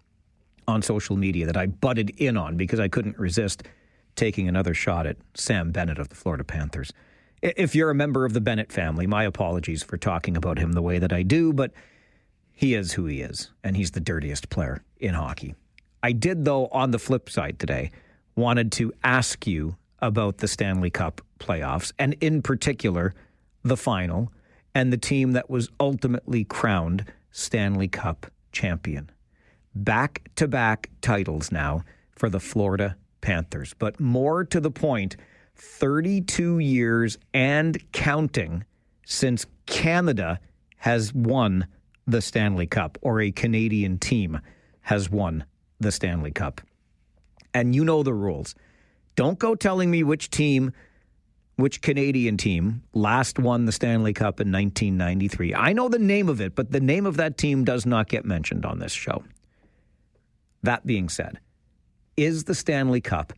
on social media that I butted in on because I couldn't resist taking another shot at Sam Bennett of the Florida Panthers. If you're a member of the Bennett family, my apologies for talking about him the way that I do, but he is who he is, and he's the dirtiest player in hockey. I did, though, on the flip side today, wanted to ask you about the Stanley Cup playoffs, and in particular, the final, and the team that was ultimately crowned Stanley Cup champion. Back-to-back titles now for the Florida Panthers. But more to the point, 32 years and counting since Canada has won the Stanley Cup, or a Canadian team has won the Stanley Cup. And you know the rules. Don't go telling me which Canadian team last won the Stanley Cup in 1993. I know the name of it, but the name of that team does not get mentioned on this show. That being said, is the Stanley Cup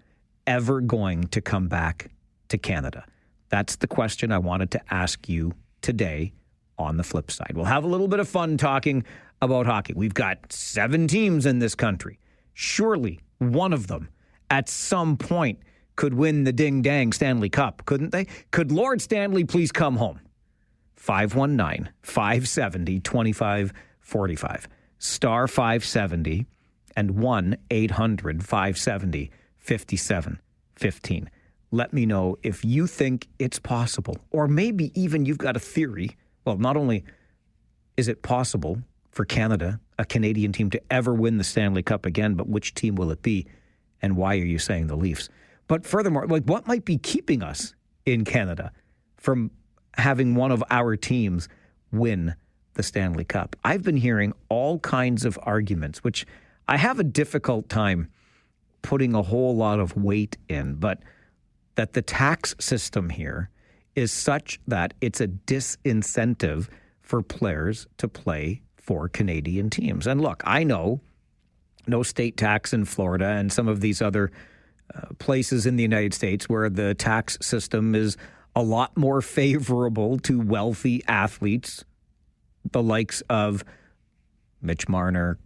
ever going to come back to Canada? That's the question I wanted to ask you today on the flip side. We'll have a little bit of fun talking about hockey. We've got 7 teams in this country. Surely one of them at some point could win the ding-dang Stanley Cup, couldn't they? Could Lord Stanley please come home? 519-570-2545. Star 570 and 1-800-570-5715. Let me know if you think it's possible, or maybe even you've got a theory. Well, not only is it possible for Canada, a Canadian team, to ever win the Stanley Cup again, but which team will it be, and why are you saying the Leafs? But furthermore, like, what might be keeping us in Canada from having one of our teams win the Stanley Cup? I've been hearing all kinds of arguments, which I have a difficult time putting a whole lot of weight in, but that the tax system here is such that it's a disincentive for players to play for Canadian teams. And look, I know no state tax in Florida and some of these other places in the United States where the tax system is a lot more favorable to wealthy athletes, the likes of Mitch Marner,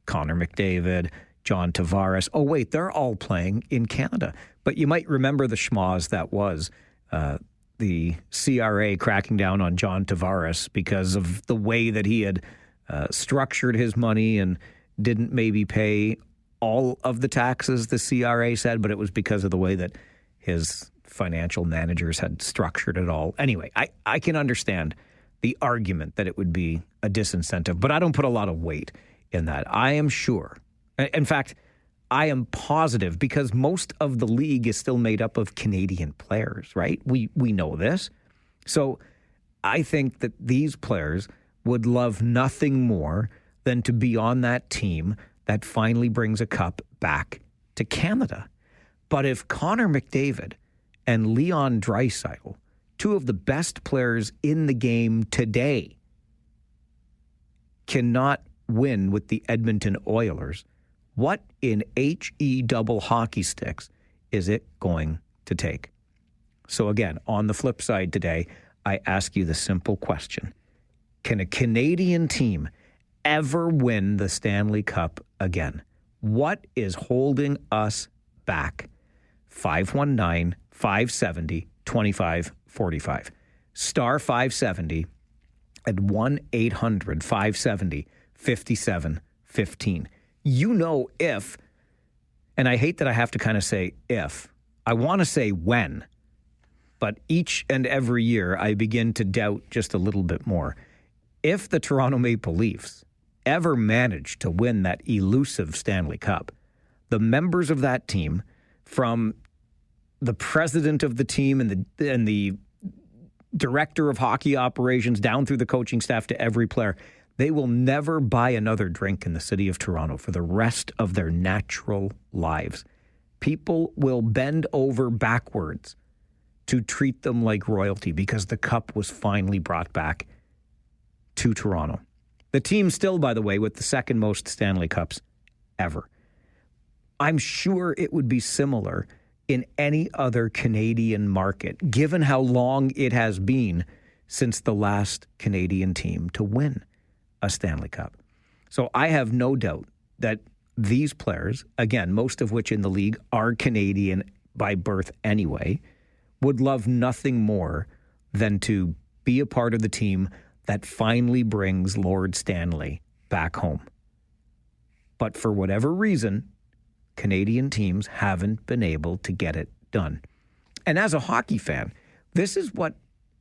Connor McDavid, John Tavares. Oh, wait, they're all playing in Canada. But you might remember the schmoz that was the CRA cracking down on John Tavares because of the way that he had structured his money and didn't maybe pay all of the taxes, the CRA said, but it was because of the way that his financial managers had structured it all. Anyway, I can understand the argument that it would be a disincentive, but I don't put a lot of weight in that. I am sure. In fact, I am positive, because most of the league is still made up of Canadian players, right? We know this. So I think that these players would love nothing more than to be on that team that finally brings a cup back to Canada. But if Connor McDavid and Leon Draisaitl, two of the best players in the game today, cannot win with the Edmonton Oilers, what in HE double hockey sticks is it going to take? So again, on the flip side today, I ask you the simple question. Can a Canadian team ever win the Stanley Cup again? What is holding us back? 519-570-2545. Star 570 at 1-800-570-5715. You know if, and I hate that I have to kind of say if, I want to say when, but each and every year I begin to doubt just a little bit more. If the Toronto Maple Leafs ever manage to win that elusive Stanley Cup, the members of that team, from the president of the team and the director of hockey operations down through the coaching staff to every player, they will never buy another drink in the city of Toronto for the rest of their natural lives. People will bend over backwards to treat them like royalty because the cup was finally brought back to Toronto. The team still, by the way, with the second most Stanley Cups ever. I'm sure it would be similar in any other Canadian market, given how long it has been since the last Canadian team to win a Stanley Cup. So I have no doubt that these players, again, most of which in the league are Canadian by birth anyway, would love nothing more than to be a part of the team that finally brings Lord Stanley back home. But for whatever reason, Canadian teams haven't been able to get it done. And as a hockey fan, this is what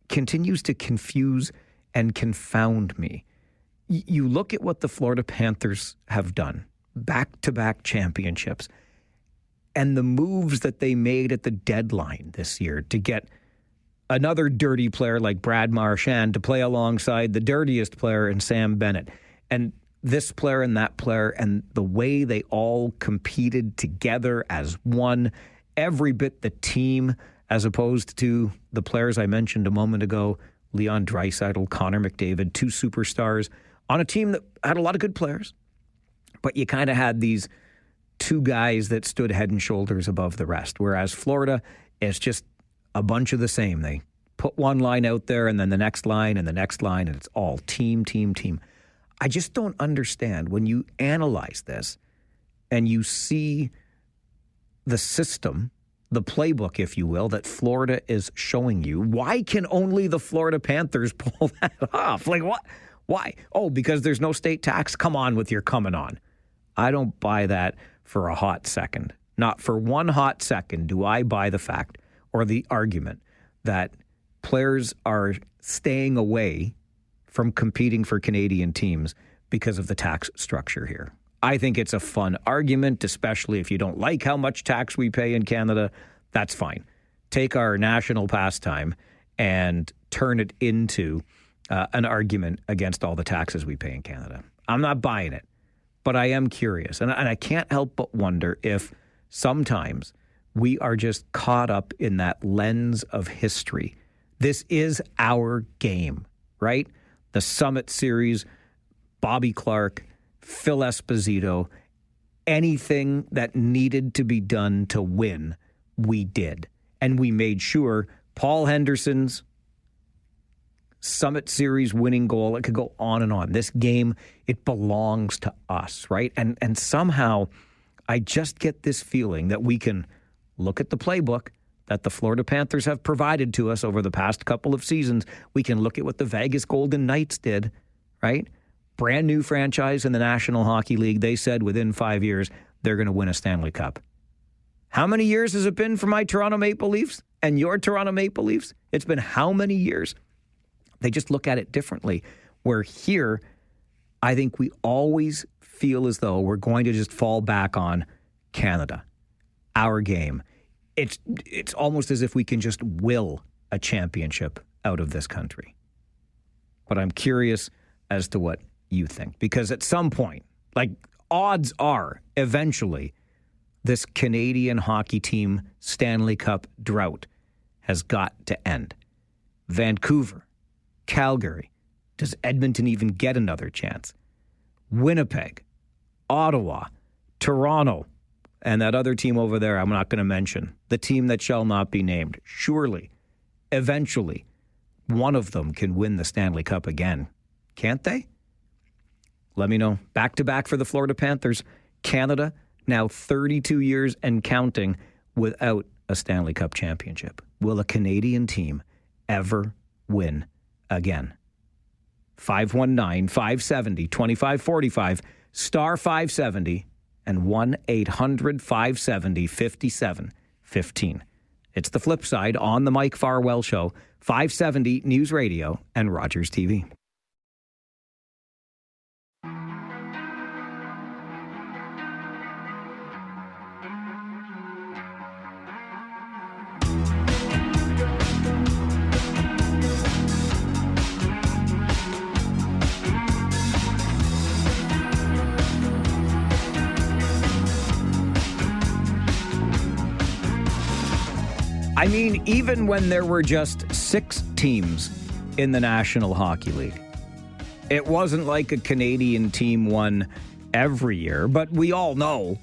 continues to confuse and confound me. You look at what the Florida Panthers have done, back-to-back championships, and the moves that they made at the deadline this year to get another dirty player like Brad Marchand to play alongside the dirtiest player in Sam Bennett, and this player and that player, and the way they all competed together as one, every bit the team, as opposed to the players I mentioned a moment ago, Leon Draisaitl, Connor McDavid, two superstars, on a team that had a lot of good players, but you kind of had these two guys that stood head and shoulders above the rest, whereas Florida is just a bunch of the same. They put one line out there and then the next line and the next line, and it's all team, team, team. I just don't understand when you analyze this and you see the system, the playbook, if you will, that Florida is showing you. Why can only the Florida Panthers pull that off? Like, what? Why? Oh, because there's no state tax? Come on with your coming on. I don't buy that for a hot second. Not for one hot second do I buy the fact or the argument that players are staying away from competing for Canadian teams because of the tax structure here. I think it's a fun argument, especially if you don't like how much tax we pay in Canada. That's fine. Take our national pastime and turn it into an argument against all the taxes we pay in Canada. I'm not buying it, but I am curious. And I can't help but wonder if sometimes we are just caught up in that lens of history. This is our game, right? The Summit Series, Bobby Clark, Phil Esposito, anything that needed to be done to win, we did. And we made sure Paul Henderson's Summit Series winning goal, it could go on and on. This game, it belongs to us, right? And somehow I just get this feeling that we can look at the playbook that the Florida Panthers have provided to us over the past couple of seasons. We can look at what the Vegas Golden Knights did, right? Brand new franchise in the National Hockey League. They said within 5 years, they're going to win a Stanley Cup. How many years has it been for my Toronto Maple Leafs and your Toronto Maple Leafs? It's been how many years? They just look at it differently. Where here, I think we always feel as though we're going to just fall back on Canada, our game. It's almost as if we can just will a championship out of this country. But I'm curious as to what you think. Because at some point, like odds are, eventually, this Canadian hockey team Stanley Cup drought has got to end. Vancouver, Calgary, does Edmonton even get another chance? Winnipeg, Ottawa, Toronto, and that other team over there I'm not going to mention, the team that shall not be named. Surely, eventually, one of them can win the Stanley Cup again. Can't they? Let me know. Back-to-back for the Florida Panthers. Canada, now 32 years and counting without a Stanley Cup championship. Will a Canadian team ever win again? 519-570-2545, star 570, and 1-800-570-5715. It's the Flipside on the Mike Farwell Show, 570 News Radio and Rogers TV. I mean, even when there were just 6 teams in the National Hockey League, it wasn't like a Canadian team won every year, but we all know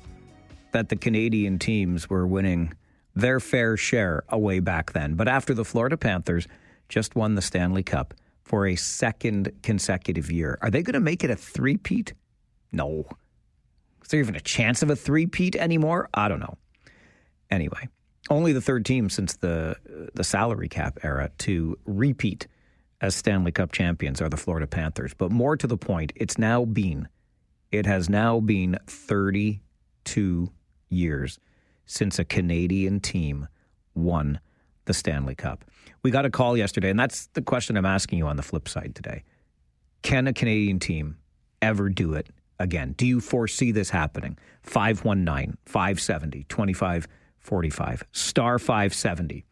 that the Canadian teams were winning their fair share way back then. But after the Florida Panthers just won the Stanley Cup for a second consecutive year, are they going to make it a three-peat? No. Is there even a chance of a three-peat anymore? I don't know. Anyway. Only the third team since the salary cap era to repeat as Stanley Cup champions are the Florida Panthers. But more to the point, it has now been 32 years since a Canadian team won the Stanley Cup. We got a call yesterday, and that's the question I'm asking you on the flip side today. Can a Canadian team ever do it again? Do you foresee this happening? 519-570-2545, star 570,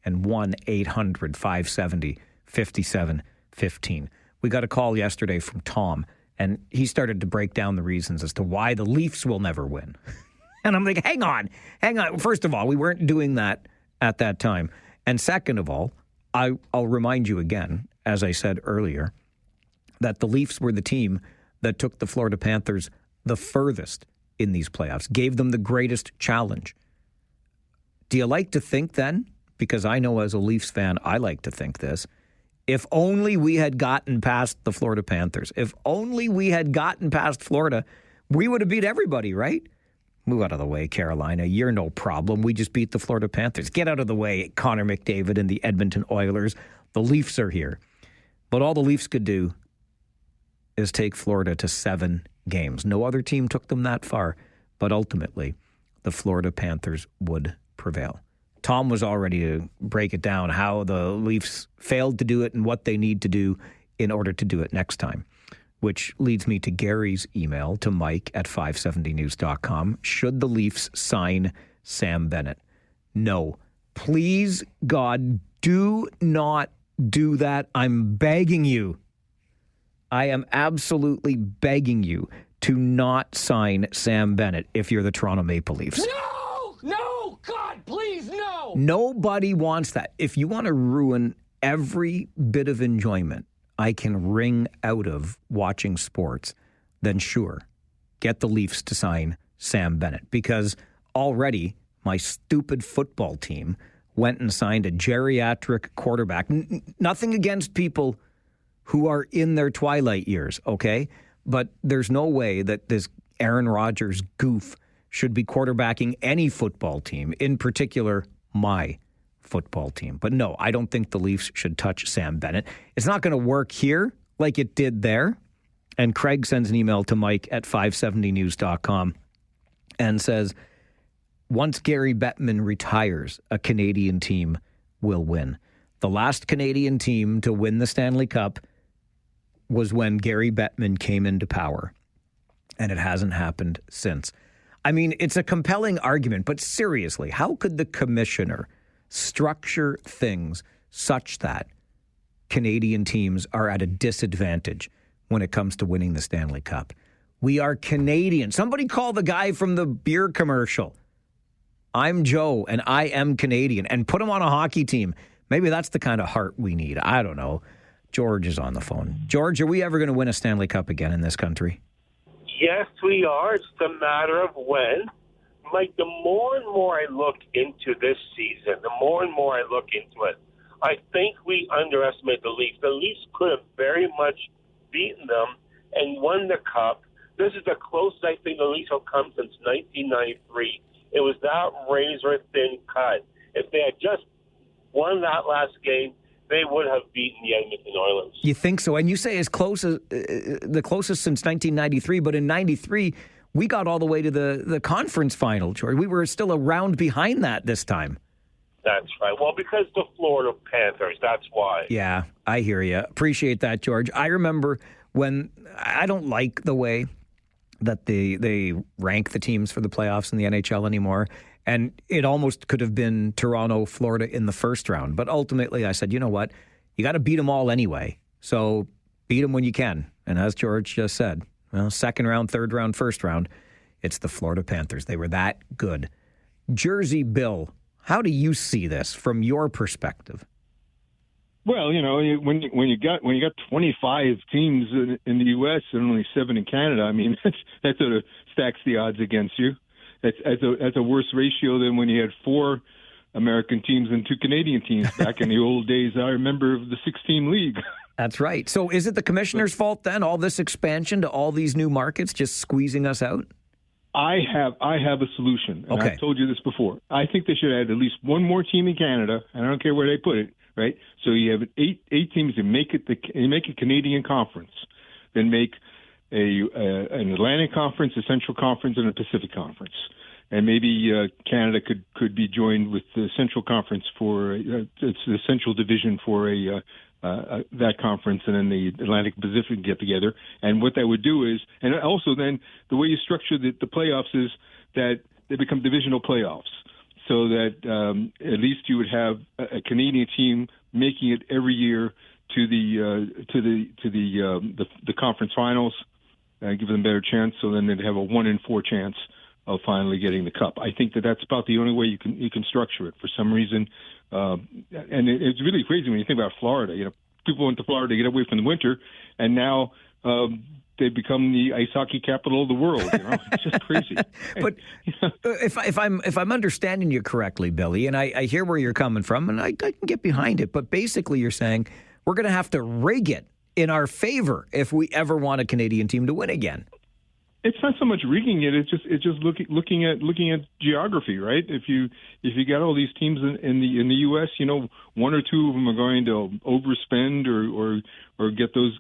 and 1-800-570-5715. We got a call yesterday from Tom, and he started to break down the reasons as to why the Leafs will never win. And I'm like, hang on. First of all, we weren't doing that at that time. And second of all, I'll remind you again, as I said earlier, that the Leafs were the team that took the Florida Panthers the furthest in these playoffs, gave them the greatest challenge. Do you like to think then, because I know as a Leafs fan, I like to think this, if only we had gotten past the Florida Panthers, if only we had gotten past Florida, we would have beat everybody, right? Move out of the way, Carolina. You're no problem. We just beat the Florida Panthers. Get out of the way, Connor McDavid and the Edmonton Oilers. The Leafs are here. But all the Leafs could do is take Florida to 7 games. No other team took them that far. But ultimately, the Florida Panthers would prevail. Tom was all ready to break it down, how the Leafs failed to do it and what they need to do in order to do it next time. Which leads me to Gary's email to Mike at 570news.com. Should the Leafs sign Sam Bennett? No. Please, God, do not do that. I'm begging you. I am absolutely begging you to not sign Sam Bennett if you're the Toronto Maple Leafs. No, God, please, no. Nobody wants that. If you want to ruin every bit of enjoyment I can wring out of watching sports, then sure, get the Leafs to sign Sam Bennett. Because already my stupid football team went and signed a geriatric quarterback. Nothing against people who are in their twilight years, okay? But there's no way that this Aaron Rodgers goof should be quarterbacking any football team, in particular my football team. But no, I don't think the Leafs should touch Sam Bennett. It's not going to work here like it did there. And Craig sends an email to Mike at 570news.com and says, once Gary Bettman retires, a Canadian team will win. The last Canadian team to win the Stanley Cup was when Gary Bettman came into power. And it hasn't happened since. I mean, it's a compelling argument, but seriously, how could the commissioner structure things such that Canadian teams are at a disadvantage when it comes to winning the Stanley Cup? We are Canadian. Somebody call the guy from the beer commercial. I'm Joe, and I am Canadian. And put him on a hockey team. Maybe that's the kind of heart we need. I don't know. George is on the phone. George, are we ever going to win a Stanley Cup again in this country? Yes, we are. It's a matter of when. Mike, the more and more I look into this season, the more and more I look into it, I think we underestimate the Leafs. The Leafs could have very much beaten them and won the Cup. This is the closest I think the Leafs have come since 1993. It was that razor-thin cut. If they had just won that last game, they would have beaten the Edmonton Oilers. You think so? And you say as close as the closest since 1993, but in 93, we got all the way to the conference final, George. We were still a round behind that this time. That's right. Well, because the Florida Panthers, that's why. Yeah, I hear you. Appreciate that, George. I remember when I don't like the way that they rank the teams for the playoffs in the NHL anymore. And it almost could have been Toronto, Florida in the first round. But ultimately, I said, you know what? You got to beat them all anyway. So beat them when you can. And as George just said, well, second round, third round, first round, it's the Florida Panthers. They were that good. Jersey Bill, how do you see this from your perspective? Well, you know, when you got 25 teams in the U.S. and only 7 in Canada, I mean, that sort of stacks the odds against you. That's a worse ratio than when you had 4 American teams and 2 Canadian teams back in the old days. I remember the 6-team league. That's right. So is it the commissioner's fault then, all this expansion to all these new markets just squeezing us out? I have a solution, and okay. I've told you this before. I think they should add at least one more team in Canada, and I don't care where they put it, right? So you have eight teams that make a Canadian conference, then make an Atlantic Conference, a Central Conference, and a Pacific Conference. And maybe Canada could be joined with the Central Conference for it's the Central Division for that conference, and then the Atlantic Pacific get together. And what that would do is, and also then the way you structure the playoffs is that they become divisional playoffs, so that at least you would have a Canadian team making it every year to the conference finals, give them a better chance. So then they'd have a 1-in-4 chance of finally getting the cup. I think that's about the only way you can structure it. For some reason, and it's really crazy when you think about Florida. You know, people went to Florida to get away from the winter, and now they become the ice hockey capital of the world. It's just crazy. But if I'm understanding you correctly, Billy, and I hear where you're coming from, and I can get behind it. But basically, you're saying we're going to have to rig it in our favor if we ever want a Canadian team to win again. It's not so much rigging it. It's just looking at geography, right? If you got all these teams in the U.S., one or two of them are going to overspend or get those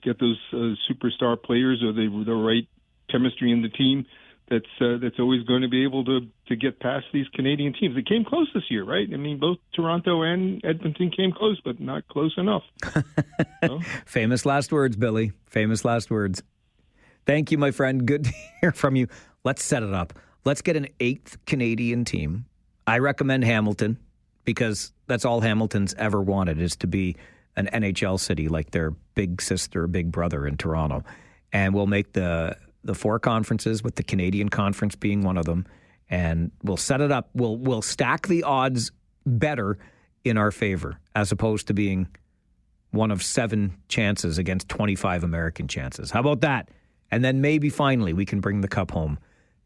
superstar players or the right chemistry in the team. That's always going to be able to get past these Canadian teams. It came close this year, right? I mean, both Toronto and Edmonton came close, but not close enough. Famous last words, Billy. Famous last words. Thank you, my friend. Good to hear from you. Let's set it up. Let's get an 8th Canadian team. I recommend Hamilton because that's all Hamilton's ever wanted is to be an NHL city like their big sister, big brother in Toronto. And we'll make the 4 conferences with the Canadian Conference being one of them. And we'll set it up. We'll stack the odds better in our favor as opposed to being one of 7 chances against 25 American chances. How about that? And then maybe finally we can bring the cup home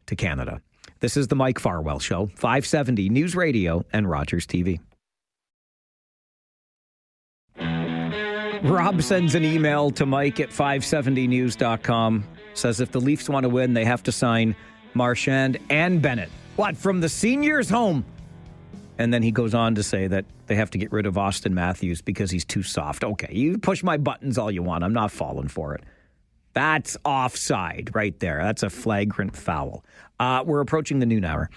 to Canada. This is the Mike Farwell Show, 570 News Radio and Rogers TV. Rob sends an email to Mike at 570news.com. Says if the Leafs want to win, they have to sign Marchand and Bennett. What, from the seniors' home? And then he goes on to say that they have to get rid of Austin Matthews because he's too soft. Okay, you push my buttons all you want. I'm not falling for it. That's offside right there. That's a flagrant foul. We're approaching the noon hour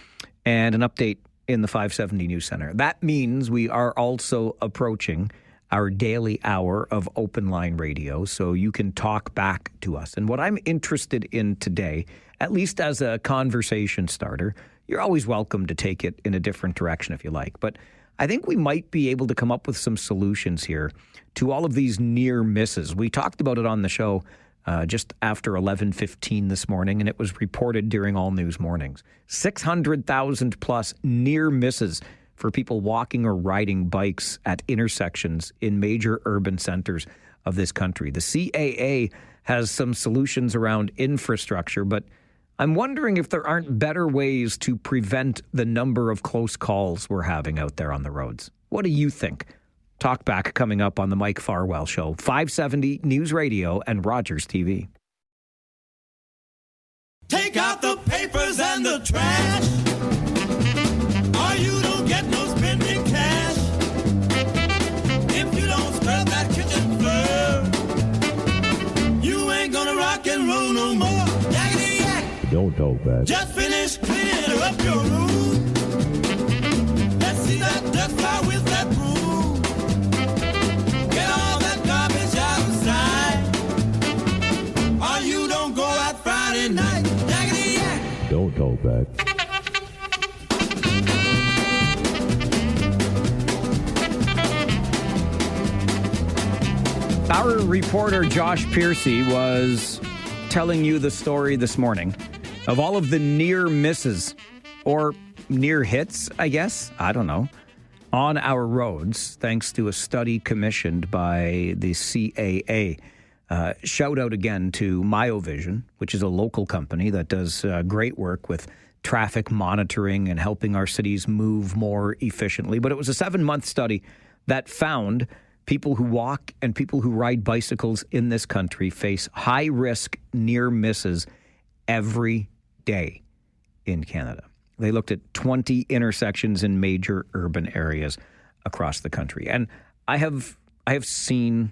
and an update in the 570 News Center. That means we are also approaching our daily hour of open line radio, so you can talk back to us. And what I'm interested in today, at least as a conversation starter, you're always welcome to take it in a different direction if you like. But I think we might be able to come up with some solutions here to all of these near misses. We talked about it on the show just after 11:15 this morning, and it was reported during All News Mornings. 600,000 plus near misses for people walking or riding bikes at intersections in major urban centers of this country. The CAA has some solutions around infrastructure, but I'm wondering if there aren't better ways to prevent the number of close calls we're having out there on the roads. What do you think? Talkback coming up on the Mike Farwell Show, 570 News Radio and Rogers TV. Take out the papers and the trash, or you don't get no spending cash. If you don't scrub that kitchen floor, you ain't gonna rock and roll no more. Yaggity yak. Don't talk back. Just finish cleaning up your room. Let's see that dust fly with that broom. Get all that garbage outside, or you don't go out Friday night. Yaggity yak. Don't talk back. Our reporter Josh Piercy was telling you the story this morning of all of the near misses or near hits, I guess, I don't know, on our roads, thanks to a study commissioned by the CAA. Shout out again to Myovision, which is a local company that does great work with traffic monitoring and helping our cities move more efficiently. But it was a 7-month study that found people who walk and people who ride bicycles in this country face high-risk near misses every day in Canada. They looked at 20 intersections in major urban areas across the country. And I have seen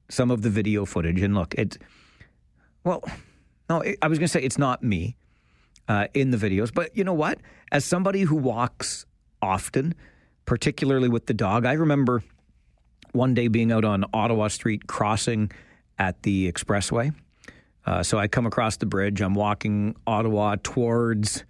some of the video footage, and look, I was going to say it's not me in the videos, but you know what? As somebody who walks often, particularly with the dog, I remember one day being out on Ottawa Street crossing at the expressway. So I come across the bridge. I'm walking Ottawa towards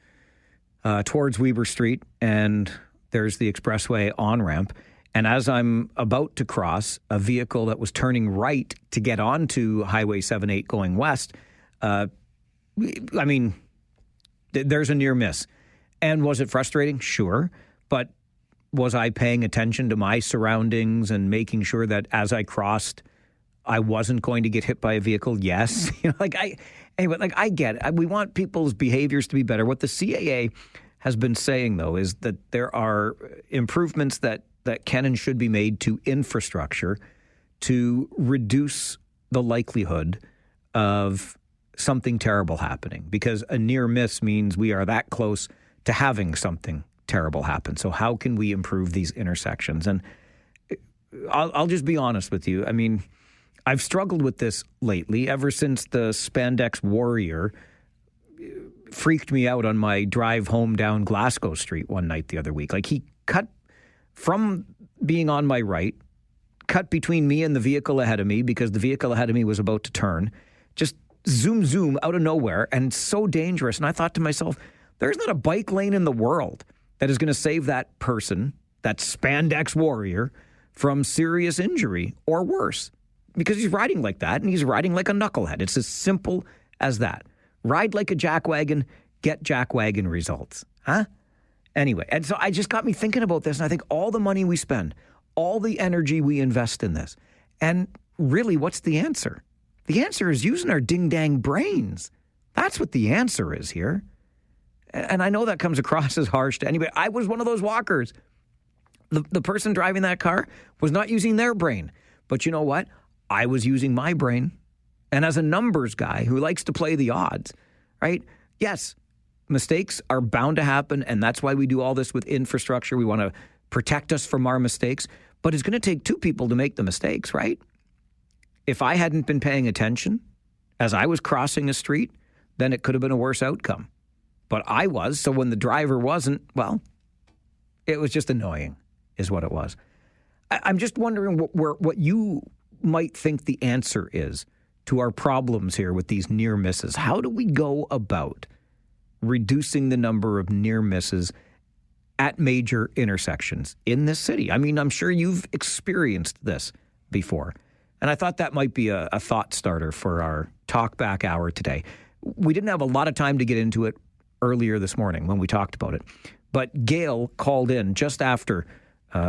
Weber Street, and there's the expressway on-ramp. And as I'm about to cross, a vehicle that was turning right to get onto Highway 78 going west, there's a near miss. And was it frustrating? Sure. But was I paying attention to my surroundings and making sure that as I crossed, I wasn't going to get hit by a vehicle. Yes. I get it. We want people's behaviors to be better. What the CAA has been saying, though, is that there are improvements that can and should be made to infrastructure to reduce the likelihood of something terrible happening, because a near miss means we are that close to having something terrible happen. So how can we improve these intersections? And I'll just be honest with you. I mean, I've struggled with this lately ever since the spandex warrior freaked me out on my drive home down Glasgow Street one night the other week. Like, he cut from being on my right, cut between me and the vehicle ahead of me because the vehicle ahead of me was about to turn, just zoom out of nowhere, and so dangerous. And I thought to myself, there's not a bike lane in the world that is going to save that person, that spandex warrior, from serious injury or worse, because he's riding like that, and he's riding like a knucklehead. It's as simple as that. Ride like a jackwagon, get jackwagon results. Huh? Anyway, and so I just got me thinking about this, and I think all the money we spend, all the energy we invest in this, and really, what's the answer? The answer is using our ding-dang brains. That's what the answer is here. And I know that comes across as harsh to anybody. I was one of those walkers. The person driving that car was not using their brain. But you know what? I was using my brain. And as a numbers guy who likes to play the odds, right? Yes, mistakes are bound to happen, and that's why we do all this with infrastructure. We want to protect us from our mistakes. But it's going to take two people to make the mistakes, right? If I hadn't been paying attention as I was crossing a street, then it could have been a worse outcome. But I was, so when the driver wasn't, well, it was just annoying, is what it was. I'm just wondering what you might think the answer is to our problems here with these near misses. How do we go about reducing the number of near misses at major intersections in this city? I mean, I'm sure you've experienced this before. And I thought that might be a thought starter for our Talkback Hour today. We didn't have a lot of time to get into it earlier this morning when we talked about it. But Gail called in just after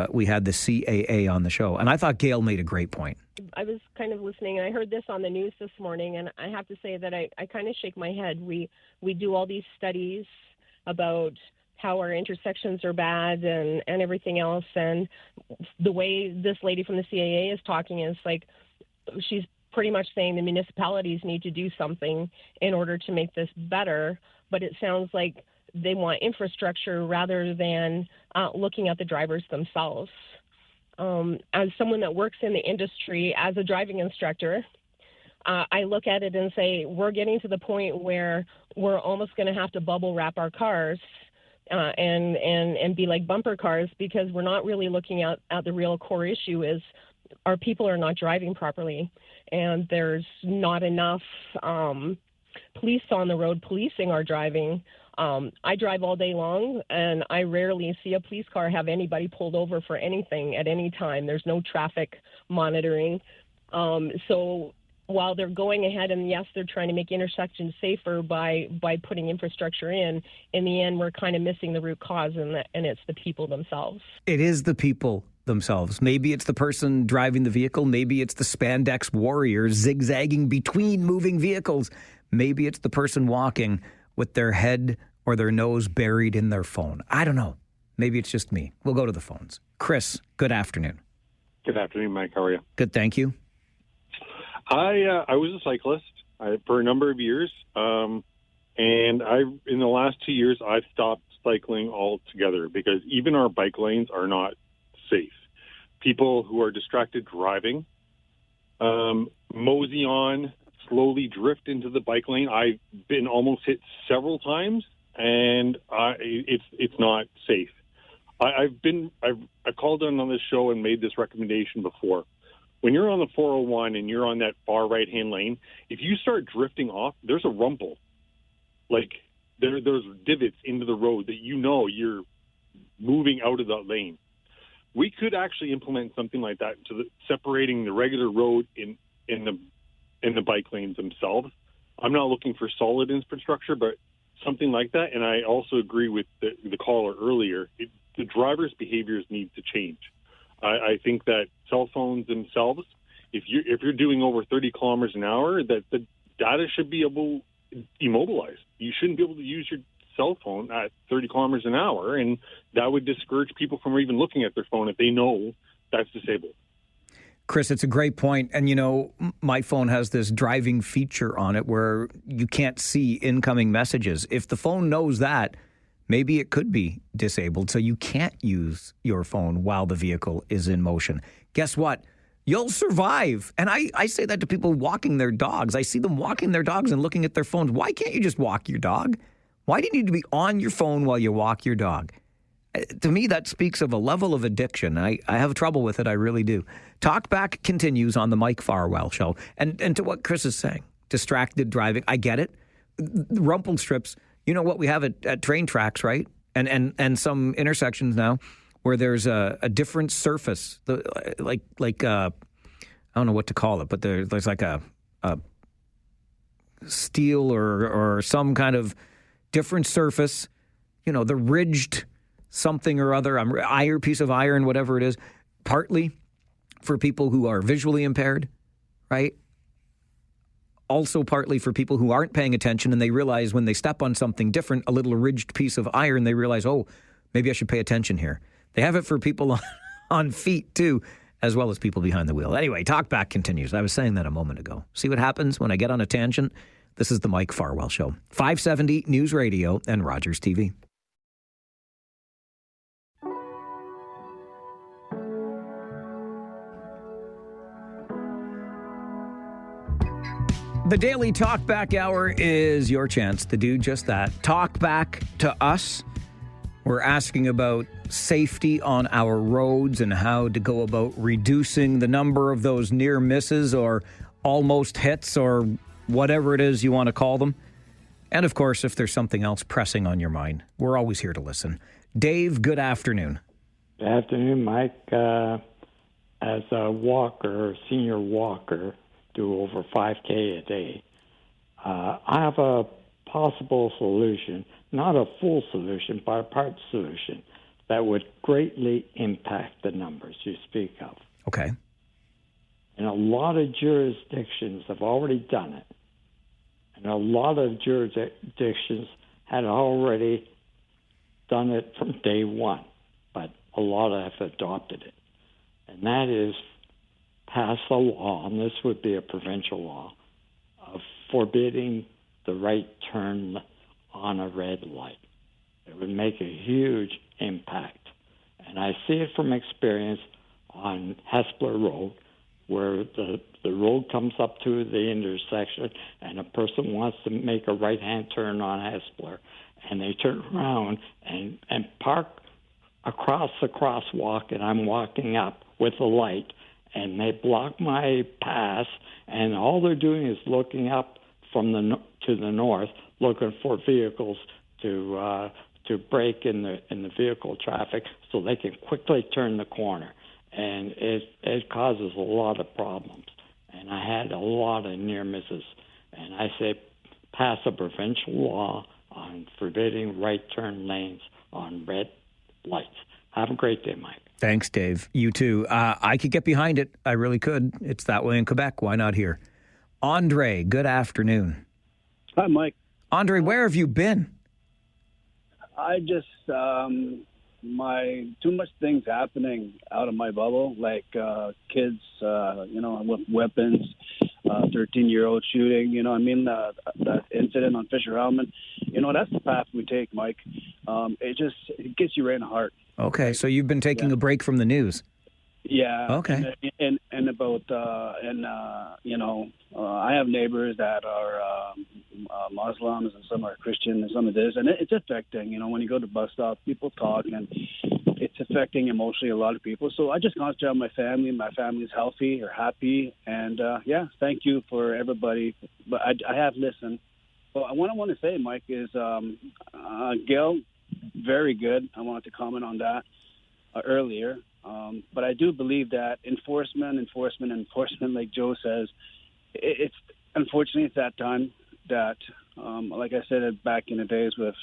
we had the CAA on the show. And I thought Gail made a great point. I was kind of listening, and I heard this on the news this morning, and I have to say that I kind of shake my head. We do all these studies about how our intersections are bad and everything else. And the way this lady from the CAA is talking is like, she's pretty much saying the municipalities need to do something in order to make this better. But it sounds like they want infrastructure rather than looking at the drivers themselves. As someone that works in the industry as a driving instructor, I look at it and say, we're getting to the point where we're almost going to have to bubble wrap our cars and be like bumper cars, because we're not really looking at the real core issue is our people are not driving properly, and there's not enough police on the road policing our driving. I drive all day long, and I rarely see a police car have anybody pulled over for anything at any time. There's no traffic monitoring. So while they're going ahead and, yes, they're trying to make intersections safer by putting infrastructure in the end, we're kind of missing the root cause, and it's the people themselves. It is the people themselves. Maybe it's the person driving the vehicle. Maybe it's the spandex warrior zigzagging between moving vehicles. Maybe it's the person walking with their head or their nose buried in their phone. I don't know. Maybe it's just me. We'll go to the phones. Chris, good afternoon. Good afternoon, Mike. How are you? Good, thank you. I was a cyclist for a number of years, and in the last 2 years, I've stopped cycling altogether because even our bike lanes are not safe. People who are distracted driving, mosey on, slowly drift into the bike lane. I've been almost hit several times, and it's not safe. I called in on this show and made this recommendation before. When you're on the 401 and you're on that far right-hand lane, if you start drifting off, there's a rumple. Like there's divots into the road that you know you're moving out of that lane. We could actually implement something like that to separating the regular road in the bike lanes themselves. I'm not looking for solid infrastructure, but something like that. And I also agree with the caller earlier. The drivers' behaviors need to change. I think that cell phones themselves if you're doing over 30 kilometers an hour, that the data should be immobilized. You shouldn't be able to use your cell phone at 30 kilometers an hour, and that would discourage people from even looking at their phone if they know that's disabled. Chris, it's a great point. And, you know, my phone has this driving feature on it where you can't see incoming messages. If the phone knows that, maybe it could be disabled, so you can't use your phone while the vehicle is in motion. Guess what? You'll survive. And I say that to people walking their dogs. I see them walking their dogs and looking at their phones. Why can't you just walk your dog? Why do you need to be on your phone while you walk your dog? To me, that speaks of a level of addiction. I have trouble with it. I really do. Talkback continues on the Mike Farwell Show. And to what Chris is saying, distracted driving, I get it. Rumple strips, you know what we have at train tracks, right? And some intersections now where there's a different surface, like I don't know what to call it, but there's like a steel or some kind of different surface, you know, the ridged something or other, piece of iron, whatever it is, partly for people who are visually impaired, right? Also partly for people who aren't paying attention and they realize when they step on something different, a little ridged piece of iron, they realize, oh, maybe I should pay attention here. They have it for people on feet too, as well as people behind the wheel. Anyway, Talkback continues. I was saying that a moment ago. See what happens when I get on a tangent? This is the Mike Farwell Show. 570 News Radio and Rogers TV. The Daily Talkback Hour is your chance to do just that. Talk back to us. We're asking about safety on our roads and how to go about reducing the number of those near misses or almost hits or whatever it is you want to call them. And, of course, if there's something else pressing on your mind, we're always here to listen. Dave, good afternoon. Good afternoon, Mike. As a walker, senior walker, do over 5K a day. I have a possible solution, not a full solution, but a part solution that would greatly impact the numbers you speak of. Okay. And a lot of jurisdictions have already done it. And a lot of jurisdictions had already done it from day one, but a lot have adopted it. And that is pass a law, and this would be a provincial law, of forbidding the right turn on a red light. It would make a huge impact. And I see it from experience on Hespeler Road, where the road comes up to the intersection and a person wants to make a right-hand turn on Hespeler, and they turn around and park across the crosswalk, and I'm walking up with a light, and they block my pass, and all they're doing is looking up from to the north, looking for vehicles to break in the vehicle traffic so they can quickly turn the corner. And it causes a lot of problems. And I had a lot of near misses. And I say pass a provincial law on forbidding right turn lanes on red lights. Have a great day, Mike. Thanks, Dave. You too. I could get behind it. I really could. It's that way in Quebec. Why not here? Andre, good afternoon. Hi, Mike. Andre, where have you been? I just, too much things happening out of my bubble, like kids, with weapons, 13-year-old shooting, that incident on Fisher Hellman. That's the path we take, Mike. It gets you right in the heart. Okay, so you've been taking a break from the news. Yeah. Okay. And about, I have neighbors that are Muslims and some are Christian and some of this, and it's affecting, when you go to bus stop, people talk, and it's affecting emotionally a lot of people. So I just concentrate on my family. My family's healthy or happy, and thank you for everybody. But I have listened. But what I want to say, Mike, is Gil, very good. I wanted to comment on that earlier. But I do believe that enforcement, like Joe says, it's unfortunately it's that time that, like I said back in the days with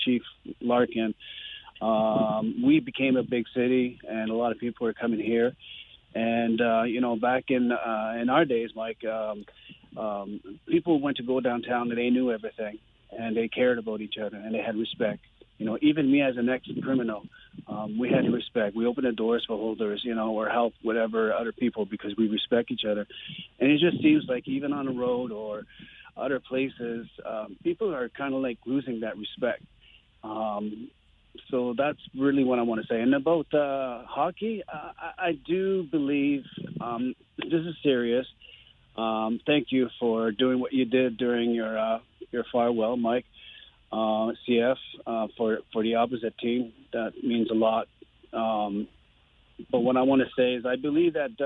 Chief Larkin, we became a big city and a lot of people are coming here. And back in our days, Mike, people went to go downtown and they knew everything, and they cared about each other, and they had respect. Even me as an ex-criminal, we had respect. We opened the doors for holders, or help whatever other people because we respect each other. And it just seems like even on the road or other places, people are kind of like losing that respect. So that's really what I want to say. And about hockey, I do believe this is serious. Thank you for doing what you did during your Farwell, Mike. CF for the opposite team. That means a lot. But what I want to say is I believe that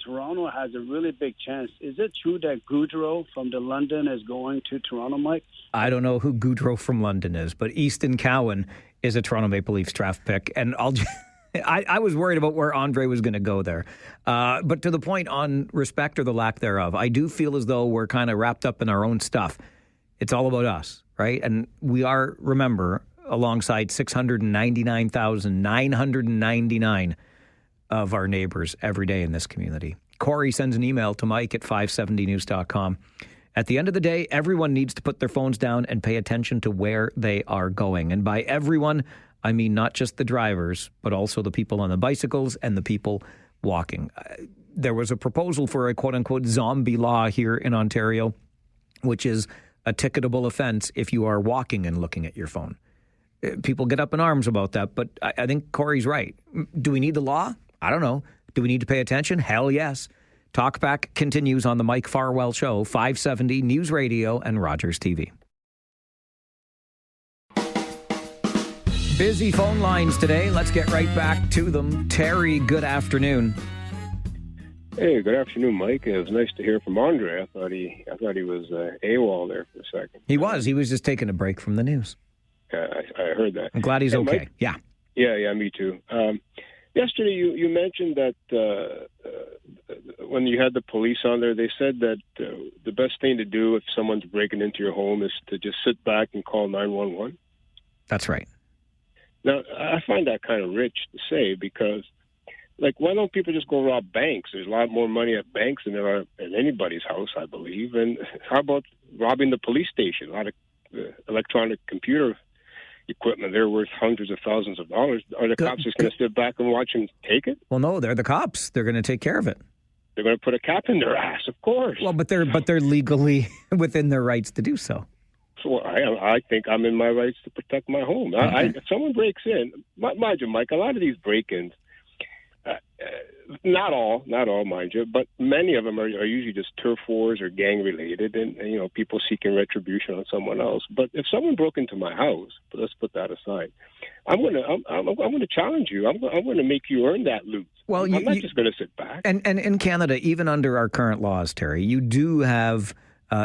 Toronto has a really big chance. Is it true that Goudreau from the London is going to Toronto, Mike? I don't know who Goudreau from London is, but Easton Cowan is a Toronto Maple Leafs draft pick. And I was worried about where Andre was going to go there. But to the point on respect or the lack thereof, I do feel as though we're kind of wrapped up in our own stuff. It's all about us, right? And we are, remember, alongside 699,999 of our neighbors every day in this community. Corey sends an email to Mike at 570news.com. At the end of the day, everyone needs to put their phones down and pay attention to where they are going. And by everyone, I mean not just the drivers, but also the people on the bicycles and the people walking. There was a proposal for a quote-unquote zombie law here in Ontario, which is a ticketable offense if you are walking and looking at your phone. People get up in arms about that, but I think Corey's right. Do we need the law? I don't know. Do we need to pay attention? Hell yes. Talkback continues on the Mike Farwell Show, 570 News Radio and Rogers TV. Busy phone lines today. Let's get right back to them. Terry, good afternoon. Hey, good afternoon, Mike. It was nice to hear from Andre. I thought he was AWOL there for a second. He was just taking a break from the news. I heard that. I'm glad he's okay. Mike? Yeah. Yeah, me too. Yesterday, you mentioned that when you had the police on there, they said that the best thing to do if someone's breaking into your home is to just sit back and call 911. That's right. Now, I find that kind of rich to say because, why don't people just go rob banks? There's a lot more money at banks than there are at anybody's house, I believe. And how about robbing the police station? A lot of electronic computer equipment, they're worth hundreds of thousands of dollars. Are the cops just going to sit back and watch them take it? Well, no, they're the cops. They're going to take care of it. They're going to put a cap in their ass, of course. Well, but they're legally within their rights to do so. So I think I'm in my rights to protect my home. Okay. If someone breaks in, mind you, Mike, a lot of these break-ins, not all, mind you, but many of them are usually just turf wars or gang-related, and people seeking retribution on someone else. But if someone broke into my house, but let's put that aside, I'm going to challenge you. I'm going to make you earn that loot. Well, I'm not just going to sit back. And in Canada, even under our current laws, Terry, you do have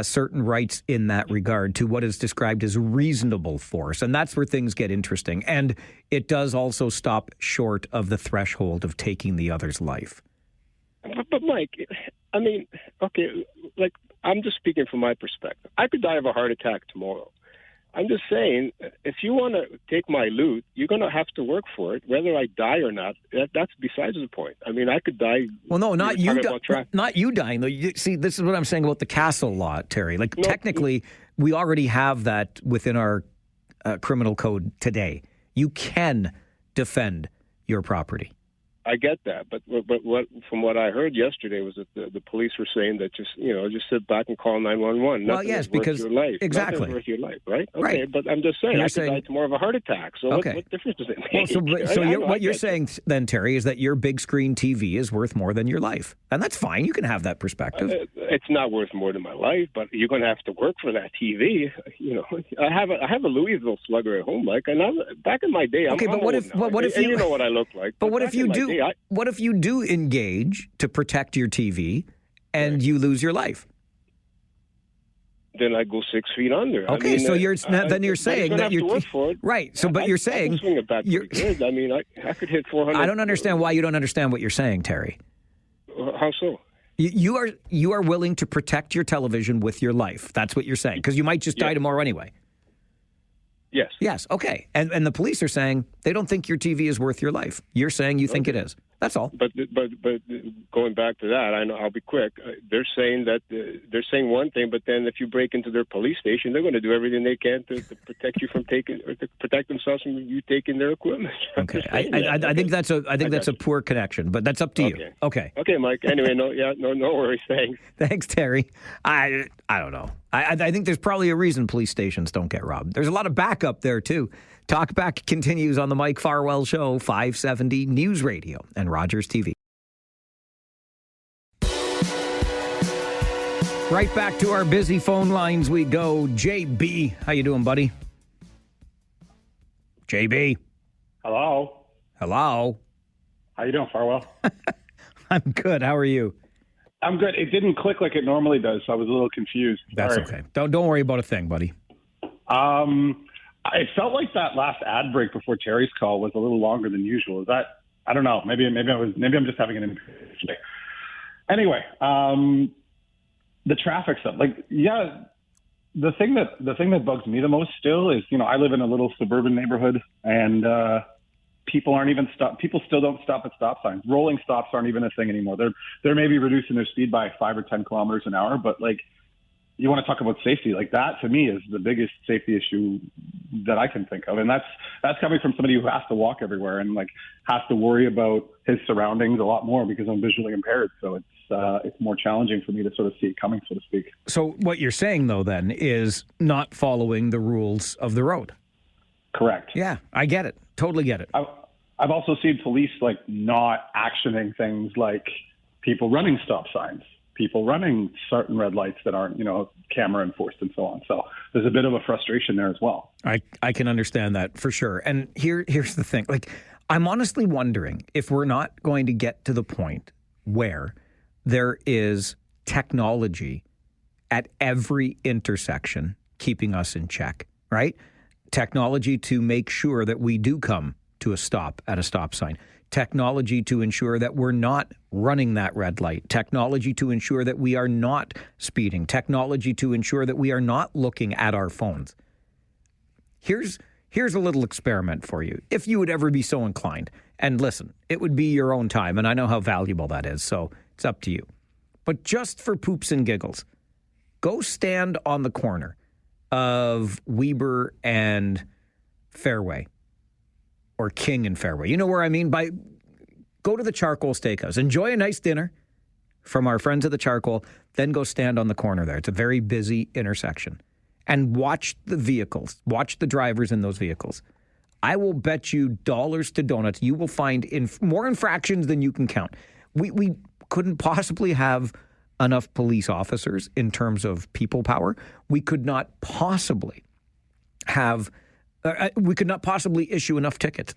certain rights in that regard to what is described as reasonable force. And that's where things get interesting. And it does also stop short of the threshold of taking the other's life. But Mike, I mean, okay, I'm just speaking from my perspective. I could die of a heart attack tomorrow. I'm just saying, if you want to take my loot, you're going to have to work for it, whether I die or not. That's besides the point. I mean, I could die. Well, no, not you. Not you dying, though. See, this is what I'm saying about the castle law, Terry. Technically, we already have that within our criminal code today. You can defend your property. I get that, but what from what I heard yesterday was that the police were saying that just sit back and call 911. Well, yes, because your life. Exactly, nothing's worth your life, right? Okay, right. But I'm just saying, I could die tomorrow of a heart attack. So okay. what difference does it make? So what you're saying then, Terry, is that your big screen TV is worth more than your life, and that's fine. You can have that perspective. It's not worth more than my life, but you're going to have to work for that TV. I have a Louisville Slugger at home, like, and back in my day, okay, I'm but what if you know what I look like? But what if you do? What if you do engage to protect your TV and you lose your life? Then I go 6 feet under. Okay, I mean, so you're saying that you're work for it. Right. So, but you're saying I can swing it back pretty good. I mean, I could hit 400. I don't understand why you don't understand what you're saying, Terry. How so? You are willing to protect your television with your life. That's what you're saying, because you might just die tomorrow anyway. Yes. Okay. And the police are saying they don't think your TV is worth your life. You're saying you think it is. That's all. But going back to that, I know I'll be quick. They're saying one thing, but then if you break into their police station, they're going to do everything they can to protect you from taking, or to protect themselves from you taking their equipment. Okay, I think that's a poor connection, but that's up to you. Okay, Mike. Anyway, no worries. Thanks. Thanks, Terry. I don't know. I think there's probably a reason police stations don't get robbed. There's a lot of backup there too. Talkback continues on the Mike Farwell Show, 570 News Radio and Rogers TV. Right back to our busy phone lines we go. JB, how you doing, buddy? JB. Hello. Hello. How you doing, Farwell? I'm good. How are you? I'm good. It didn't click like it normally does, so I was a little confused. That's Sorry. okay. Don't worry about a thing, buddy. It felt like that last ad break before Terry's call was a little longer than usual. Is that? I don't know. Maybe I'm just having an impatient day. Anyway, the traffic stuff. The thing that bugs me the most still is, I live in a little suburban neighborhood, and people still don't stop at stop signs. Rolling stops aren't even a thing anymore. They're maybe reducing their speed by 5 or 10 kilometers an hour, but you want to talk about safety, that to me is the biggest safety issue that I can think of. And that's coming from somebody who has to walk everywhere and has to worry about his surroundings a lot more because I'm visually impaired. So it's more challenging for me to sort of see it coming, so to speak. So what you're saying though then is not following the rules of the road. Correct. Yeah, I get it. Totally get it. I've also seen police not actioning things like people running stop signs, people running certain red lights that aren't, camera enforced and so on. So there's a bit of a frustration there as well. I can understand that for sure. And here's the thing. I'm honestly wondering if we're not going to get to the point where there is technology at every intersection keeping us in check, right? Technology to make sure that we do come to a stop at a stop sign. Technology to ensure that we're not running that red light. Technology to ensure that we are not speeding. Technology to ensure that we are not looking at our phones. Here's a little experiment for you, if you would ever be so inclined. And listen, it would be your own time, and I know how valuable that is, so it's up to you. But just for poops and giggles, go stand on the corner of Weber and Fairway, or King and Fairway. You know where I mean? Go to the Charcoal Steakhouse. Enjoy a nice dinner from our friends at the Charcoal. Then go stand on the corner there. It's a very busy intersection. And watch the vehicles. Watch the drivers in those vehicles. I will bet you dollars to donuts you will find more infractions than you can count. We couldn't possibly have enough police officers in terms of people power. We could not possibly issue enough tickets.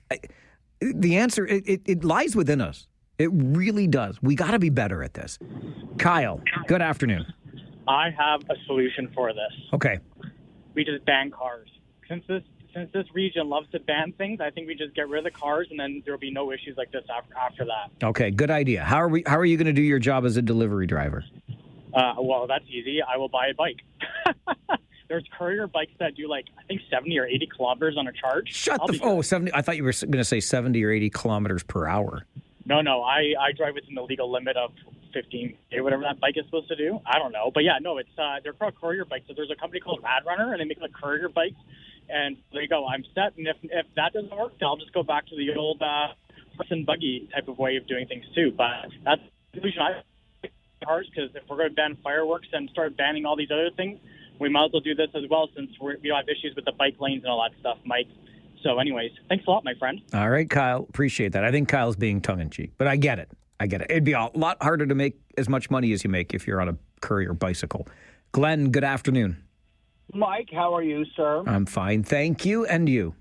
The answer, it lies within us. It really does. We got to be better at this. Kyle, good afternoon. I have a solution for this. Okay. We just ban cars. Since this region loves to ban things, I think we just get rid of the cars, and then there'll be no issues like this after that. Okay, good idea. How are you going to do your job as a delivery driver? Well, that's easy. I will buy a bike. There's courier bikes that do 70 or 80 kilometers on a charge. 70. I thought you were going to say 70 or 80 kilometers per hour. No, I drive within the legal limit of 15, whatever that bike is supposed to do. I don't know. But yeah, no, it's they're called courier bikes. So there's a company called Rad Runner, and they make courier bikes. And there you go. I'm set. And if that doesn't work, then I'll just go back to the old horse and buggy type of way of doing things too. But that's the solution. Cars, because if we're going to ban fireworks and start banning all these other things, we might as well do this as well, since we don't have issues with the bike lanes and all that stuff, Mike. So anyways, thanks a lot, my friend. All right, Kyle. Appreciate that. I think Kyle's being tongue-in-cheek, but I get it. It'd be a lot harder to make as much money as you make if you're on a courier bicycle. Glenn, good afternoon. Mike, how are you, sir? I'm fine. Thank you. And you?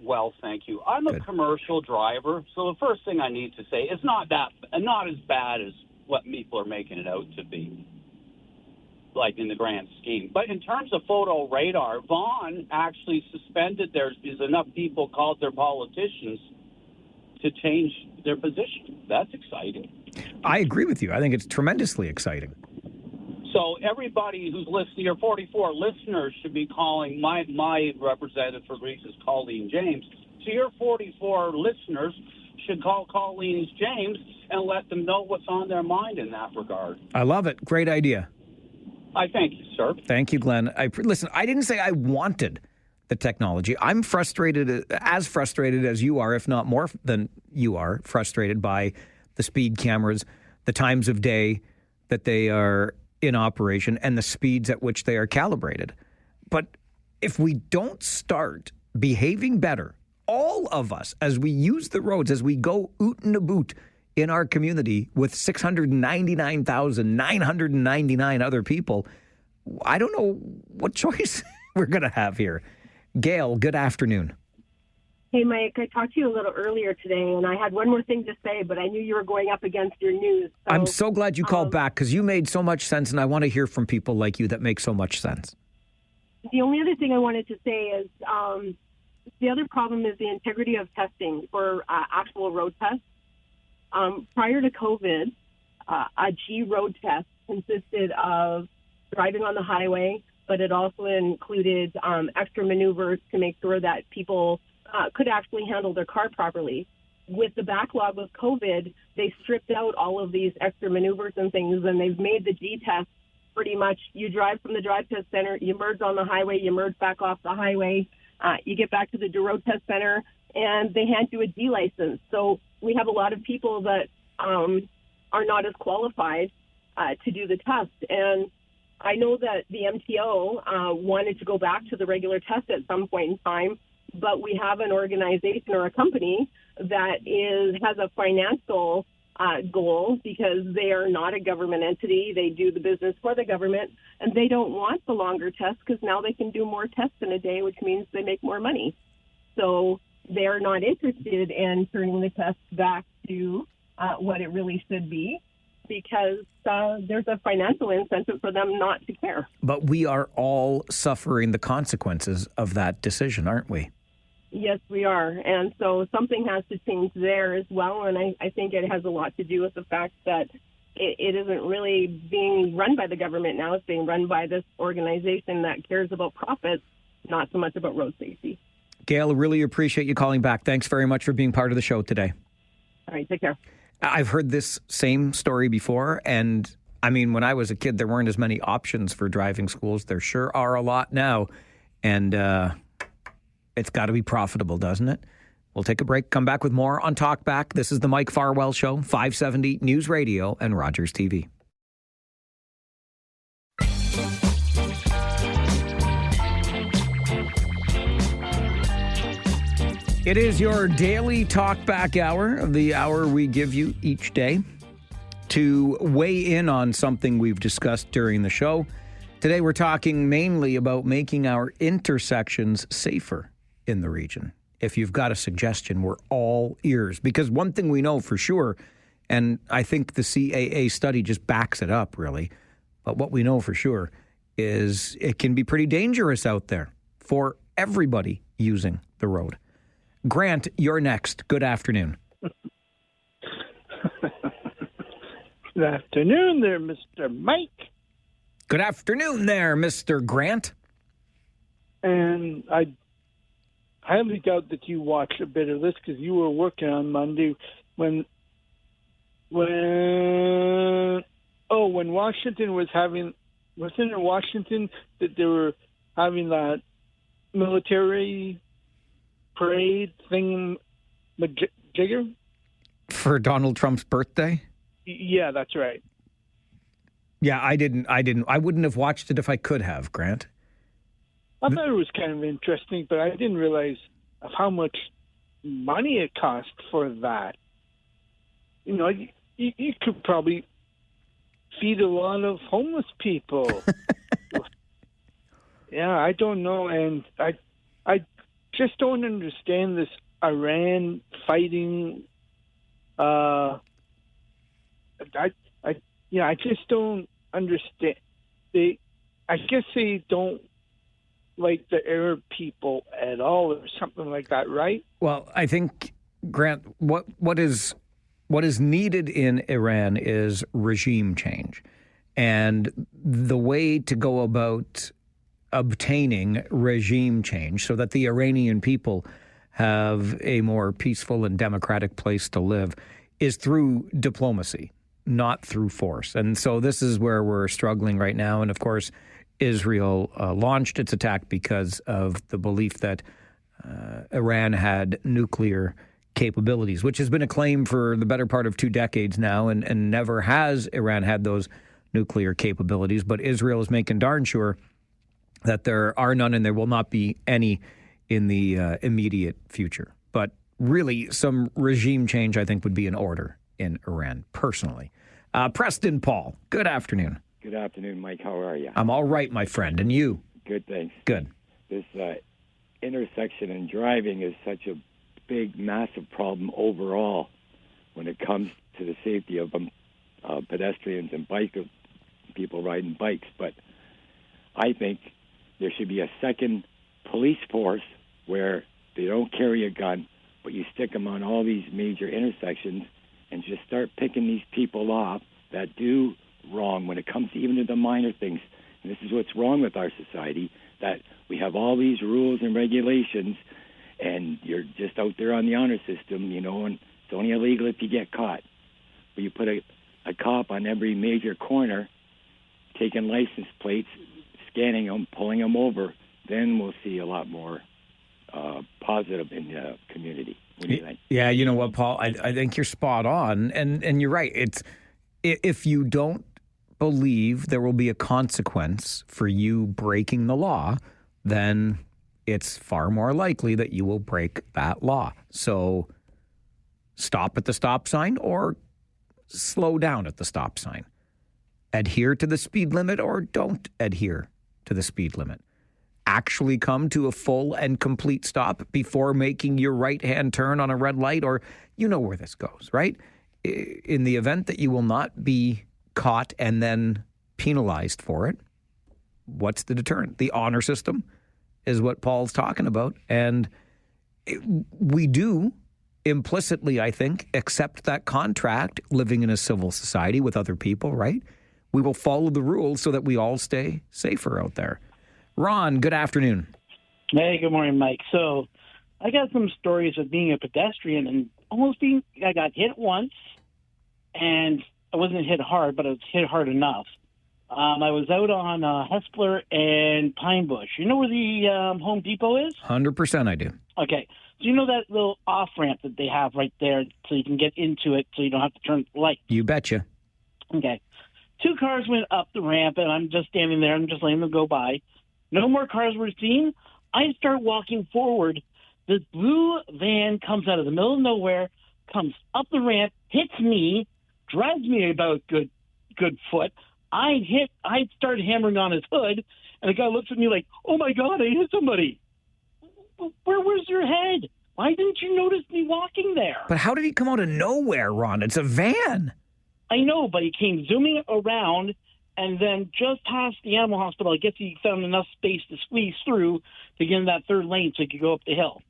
Well, thank you. I'm a commercial driver, so the first thing I need to say is not as bad as what people are making it out to be, in the grand scheme. But in terms of photo radar, Vaughan actually suspended enough people called their politicians to change their position. That's exciting. I agree with you. I think it's tremendously exciting. So everybody who's listening, your 44 listeners should be calling. My representative for Greece is Colleen James. To your 44 listeners, should call Colleen James and let them know what's on their mind in that regard. I love it. Great idea. I thank you, sir. Thank you, Glenn. Listen, I didn't say I wanted the technology. I'm frustrated as you are, if not more than you are, frustrated by the speed cameras, the times of day that they are in operation, and the speeds at which they are calibrated. But if we don't start behaving better, all of us, as we use the roads, as we go oot and a boot in our community with 699,999 other people, I don't know what choice we're going to have here. Gail, good afternoon. Hey, Mike, I talked to you a little earlier today, and I had one more thing to say, but I knew you were going up against your news. So, I'm so glad you called back, because you made so much sense, and I want to hear from people like you that make so much sense. The only other thing I wanted to say is the other problem is the integrity of testing for actual road tests. Prior to COVID, a G road test consisted of driving on the highway, but it also included extra maneuvers to make sure that people could actually handle their car properly. With the backlog of COVID, they stripped out all of these extra maneuvers and things, and they've made the G test pretty much, you drive from the drive test center, you merge on the highway, you merge back off the highway, you get back to the road test center, and they hand you a G license. So we have a lot of people that are not as qualified to do the test. And I know that the MTO wanted to go back to the regular test at some point in time, but we have an organization or a company that has a financial goal, because they are not a government entity. They do the business for the government, and they don't want the longer tests because now they can do more tests in a day, which means they make more money. So they're not interested in turning the tests back to what it really should be, because there's a financial incentive for them not to care. But we are all suffering the consequences of that decision, aren't we? Yes, we are. And so something has to change there as well. And I think it has a lot to do with the fact that it isn't really being run by the government now. It's being run by this organization that cares about profits, not so much about road safety. Gail, really appreciate you calling back. Thanks very much for being part of the show today. All right, take care. I've heard this same story before, and I mean, when I was a kid, there weren't as many options for driving schools. There sure are a lot now, and it's got to be profitable, doesn't it? We'll take a break, come back with more on Talkback. This is the Mike Farwell Show, 570 News Radio and Rogers TV. It is your daily Talkback Hour, the hour we give you each day to weigh in on something we've discussed during the show. Today we're talking mainly about making our intersections safer in the region. If you've got a suggestion, we're all ears. Because one thing we know for sure, and I think the CAA study just backs it up, really, but what we know for sure is it can be pretty dangerous out there for everybody using the road. Grant, you're next. Good afternoon. Good afternoon there, Mr. Mike. Good afternoon there, Mr. Grant. And I highly doubt that you watched a bit of this because you were working on Monday when Washington was having, wasn't it Washington that they were having that military parade thing jigger? For Donald Trump's birthday? Yeah, that's right. Yeah, I wouldn't have watched it if I could have, Grant. I thought it was kind of interesting, but I didn't realize of how much money it cost for that. You know, you could probably feed a lot of homeless people. Yeah, I don't know, and I just don't understand this Iran fighting. I just don't understand. I guess they don't like the Arab people at all, or something like that, right? Well, I think, Grant, what is needed in Iran is regime change, and the way to go about obtaining regime change so that the Iranian people have a more peaceful and democratic place to live is through diplomacy, not through force. And so this is where we're struggling right now. And of course, Israel launched its attack because of the belief that Iran had nuclear capabilities, which has been a claim for the better part of 2 decades now, and never has Iran had those nuclear capabilities. But Israel is making darn sure that there are none and there will not be any in the immediate future. But really, some regime change, I think, would be in order in Iran, personally. Preston Paul, good afternoon. Good afternoon, Mike. How are you? I'm all right, my friend. And you? Good, thanks. Good. This intersection and driving is such a big, massive problem overall when it comes to the safety of pedestrians and people riding bikes. But I think there should be a second police force where they don't carry a gun, but you stick them on all these major intersections and just start picking these people off that do wrong when it comes even to the minor things. And this is what's wrong with our society, that we have all these rules and regulations, and you're just out there on the honor system, and it's only illegal if you get caught. But you put a cop on every major corner, taking license plates, scanning them, pulling them over, then we'll see a lot more positive in the community. What do you think? Yeah, you know what, Paul? I think you're spot on, and you're right. It's if you don't believe there will be a consequence for you breaking the law, then it's far more likely that you will break that law. So stop at the stop sign or slow down at the stop sign. Adhere to the speed limit or don't adhere to the speed limit. Actually come to a full and complete stop before making your right-hand turn on a red light, or you know where this goes, right? In the event that you will not be caught and then penalized for it, what's the deterrent? The honor system is what Paul's talking about. And we do implicitly, I think, accept that contract living in a civil society with other people, right? We will follow the rules so that we all stay safer out there. Ron, good afternoon. Hey, good morning, Mike. So I got some stories of being a pedestrian and I got hit once, and I wasn't hit hard, but I was hit hard enough. I was out on Hespler and Pine Bush. You know where the Home Depot is? 100% I do. Okay. So you know that little off-ramp that they have right there so you can get into it so you don't have to turn the light? You betcha. Okay. 2 cars went up the ramp, and I'm just standing there. I'm just letting them go by. No more cars were seen. I start walking forward. This blue van comes out of the middle of nowhere, comes up the ramp, hits me, drives me about good foot. I started hammering on his hood, and the guy looks at me like, "Oh my God, I hit somebody." Where was your head? Why didn't you notice me walking there? But how did he come out of nowhere, Ron? It's a van. I know, but he came zooming around, and then just past the animal hospital, I guess he found enough space to squeeze through to get in that third lane so he could go up the hill.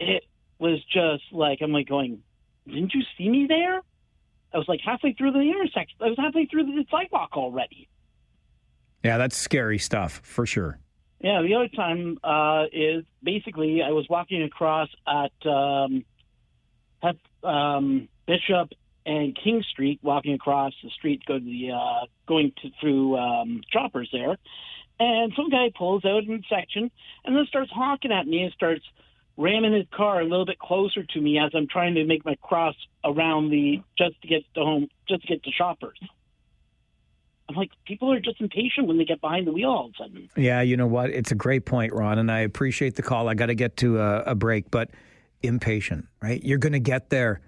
It was just like, I'm like going, didn't you see me there? I was like halfway through the intersection. I was halfway through the sidewalk already. Yeah, that's scary stuff, for sure. Yeah, the other time is basically I was walking across at Bishop and King Street, walking across the street, through Choppers there, and some guy pulls out in the section and then starts honking at me and starts ramming his car a little bit closer to me as I'm trying to make my cross around just to get to Choppers. I'm like, people are just impatient when they get behind the wheel all of a sudden. Yeah, you know what? It's a great point, Ron, and I appreciate the call. I got to get to a break, but impatient, right? You're going to get there.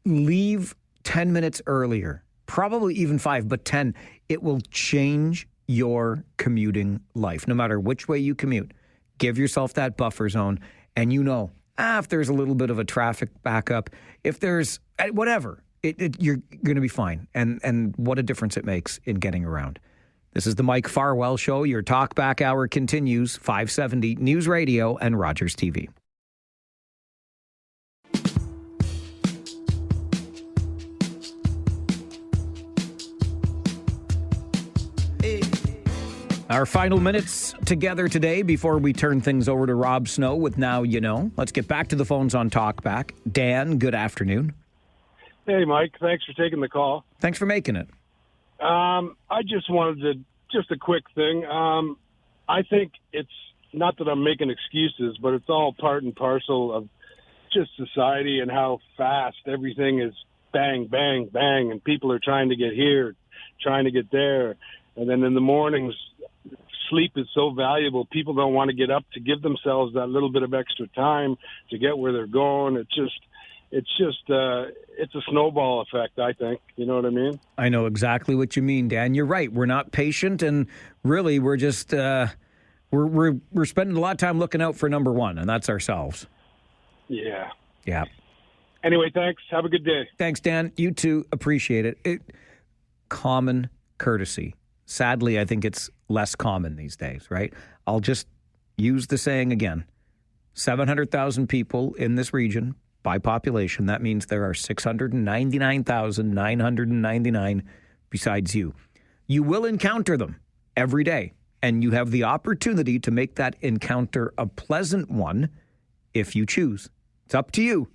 Leave 10 minutes earlier, probably even 5, but 10. It will change your commuting life, no matter which way you commute. Give yourself that buffer zone, and if there's a little bit of a traffic backup, if there's whatever, you're going to be fine. And what a difference it makes in getting around. This is the Mike Farwell Show. Your Talkback Hour continues, 570 News Radio and Rogers TV. Our final minutes together today before we turn things over to Rob Snow with Now You Know. Let's get back to the phones on Talkback. Dan, good afternoon. Hey, Mike. Thanks for taking the call. Thanks for making it. I just wanted to, just a quick thing. I think it's not that I'm making excuses, but it's all part and parcel of just society and how fast everything is bang, bang, bang, and people are trying to get here, trying to get there. And then in the mornings, sleep is so valuable. People don't want to get up to give themselves that little bit of extra time to get where they're going. It's a snowball effect, I think. You know what I mean? I know exactly what you mean, Dan. You're right. We're not patient, and really, we're just we're spending a lot of time looking out for number one, and that's ourselves. Yeah. Yeah. Anyway, thanks. Have a good day. Thanks, Dan. You too. Appreciate it. Common courtesy. Sadly, I think it's less common these days, right? I'll just use the saying again. 700,000 people in this region by population. That means there are 699,999 besides you. You will encounter them every day, and you have the opportunity to make that encounter a pleasant one if you choose. It's up to you.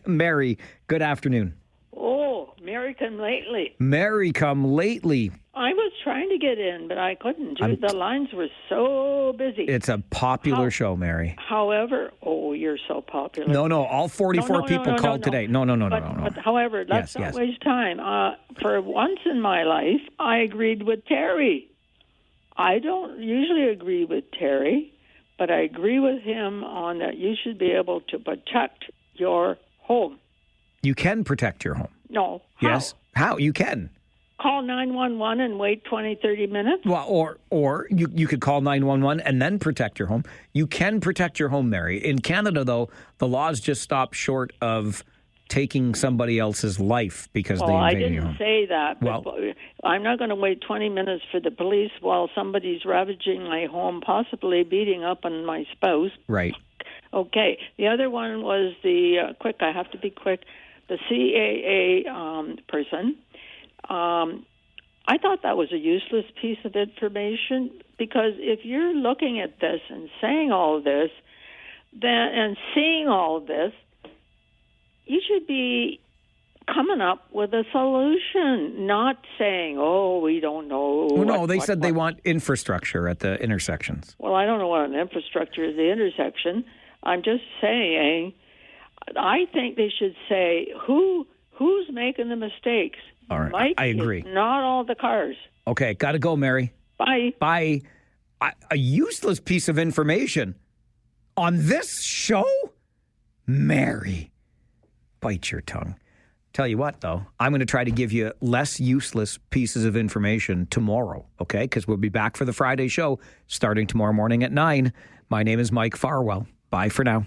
Mary, good afternoon. Oh, Mary come lately. Mary come lately. I was trying to get in, but I couldn't. The lines were so busy. It's a popular show, Mary. However, you're so popular. No, all 44 people called today. No. But however, let's not waste time. For once in my life, I agreed with Terry. I don't usually agree with Terry, but I agree with him on that you should be able to protect your home. You can protect your home. No. How? Yes. How? You can. Call 911 and wait 20, 30 minutes? Well, or you could call 911 and then protect your home. You can protect your home, Mary. In Canada, though, the laws just stop short of taking somebody else's life because they invaded your home. I didn't say that. But I'm not going to wait 20 minutes for the police while somebody's ravaging my home, possibly beating up on my spouse. Right. Okay. The other one was I have to be quick, the CAA person. I thought that was a useless piece of information because if you're looking at this and saying all this, and seeing all this, you should be coming up with a solution, not saying, we don't know. No, they said they want infrastructure at the intersections. Well, I don't know what an infrastructure is, the intersection. I'm just saying, I think they should say who's making the mistakes. All right, Mike, I agree. Not all the cars. Okay, got to go, Mary. Bye. Bye. A useless piece of information on this show? Mary, bite your tongue. Tell you what, though, I'm going to try to give you less useless pieces of information tomorrow, okay? Because we'll be back for the Friday show starting tomorrow morning at 9. My name is Mike Farwell. Bye for now.